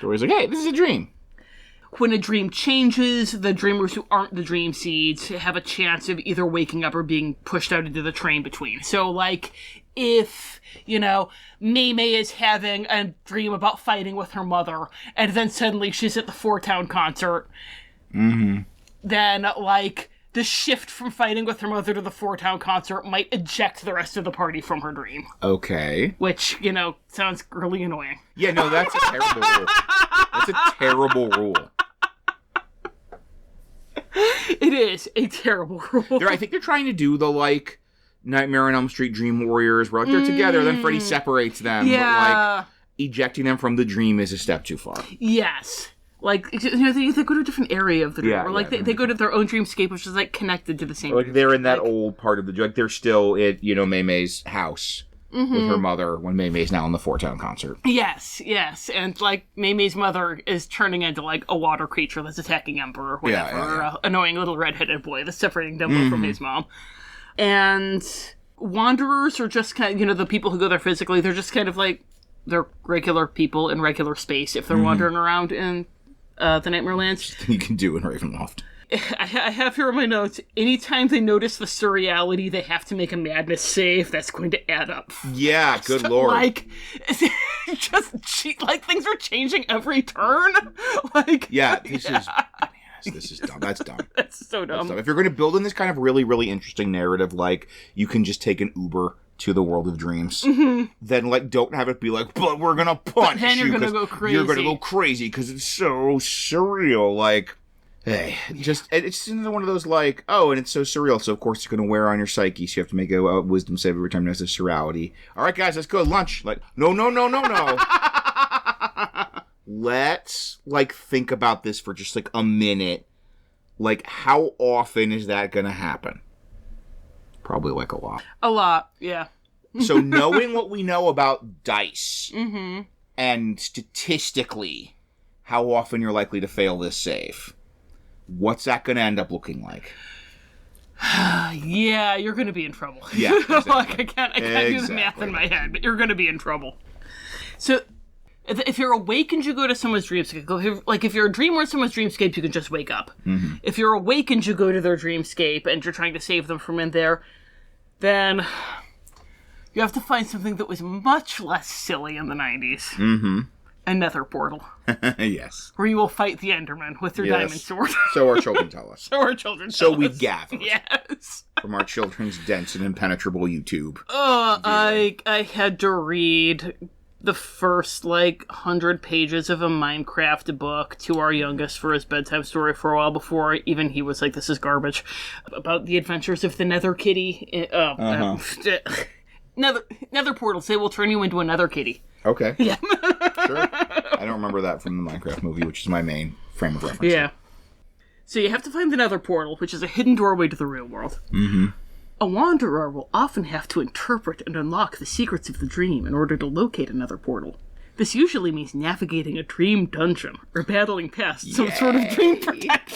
Dory's like, hey, this is a dream. when a dream changes, the dreamers who aren't the dream seeds have a chance of either waking up or being pushed out into the train between. So, like, if, Mei Mei is having a dream about fighting with her mother, and then suddenly she's at the Four Town concert, then, like, the shift from fighting with her mother to the Four Town concert might eject the rest of the party from her dream. Okay. Which, sounds really annoying. Yeah, no, that's a terrible rule. That's a terrible rule. It is a terrible rule. I think they're trying to do the, like, Nightmare on Elm Street Dream Warriors, where, like, they're together, then Freddy separates them. Yeah. But, like, ejecting them from the dream is a step too far. Yes. Like, they go to a different area of the dream. Or, like, they go to their own dreamscape, which is, like, connected to the same Like, they're in that old part of the... Like, they're still at, Mei Mei's house with her mother when Mei Mei's now in the Four Town concert. Yes. And, like, Mei Mei's mother is turning into, like, a water creature that's attacking Ember or whatever. Or an annoying little redheaded boy that's separating Dumbo from his mom. And wanderers are just kind of, the people who go there physically, they're just kind of, like, they're regular people in regular space if they're wandering around in... the Nightmare Lands. You can do in Ravenloft. I have here in my notes, anytime they notice the surreality, they have to make a madness save. That's going to add up. Yeah, good lord. Like, like, things are changing every turn. Like, yeah, this is dumb. That's dumb. That's so dumb. If you're going to build in this kind of really, really interesting narrative, like, you can just take an Uber to the world of dreams, then, like, don't have it be like, but we're gonna punish you. Then you're gonna go crazy. You're gonna go crazy because it's so surreal. Like, hey, it's one of those, like, oh, and it's so surreal, so of course it's gonna wear on your psyche, so you have to make a wisdom save every time there's a surreality. All right, guys, let's go lunch. Like, no. Let's, like, think about this for just, like, a minute. Like, how often is that gonna happen? Probably, like, a lot. A lot, yeah. So knowing what we know about dice, and statistically how often you're likely to fail this save, what's that going to end up looking like? Yeah, you're going to be in trouble. Yeah, exactly. Like, I can't do the math in my head, but you're going to be in trouble. So... if you're awakened, you go to someone's dreamscape. Like, if you're a dreamer in someone's dreamscape, you can just wake up. If you're awakened, you go to their dreamscape, and you're trying to save them from in there, then you have to find something that was much less silly in the 90s. A nether portal. Yes. Where you will fight the Enderman with your diamond sword. So our children tell us. So we gather. Yes. From our children's dense and impenetrable YouTube. I had to read... the first, 100 pages of a Minecraft book to our youngest for his bedtime story for a while before even he was like, this is garbage. About the adventures of the Nether Kitty. Nether portals, they will turn you into a Nether Kitty. Okay. Yeah. Sure. I don't remember that from the Minecraft movie, which is my main frame of reference. Yeah. So you have to find the Nether portal, which is a hidden doorway to the real world. A wanderer will often have to interpret and unlock the secrets of the dream in order to locate another portal. This usually means navigating a dream dungeon or battling past some sort of dream protector.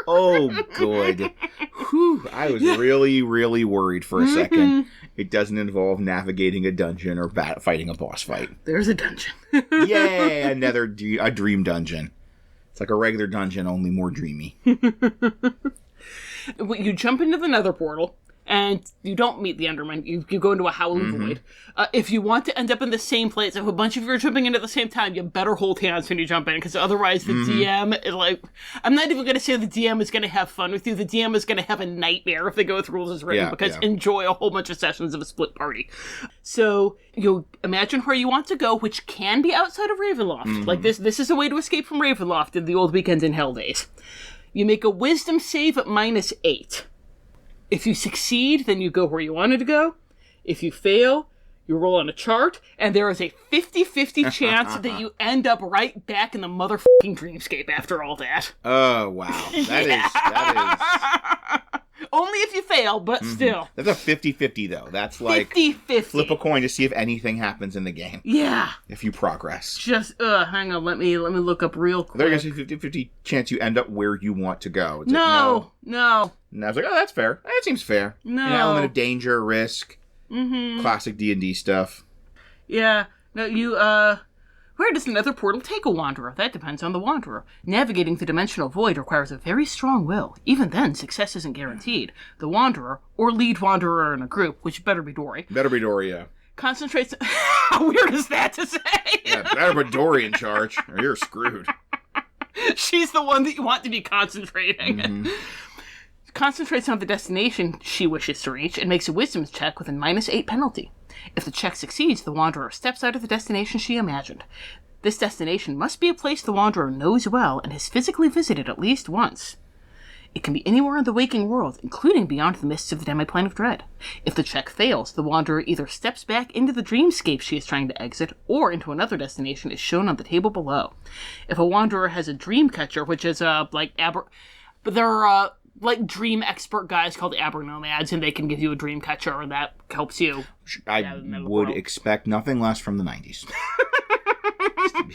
Oh, good. Whew, I was really, really worried for a second. It doesn't involve navigating a dungeon or fighting a boss fight. There's a dungeon. Yay, a dream dungeon. It's like a regular dungeon, only more dreamy. You jump into the Nether portal, and you don't meet the Enderman. You go into a howling void. If you want to end up in the same place, if a bunch of you are jumping in at the same time, you better hold hands when you jump in, because otherwise the DM is like... I'm not even going to say the DM is going to have fun with you. The DM is going to have a nightmare if they go with rules as written, because enjoy a whole bunch of sessions of a split party. So you'll imagine where you want to go, which can be outside of Ravenloft. Like, this is a way to escape from Ravenloft in the old Weekends in Hell days. You make a wisdom save at -8. If you succeed, then you go where you wanted to go. If you fail, you roll on a chart, and there is a 50-50 chance that you end up right back in the motherfucking dreamscape after all that. Oh, wow. That is... Only if you fail, but still. That's a 50-50, though. That's like... 50-50. Flip a coin to see if anything happens in the game. Yeah. If you progress. Just, hang on, let me look up real quick. There's a 50-50 chance you end up where you want to go. It's no. And I was like, oh, that's fair. That seems fair. No. An element of danger, risk. Classic D&D stuff. Yeah. No, you, Where does another portal take a wanderer? That depends on the wanderer. Navigating the dimensional void requires a very strong will. Even then, success isn't guaranteed. The wanderer, or lead wanderer in a group, which better be Dory. Better be Dory, yeah. Concentrates... How weird is that to say? Yeah, better be Dory in charge, or you're screwed. She's the one that you want to be concentrating. Mm-hmm. Concentrates on the destination she wishes to reach and makes a wisdom check with a -8 penalty. If the check succeeds, the wanderer steps out of the destination she imagined. This destination must be a place the wanderer knows well and has physically visited at least once. It can be anywhere in the waking world, including beyond the mists of the demiplane of dread. If the check fails, the wanderer either steps back into the dreamscape she is trying to exit, or into another destination as shown on the table below. If a wanderer has a dream catcher, which is but there are dream expert guys called aber-nomads, and they can give you a dream catcher, and that helps you. I would expect nothing less from the 90s.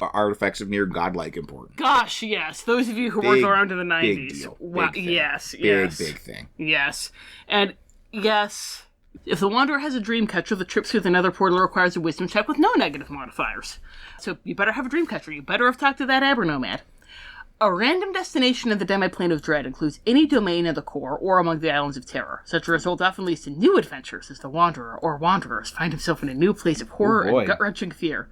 Artifacts of near godlike importance. Gosh, yes. Those of you who worked around in the 90s. Big deal. Wow. Big yes. Big thing. Yes. And yes, if the wanderer has a dream catcher, the trip through the nether portal requires a wisdom check with no negative modifiers. So you better have a dream catcher. You better have talked to that aber-nomad. A random destination in the demiplane of dread includes any domain in the core or among the islands of terror. Such a result often leads to new adventures as the wanderer or wanderers find himself in a new place of horror and gut-wrenching fear.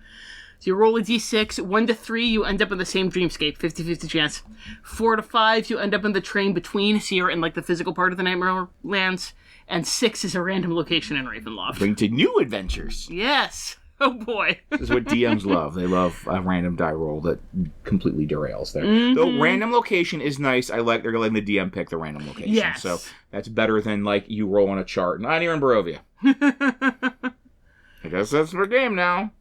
So you roll a d6, 1 to 3, you end up in the same dreamscape, 50-50 chance. 4 to 5, you end up in the terrain between, so you're in the physical part of the Nightmare Lands. And 6 is a random location in Ravenloft. Bring to new adventures. Yes. Oh boy. This is what DMs love. They love a random die roll that completely derails there. Mm-hmm. Though random location is nice, they're letting the DM pick the random location. Yes. So that's better than you roll on a chart. Not here in Barovia. I guess that's our game now.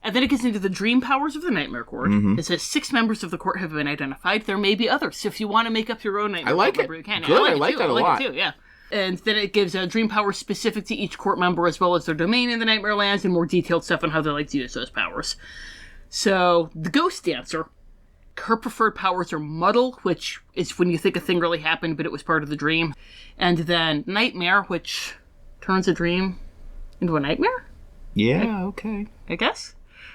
And then it gets into the dream powers of the Nightmare Court. Mm-hmm. It says 6 members of the court have been identified. There may be others. So if you want to make up your own Nightmare Court member, you can. Good. I like that a lot. I like it too, yeah. And then it gives a dream power specific to each court member as well as their domain in the Nightmare Lands and more detailed stuff on how they like to use those powers. So, the Ghost Dancer, her preferred powers are Muddle, which is when you think a thing really happened but it was part of the dream. And then Nightmare, which turns a dream into a nightmare? Yeah, okay. I guess.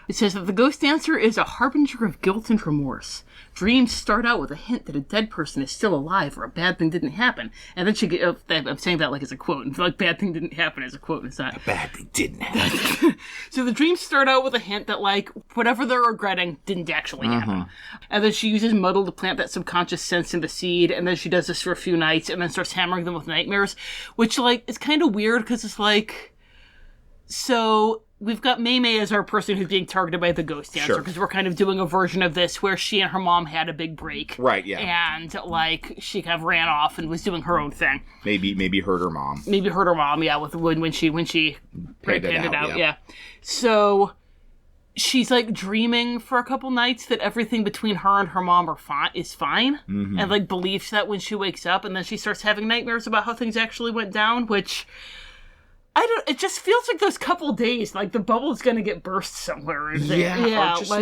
It says that the Ghost Dancer is a harbinger of guilt and remorse. Dreams start out with a hint that a dead person is still alive or a bad thing didn't happen. And then I'm saying that as a quote. And bad thing didn't happen as a quote. It's not. A bad thing didn't happen. So the dreams start out with a hint that whatever they're regretting didn't actually happen. And then she uses Muddle to plant that subconscious sense in the seed. And then she does this for a few nights and then starts hammering them with nightmares. Which it's kind of weird because it's so we've got May as our person who's being targeted by the Ghost Dancer, because we're kind of doing a version of this where she and her mom had a big break. Right, yeah. And, she kind of ran off and was doing her own thing. Maybe hurt her mom. Yeah, when she panned it out, yeah. So she's, dreaming for a couple nights that everything between her and her mom is fine, and, believes that when she wakes up, and then she starts having nightmares about how things actually went down, which... it just feels like those couple days, the bubble's gonna get burst somewhere in there. Yeah, or just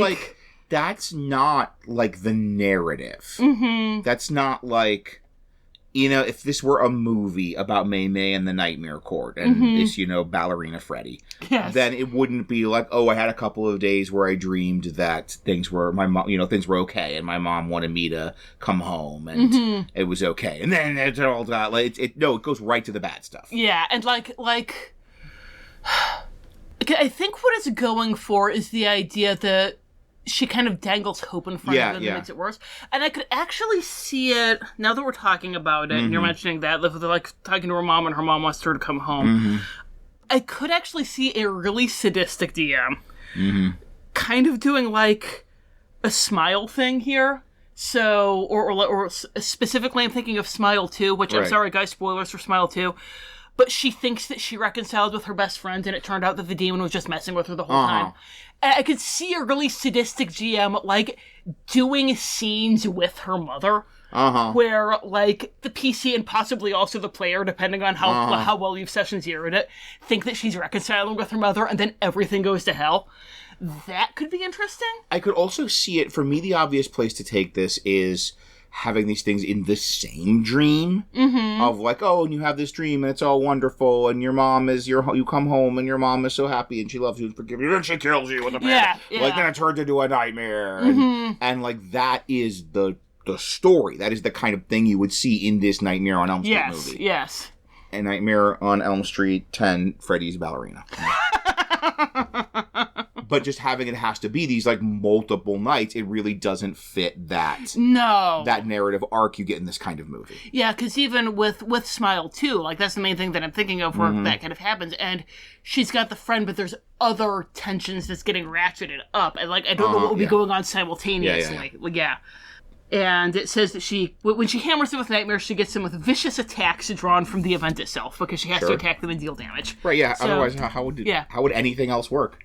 that's not, the narrative. Mm-hmm. That's not, if this were a movie about May and the Nightmare Court and this, ballerina Freddy, then it wouldn't be I had a couple of days where I dreamed that things were okay and my mom wanted me to come home and it was okay. And then it all got, it goes right to the bad stuff. Yeah, and I think what it's going for is the idea that she kind of dangles hope in front of them and makes it worse. And I could actually see it, now that we're talking about it, and you're mentioning that, they're talking to her mom and her mom wants her to come home. I could actually see a really sadistic DM kind of doing a smile thing here. So, or specifically I'm thinking of Smile 2, which I'm sorry guys, spoilers for Smile 2. But she thinks that she reconciled with her best friend, and it turned out that the demon was just messing with her the whole time. And I could see a really sadistic GM, doing scenes with her mother, where, the PC and possibly also the player, depending on how well you've session zeroed it, think that she's reconciling with her mother, and then everything goes to hell. That could be interesting. I could also see it, for me, the obvious place to take this is having these things in the same dream of like, oh, and you have this dream and it's all wonderful and your mom is you come home and your mom is so happy and she loves you and forgives you and she kills you with a pen. Like then it turns into a nightmare. And like that is the story. That is the kind of thing you would see in this Nightmare on Elm Street movie. Yes. A Nightmare on Elm Street 10, Freddy's Ballerina. But just having it has to be these like multiple nights, it really doesn't fit that narrative arc you get in this kind of movie. Yeah, because even with Smile 2, like that's the main thing that I'm thinking of where that kind of happens. And she's got the friend, but there's other tensions that's getting ratcheted up. And like I don't know what will be going on simultaneously. Yeah. And it says that when she hammers them with nightmares, she gets them with vicious attacks drawn from the event itself because she has to attack them and deal damage. Right, yeah. So, otherwise, how would anything else work?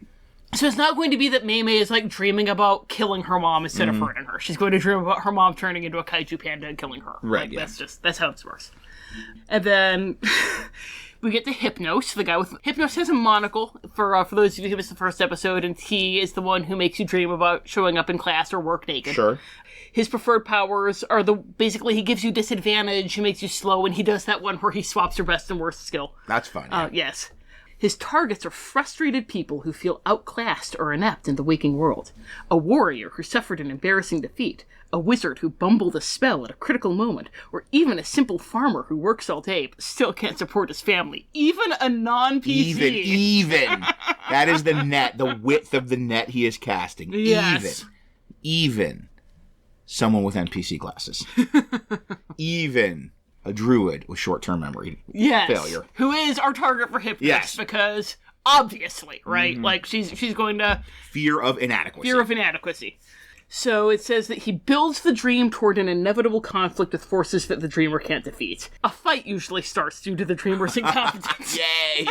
So it's not going to be that Mei Mei is like dreaming about killing her mom instead of hurting her. She's going to dream about her mom turning into a kaiju panda and killing her. Right, That's how this works. And then we get to Hypnos, the guy with... Hypnos has a monocle, for those of you who missed the first episode, and he is the one who makes you dream about showing up in class or work naked. Sure. His preferred powers are basically he gives you disadvantage, he makes you slow, and he does that one where he swaps your best and worst skill. That's fun. Yes. His targets are frustrated people who feel outclassed or inept in the waking world. A warrior who suffered an embarrassing defeat. A wizard who bumbled a spell at a critical moment. Or even a simple farmer who works all day but still can't support his family. Even a non-PC. Even. That is the net, the width of the net he is casting. Yes. Even. Someone with NPC glasses. Even a druid with short-term memory failure. Who is our target for Hypnos. Yes. Because, obviously, right? Like, she's going to... Fear of inadequacy. So it says that he builds the dream toward an inevitable conflict with forces that the dreamer can't defeat. A fight usually starts due to the dreamer's incompetence. Yay!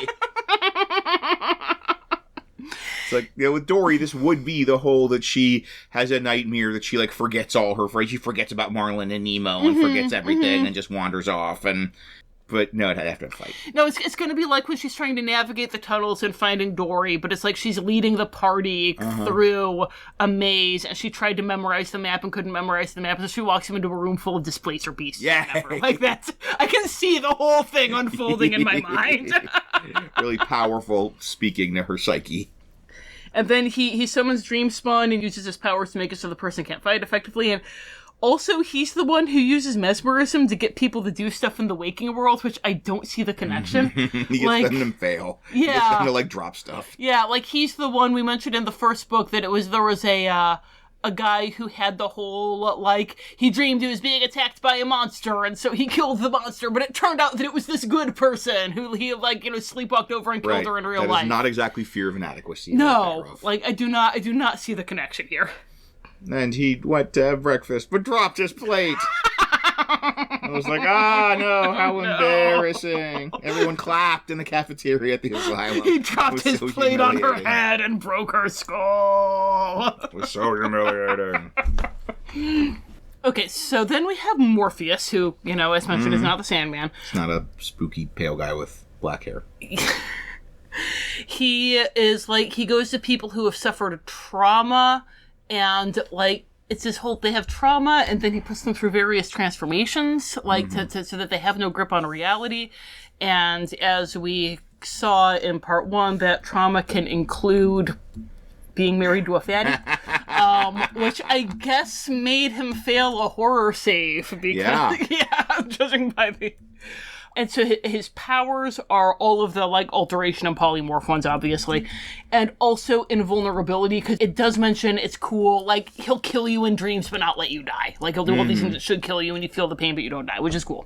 It's like, with Dory, this would be the whole that she has a nightmare that she, like, forgets all her friends. She forgets about Marlin and Nemo and forgets everything and just wanders off. But no, I'd have to fight. No, it's going to be like when she's trying to navigate the tunnels and finding Dory, but it's like she's leading the party through a maze, and she tried to memorize the map and couldn't memorize the map, and so she walks into a room full of displacer beasts. Yeah. Like that. I can see the whole thing unfolding in my mind. Really powerful speaking to her psyche. And then he summons Dream Spawn and uses his powers to make it so the person can't fight effectively. And also, he's the one who uses mesmerism to get people to do stuff in the waking world, which I don't see the connection. He gets them to fail. Yeah. He gets them to, like, drop stuff. Yeah, like, he's the one we mentioned in the first book that there was a guy who had the whole, like, he dreamed he was being attacked by a monster, and so he killed the monster, but it turned out that it was this good person who he, like, sleepwalked over and killed her in real life. That is not exactly fear of inadequacy. No, like, I do not see the connection here. And he went to have breakfast, but dropped his plate. I was like, no, how embarrassing. Everyone clapped in the cafeteria at the asylum. He dropped his plate on her head and broke her skull. It was so humiliating. Okay, so then we have Morpheus, who, as mentioned, is not the Sandman. It's not a spooky pale guy with black hair. He is, like, he goes to people who have suffered trauma, and, like, it's this whole, they have trauma, and then he puts them through various transformations, like, so that they have no grip on reality. And as we saw in part 1, that trauma can include being married to a fatty, which I guess made him fail a horror save, because, judging by the... And so his powers are all of the, like, alteration and polymorph ones, obviously. And also invulnerability, because it does mention it's cool. Like, he'll kill you in dreams, but not let you die. Like, he'll do all these things that should kill you, and you feel the pain, but you don't die, which is cool.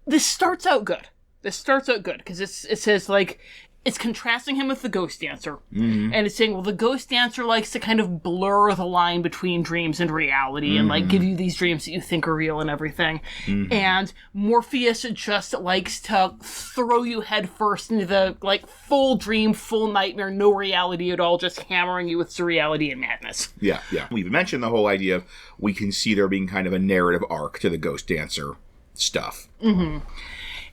This starts out good, because it says, like, it's contrasting him with the Ghost Dancer. And it's saying, well, the Ghost Dancer likes to kind of blur the line between dreams and reality and, like, give you these dreams that you think are real and everything. And Morpheus just likes to throw you headfirst into the, like, full dream, full nightmare, no reality at all, just hammering you with surreality and madness. Yeah. We've mentioned the whole idea of we can see there being kind of a narrative arc to the Ghost Dancer stuff.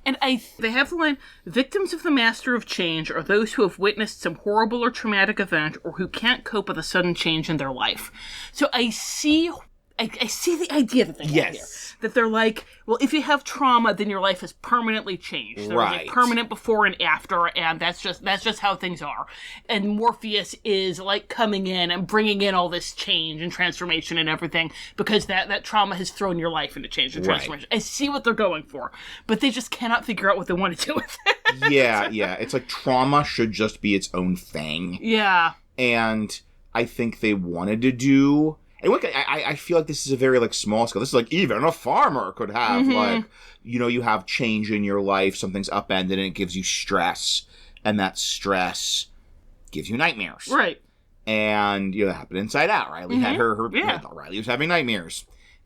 And they have the line, victims of the Master of Change are those who have witnessed some horrible or traumatic event or who can't cope with a sudden change in their life. So I see I see the idea that they have here. That they're like, well, if you have trauma, then your life is permanently changed. There's a permanent before and after, and that's just how things are. And Morpheus is like coming in and bringing in all this change and transformation and everything because that trauma has thrown your life into change and transformation. I see what they're going for, but they just cannot figure out what they want to do with it. Yeah. It's like trauma should just be its own thing. Yeah. And I think they wanted to do... And look, I feel like this is a very, like, small scale. This is like even a farmer could have, like, you know, you have change in your life, something's upended, and it gives you stress. And that stress gives you nightmares. Right. And, you know, that happened Inside Out. Riley had Riley was having nightmares.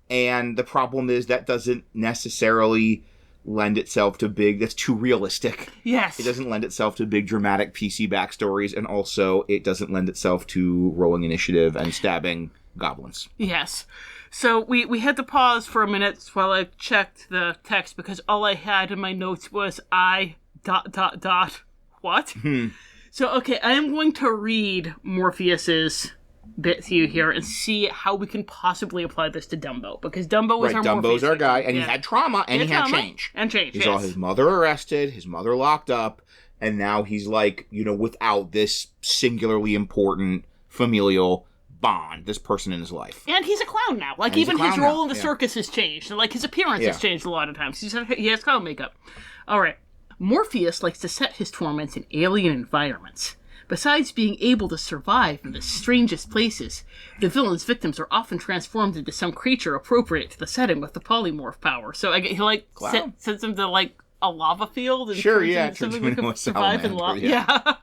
And the problem is that doesn't necessarily lend itself to that's too realistic. Yes. It doesn't lend itself to big dramatic PC backstories, and also it doesn't lend itself to rolling initiative and stabbing goblins. Yes. So we had to pause for a minute while I checked the text because all I had in my notes was what? So, okay, I am going to read Morpheus's bit to you here and see how we can possibly apply this to Dumbo, because Dumbo is our Morpheus. Dumbo's our guy, and he had trauma, and he had change. And change, He saw his mother arrested, his mother locked up, and now he's like, you know, without this singularly important familial bond, this person in his life. And he's a clown now. Like, even his role in the circus has changed. And, like, his appearance has changed a lot of times. He has clown makeup. All right. Morpheus likes to set his torments in alien environments. Besides being able to survive in the strangest places, the villain's victims are often transformed into some creature appropriate to the setting with the polymorph power. So he, like, sends them to, like, a lava field? And turns something him into a survive in lava. Yeah.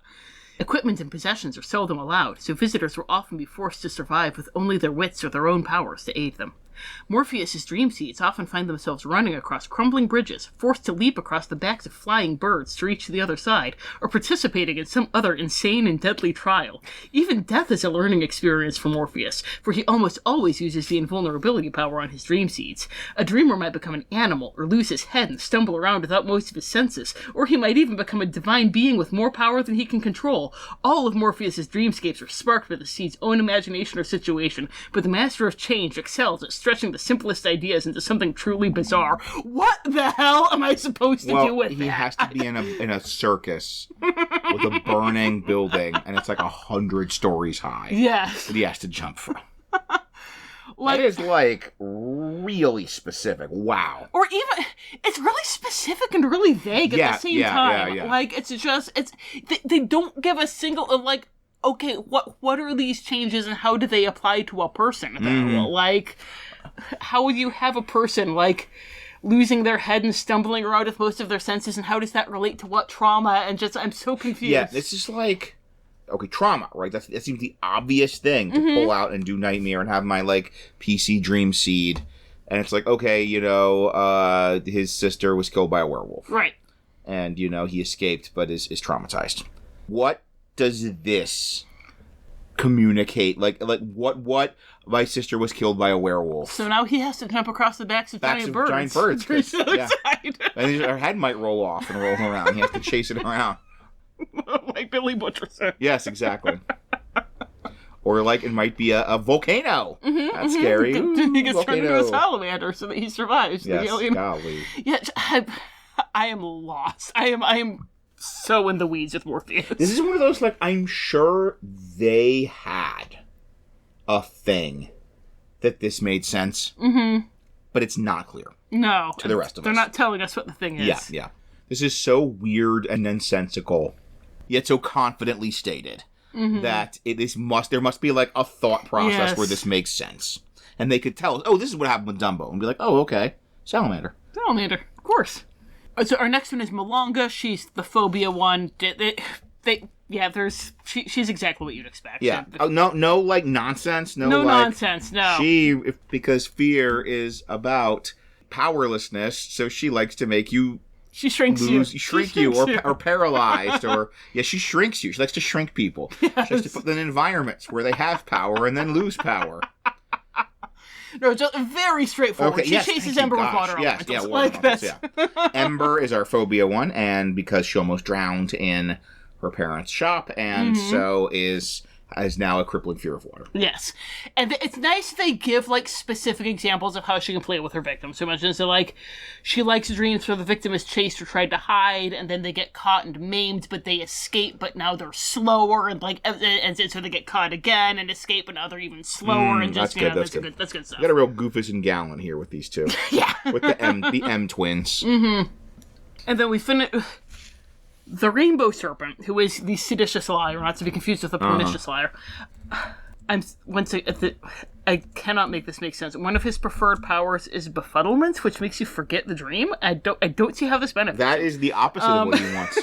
Equipment and possessions are seldom allowed, so visitors will often be forced to survive with only their wits or their own powers to aid them. Morpheus's dream seeds often find themselves running across crumbling bridges, forced to leap across the backs of flying birds to reach the other side, or participating in some other insane and deadly trial. Even death is a learning experience for Morpheus, for he almost always uses the invulnerability power on his dream seeds. A dreamer might become an animal, or lose his head and stumble around without most of his senses, or he might even become a divine being with more power than he can control. All of Morpheus's dreamscapes are sparked by the seed's own imagination or situation, but the Master of Change excels at stretching the simplest ideas into something truly bizarre. What the hell am I supposed to do with that? He has to be in a circus with a burning building, and it's like 100 stories high. Yes. That he has to jump from. That is, like, really specific. Wow. Or even, it's really specific and really vague at the same time. Yeah. Like, it's just, they don't give a single, like, okay, what are these changes and how do they apply to a person? Like, how would you have a person, like, losing their head and stumbling around with most of their senses, and how does that relate to what trauma? And just, I'm so confused. Yeah, this is like, okay, trauma, right? That seems the obvious thing to pull out and do Nightmare and have my, like, PC dream seed. And it's like, okay, you know, his sister was killed by a werewolf. Right. And, you know, he escaped, but is traumatized. What does this communicate? Like what? My sister was killed by a werewolf. So now he has to jump across the backs of giant birds. Giant birds. I'm so excited. And her head might roll off and roll around. He has to chase it around. Like Billy Butcherson. Yes, exactly. Or, like, it might be a volcano. That's scary. He gets turned into a salamander so that he survives. Yes, the alien. golly. Yeah, I am lost. I am so in the weeds with Morpheus. This is one of those, like, I'm sure they had a thing that this made sense. But it's not clear. No. To the rest of us. They're not telling us what the thing is. Yeah. This is so weird and nonsensical, yet so confidently stated. That there must be, like, a thought process where this makes sense. And they could tell us, oh, this is what happened with Dumbo. And be like, oh, okay. Salamander, of course. So our next one is Malonga. She's the phobia one. She's exactly what you'd expect. Yeah. No, like, nonsense. No, like, nonsense, no. Because fear is about powerlessness, so she likes to make you... She shrinks shrink you, or paralyzed, or she shrinks you. She likes to shrink people. Yes. She likes to put them in environments where they have power and then lose power. No, just very straightforward. She chases Ember with water elementals. Water elementals, Ember is our phobia one, and because she almost drowned in her parents' shop, and so is has now a crippling fear of water. Yes. And it's nice they give, like, specific examples of how she can play with her victims. So imagine, so, like, she likes dreams where the victim is chased or tried to hide, and then they get caught and maimed, but they escape, but now they're slower, and, like, and so they get caught again and escape, but now they're even slower, and just, that's good. That's good stuff. You got a real Goofus and Gallon here with these two. Yeah. With the M twins. Mm-hmm. And then we finish... The rainbow serpent, who is the seditious liar, not to be confused with the pernicious liar. I cannot make this make sense. One of his preferred powers is befuddlement, which makes you forget the dream. I don't see how this benefits. That is the opposite of what he wants.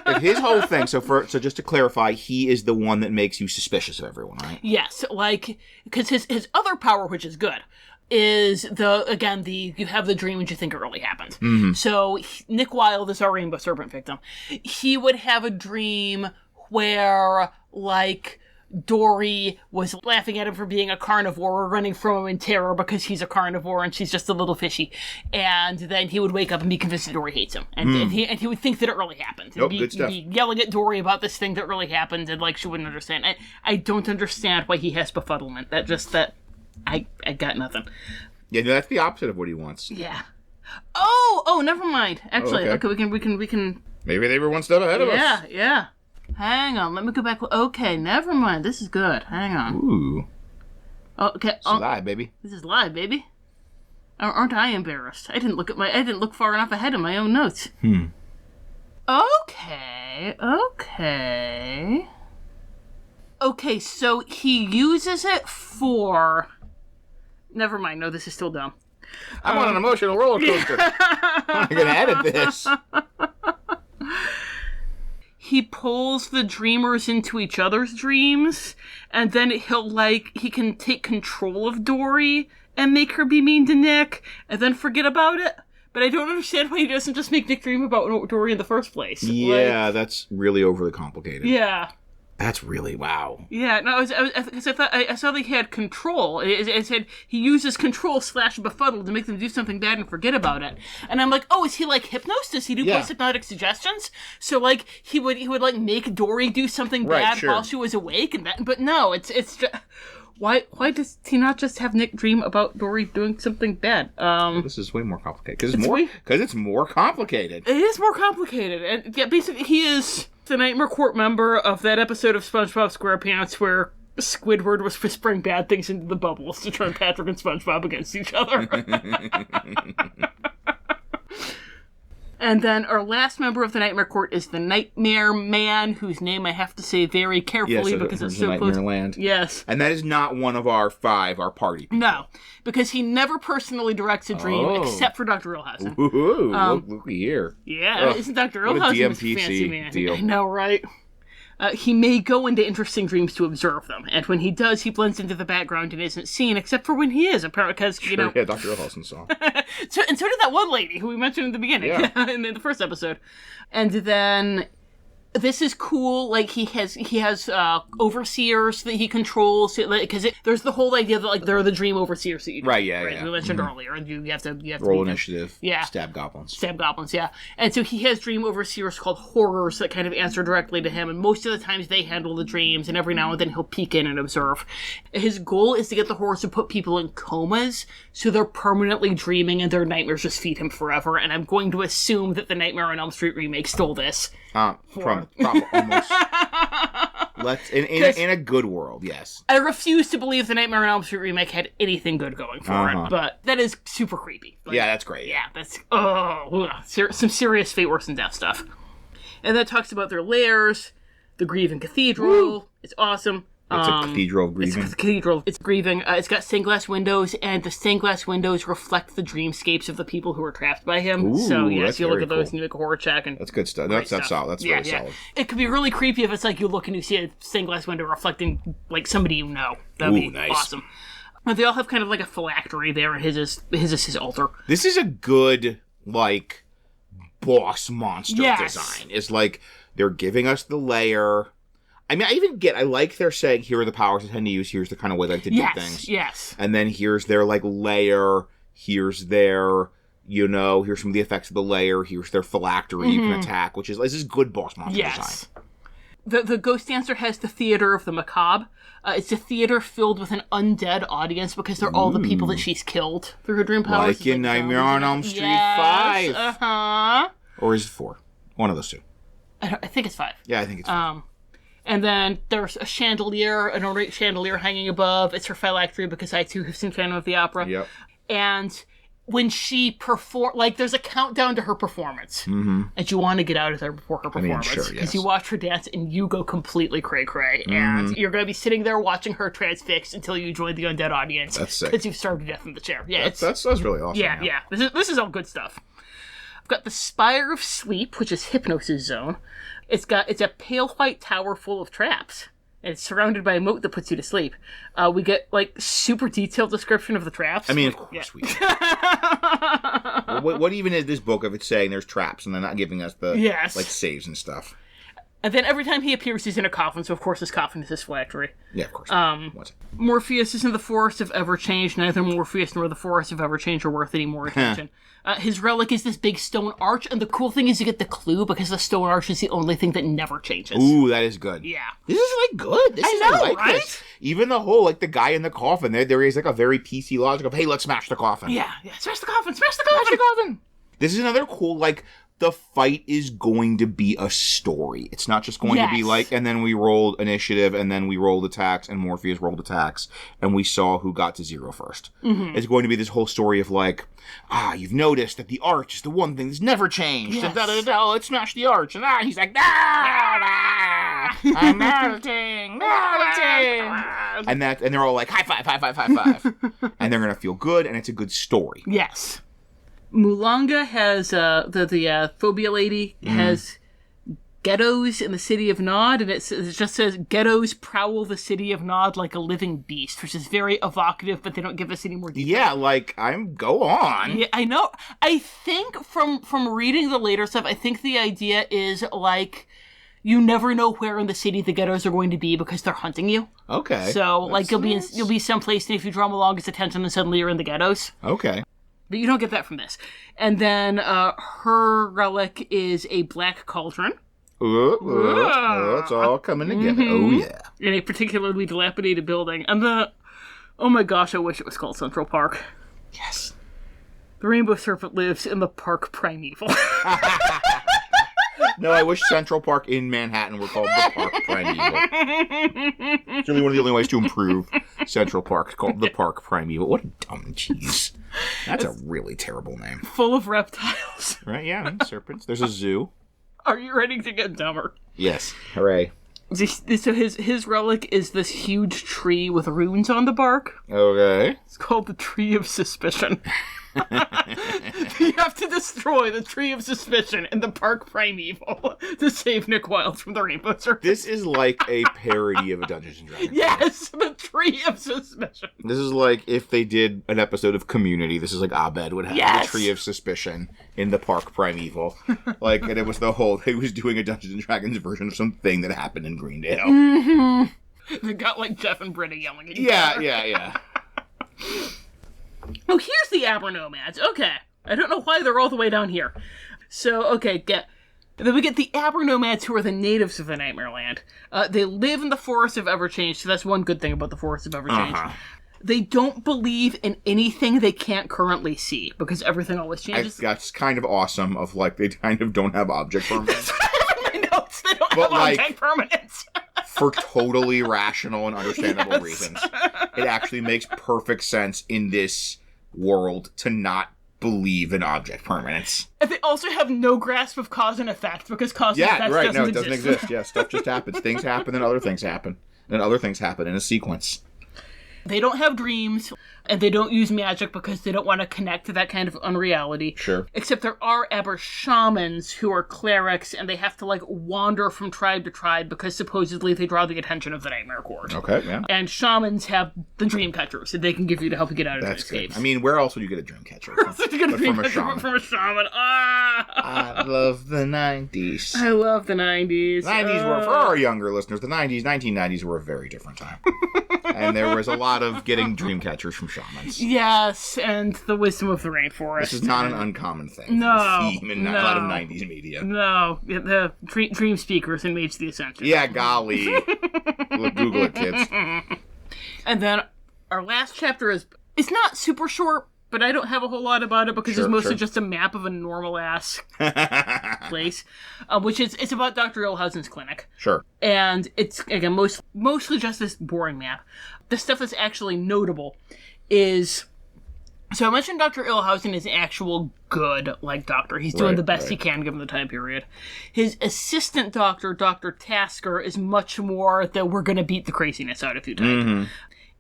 Like his whole thing. So just to clarify, he is the one that makes you suspicious of everyone, right? Yes, like because his other power, which is good, is you have the dream and you think it really happened. Mm-hmm. So Nick Wilde is our rainbow serpent victim. He would have a dream where, like, Dory was laughing at him for being a carnivore or running from him in terror because he's a carnivore and she's just a little fishy. And then he would wake up and be convinced that Dory hates him. And he would think that it really happened. Nope, good stuff. Be yelling at Dory about this thing that really happened and, like, she wouldn't understand. I don't understand why he has befuddlement. I got nothing. Yeah, no, that's the opposite of what he wants. Yeah. Oh, never mind. Actually, okay, we can. Maybe they were one step ahead of us. Yeah. Hang on, let me go back. Okay, never mind. This is good. Hang on. Ooh. Okay. This is live, baby. This is live, baby. Aren't I embarrassed? I didn't look far enough ahead in my own notes. Okay. Okay, so he uses it for... Never mind, no, this is still dumb. I'm on an emotional roller coaster. I'm going to edit this. He pulls the dreamers into each other's dreams, and then he can take control of Dory and make her be mean to Nick, and then forget about it. But I don't understand why he doesn't just make Nick dream about Dory in the first place. Yeah, that's really overly complicated. Yeah. That's really, wow. Yeah, no, I saw they had control. It said he uses control / befuddle to make them do something bad and forget about it. And I'm like, oh, is he like Hypnos? Does he do post-hypnotic suggestions? So, like, he would like make Dory do something bad while she was awake, but no, it's just... Why does he not just have Nick dream about Dory doing something bad? This is way more complicated. Because it's more complicated. It is more complicated. And yeah, basically, he is the Nightmare Court member of that episode of SpongeBob SquarePants where Squidward was whispering bad things into the bubbles to turn Patrick and SpongeBob against each other. And then our last member of the Nightmare Court is the Nightmare Man, whose name I have to say very carefully because it's so close. Nightmare Land. Yes. And that is not one of our party people. No, because he never personally directs a dream except for Dr. Illhousen. Ooh, look here. Yeah, isn't Dr. Illhousen a fancy man? Deal. I know, right? He may go into interesting dreams to observe them, and when he does, he blends into the background and isn't seen, except for when he is, apparently, because, Yeah, Dr. Illhousen saw. So did that one lady who we mentioned in the beginning, in the first episode. And then... This is cool. Like he has overseers that he controls. Because there's the whole idea that like there are the dream overseers that you we mentioned earlier, and you have to roll initiative. Yeah, stab goblins. Yeah. And so he has dream overseers called horrors that kind of answer directly to him, and most of the times they handle the dreams, and every now and then he'll peek in and observe. His goal is to get the horrors to put people in comas, so they're permanently dreaming, and their nightmares just feed him forever. And I'm going to assume that the Nightmare on Elm Street remake stole this. Probably almost. In a good world, yes. I refuse to believe the Nightmare on Elm Street remake had anything good going for it, but that is super creepy. Like, yeah, that's great. Yeah, that's some serious fate worse than death stuff. And that talks about their lairs, the Grieving Cathedral. Woo! It's awesome. It's a cathedral of grieving. It's a cathedral. It's grieving. It's got stained glass windows, and the stained glass windows reflect the dreamscapes of the people who are trapped by him. Ooh, so yes, you look at those and you make a horror check. And that's good stuff. That's solid. That's very solid. It could be really creepy if it's like you look and you see a stained glass window reflecting like somebody you know. That'd be nice. Awesome. But they all have kind of like a phylactery there, and his is his altar. This is a good like boss monster design. It's like they're giving us the layer. I mean, I like they're saying, here are the powers I tend to use, here's the kind of way I like to do things. Yes. And then here's their, like, layer, here's their, here's some of the effects of the layer, here's their phylactery you can attack, this is good boss monster design. The Ghost Dancer has the Theater of the Macabre. It's a theater filled with an undead audience because they're all the people that she's killed through her dream powers. Like in Nightmare on Elm Street 5. Uh-huh. Or is it 4? One of those two. I think it's 5. Yeah, I think it's 5. And then there's a chandelier, an ornate chandelier hanging above. It's her phylactery because I, too, have seen Phantom of the Opera. Yep. And when she there's a countdown to her performance. Mm-hmm. And you want to get out of there before her performance. Sure, yes. Because you watch her dance and you go completely cray-cray. And you're going to be sitting there watching her transfix until you join the undead audience. That's sick. Because you've starved to death in the chair. Yeah, that's really awesome. Yeah. This is all good stuff. I've got the Spire of Sleep, which is Hypnosis Zone. It's a pale white tower full of traps. And it's surrounded by a moat that puts you to sleep. We get, super detailed description of the traps. I mean, of course we do. What even is this book if it's saying there's traps and they're not giving us the, saves and stuff? And then every time he appears, he's in a coffin, so of course his coffin is his phylactery. Yeah, of course. Morpheus is in the Forest of Everchange. Neither Morpheus nor the Forest of Everchange are worth any more attention. His relic is this big stone arch, and the cool thing is you get the clue because the stone arch is the only thing that never changes. Ooh, that is good. Yeah. This is, good. I like right? this. Even the whole, the guy in the coffin, there is, a very PC logic of, hey, let's smash the coffin. Yeah. Smash the coffin! Smash the coffin! Smash the coffin! This is another cool, the fight is going to be a story. It's not just going to be and then we rolled initiative, and then we rolled attacks, and Morpheus rolled attacks, and we saw who got to 0 first. Mm-hmm. It's going to be this whole story of you've noticed that the arch is the one thing that's never changed. Yes. And let's smash the arch. And he's like, I'm melting. And they're all like, high five. And they're going to feel good, and it's a good story. Yes. Mulanga has, the phobia lady has ghettos in the city of Nod, and it just says, ghettos prowl the city of Nod like a living beast, which is very evocative, but they don't give us any more details. Yeah, go on. Yeah, I know. I think from reading the later stuff, I think the idea is, you never know where in the city the ghettos are going to be because they're hunting you. Okay. So, you'll be someplace, and if you draw Mulanga's attention, then suddenly you're in the ghettos. Okay. But you don't get that from this. And then her relic is a black cauldron. It's all coming together. Mm-hmm. Oh, yeah. In a particularly dilapidated building. And oh my gosh, I wish it was called Central Park. Yes. The Rainbow Serpent lives in the Park Primeval. No, I wish Central Park in Manhattan were called the Park Primeval. It's really one of the only ways to improve Central Park. It's called the Park Primeval. What a dumb cheese. That's a really terrible name. Full of reptiles. Right, yeah, serpents. There's a zoo. Are you ready to get dumber? Yes. Hooray. So his relic is this huge tree with runes on the bark. Okay. It's called the Tree of Suspicion. You have to destroy the Tree of Suspicion in the Park Primeval to save Nick Wilde from the Rainbow Serpent. This is like a parody of a Dungeons & Dragons. Yes, the Tree of Suspicion. This is like if they did an episode of Community. This is like Abed would have the Tree of Suspicion in the Park Primeval. And it was he was doing a Dungeons & Dragons version of something that happened in Greendale. Mm-hmm. They got Jeff and Britta yelling at each other. Yeah. Oh, here's the Abernomads. Okay. I don't know why they're all the way down here. So, then we get the Abernomads, who are the natives of the Nightmare Land. They live in the Forest of Everchange, so that's one good thing about the Forest of Everchange. Uh-huh. They don't believe in anything they can't currently see, because everything always changes. That's kind of awesome, they kind of don't have object permanence. My notes, they don't have object permanence. For totally rational and understandable reasons. It actually makes perfect sense in this world to not believe in object permanence. And they also have no grasp of cause and effect, because cause and effect doesn't exist. No, it doesn't exist. Yeah, stuff just happens. Things happen, then other things happen. And other things happen in a sequence. They don't have dreams, and they don't use magic because they don't want to connect to that kind of unreality. Sure. Except there are Aber shamans who are clerics, and they have to, wander from tribe to tribe because supposedly they draw the attention of the Nightmare Court. Okay, yeah. And shamans have the dream catchers that they can give you to help you get out of That's dreamscapes. Good. I mean, where else would you get a dream catcher? Where else would you get a dream catcher from a shaman? I love the 90s. I love the 90s. 90s were, for our younger listeners, the 1990s were a very different time. And there was a lot of getting dream catchers from shamans. Yes, and the wisdom of the rainforest. This is not an uncommon thing. No. Theme in a lot of 90s media. No, the dream speakers in Mage the Ascension. Yeah, golly. Google it, kids. And then our last chapter is not super short, but I don't have a whole lot about it because it's mostly just a map of a normal-ass place, which is, it's about Dr. Illhousen's clinic. Sure. And it's, again, mostly just this boring map. The stuff that's actually notable is... So I mentioned Dr. Illhousen is an actual good, doctor. He's doing the best he can given the time period. His assistant doctor, Dr. Tasker, is much more that we're going to beat the craziness out of you type. Mm-hmm.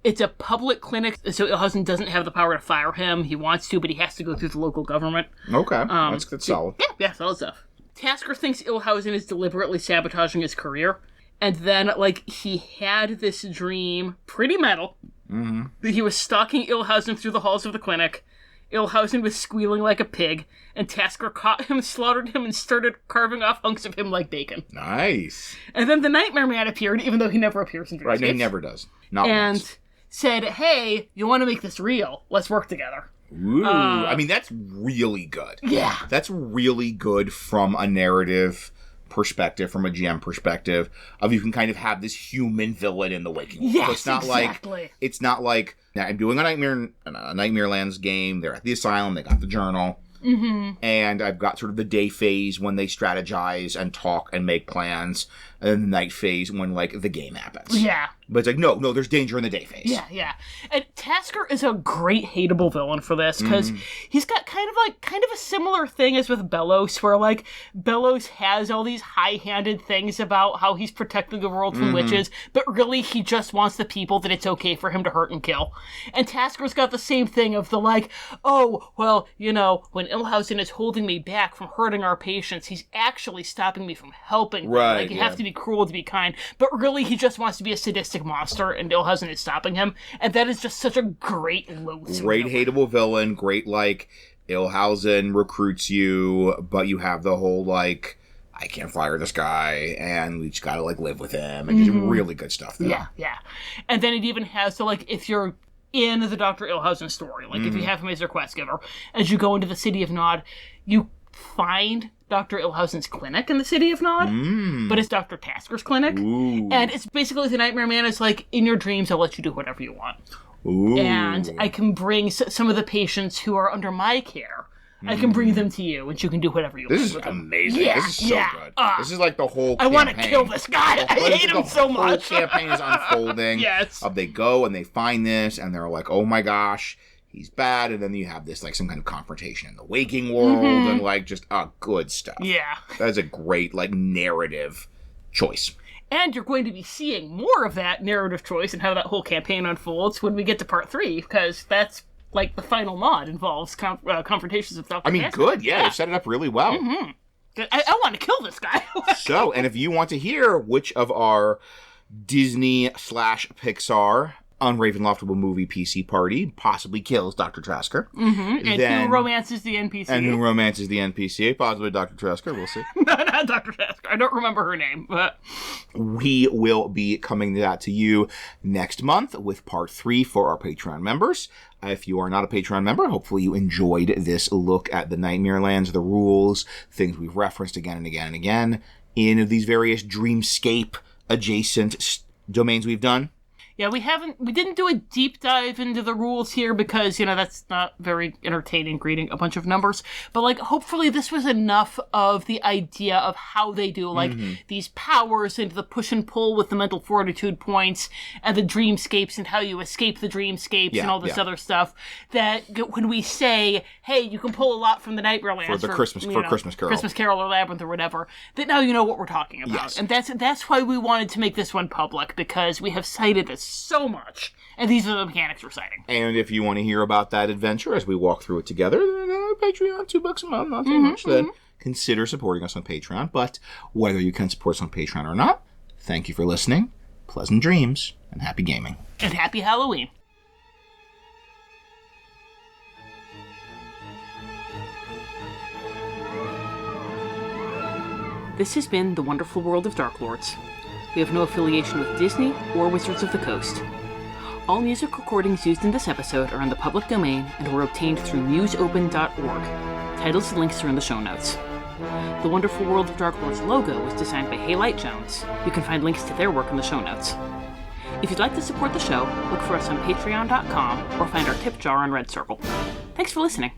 It's a public clinic, so Illhousen doesn't have the power to fire him. He wants to, but he has to go through the local government. Okay, that's good, solid. Yeah, solid stuff. Tasker thinks Illhousen is deliberately sabotaging his career. And then, he had this dream, pretty metal, that he was stalking Illhousen through the halls of the clinic. Illhousen was squealing like a pig, and Tasker caught him, slaughtered him, and started carving off hunks of him like bacon. Nice. And then the Nightmare Man appeared, even though he never appears in dreamscapes. Right, no, he never does. Not once. Said, hey, you want to make this real? Let's work together. Ooh, I mean, that's really good. Yeah. That's really good from a narrative perspective, from a GM perspective, of you can kind of have this human villain in the waking world. Yes, so it's not exactly. It's not like, now I'm doing a Nightmare Lands game, they're at the asylum, they got the journal, and I've got sort of the day phase when they strategize and talk and make plans, and then the night phase when, the game happens. Yeah. But it's no, there's danger in the day phase. Yeah. And Tasker is a great hateable villain for this, because he's got kind of a similar thing as with Bellows, where, Bellows has all these high-handed things about how he's protecting the world from witches, but really he just wants the people that it's okay for him to hurt and kill. And Tasker's got the same thing of the, oh, well, when Illhousen is holding me back from hurting our patients, he's actually stopping me from helping them. Right, You have to be cruel to be kind. But really, he just wants to be a sadistic monster, and Illhousen is stopping him. And that is just such a great loathsome Great hateable villain. Great, Illhousen recruits you, but you have the whole, I can't fire this guy, and we just gotta, live with him. And just really good stuff there. Yeah. And then it even has, so, if you're in the Dr. Illhousen story, if you have him as your quest giver, as you go into the city of Nod, you find Dr. Illhousen's clinic in the city of Nod, but it's Dr. Tasker's clinic. Ooh. And it's basically the Nightmare Man is in your dreams, I'll let you do whatever you want. Ooh. And I can bring some of the patients who are under my care. I can bring them to you, and you can do whatever you want. This is amazing. Yeah, this is so good. This is the whole campaign. I want to kill this guy. I hate him so much. The whole campaign is unfolding. Yes. They go and they find this, and they're like, oh my gosh, he's bad. And then you have this, some kind of confrontation in the waking world, and, just, good stuff. Yeah. That is a great, narrative choice. And you're going to be seeing more of that narrative choice and how that whole campaign unfolds when we get to part 3, because that's... the final mod involves confrontations with Dr. Tasker. Good, yeah. They set it up really well. I want to kill this guy. So, and if you want to hear which of our Disney/Pixar unravenloftable movie PC party possibly kills Dr. Tasker. And who romances the NPC. Possibly Dr. Tasker, we'll see. No, not Dr. Tasker. I don't remember her name, but... We will be coming to you next month with part 3 for our Patreon members. If you are not a Patreon member, hopefully you enjoyed this look at the Nightmare Lands, the rules, things we've referenced again and again and again in these various dreamscape adjacent domains we've done. Yeah, we didn't do a deep dive into the rules here because, that's not very entertaining reading a bunch of numbers. But, hopefully this was enough of the idea of how they do, these powers and the push and pull with the mental fortitude points and the dreamscapes and how you escape the dreamscapes and all this other stuff, that when we say, hey, you can pull a lot from the Nightmare Lands for Christmas Carol. Christmas Carol or Labyrinth or whatever, that now you know what we're talking about. Yes. And that's why we wanted to make this one public, because we have cited this so much, and these are the mechanics we're citing. And if you want to hear about that adventure as we walk through it together, then Patreon, $2 a month, not too much, then consider supporting us on Patreon. But whether you can support us on Patreon or not, thank you for listening, pleasant dreams, and happy gaming. And happy Halloween. This has been The Wonderful World of Darklords. We have no affiliation with Disney or Wizards of the Coast. All music recordings used in this episode are in the public domain and were obtained through museopen.org. Titles and links are in the show notes. The Wonderful World of Dark Lords logo was designed by Haylight Jones. You can find links to their work in the show notes. If you'd like to support the show, look for us on patreon.com or find our tip jar on Red Circle. Thanks for listening.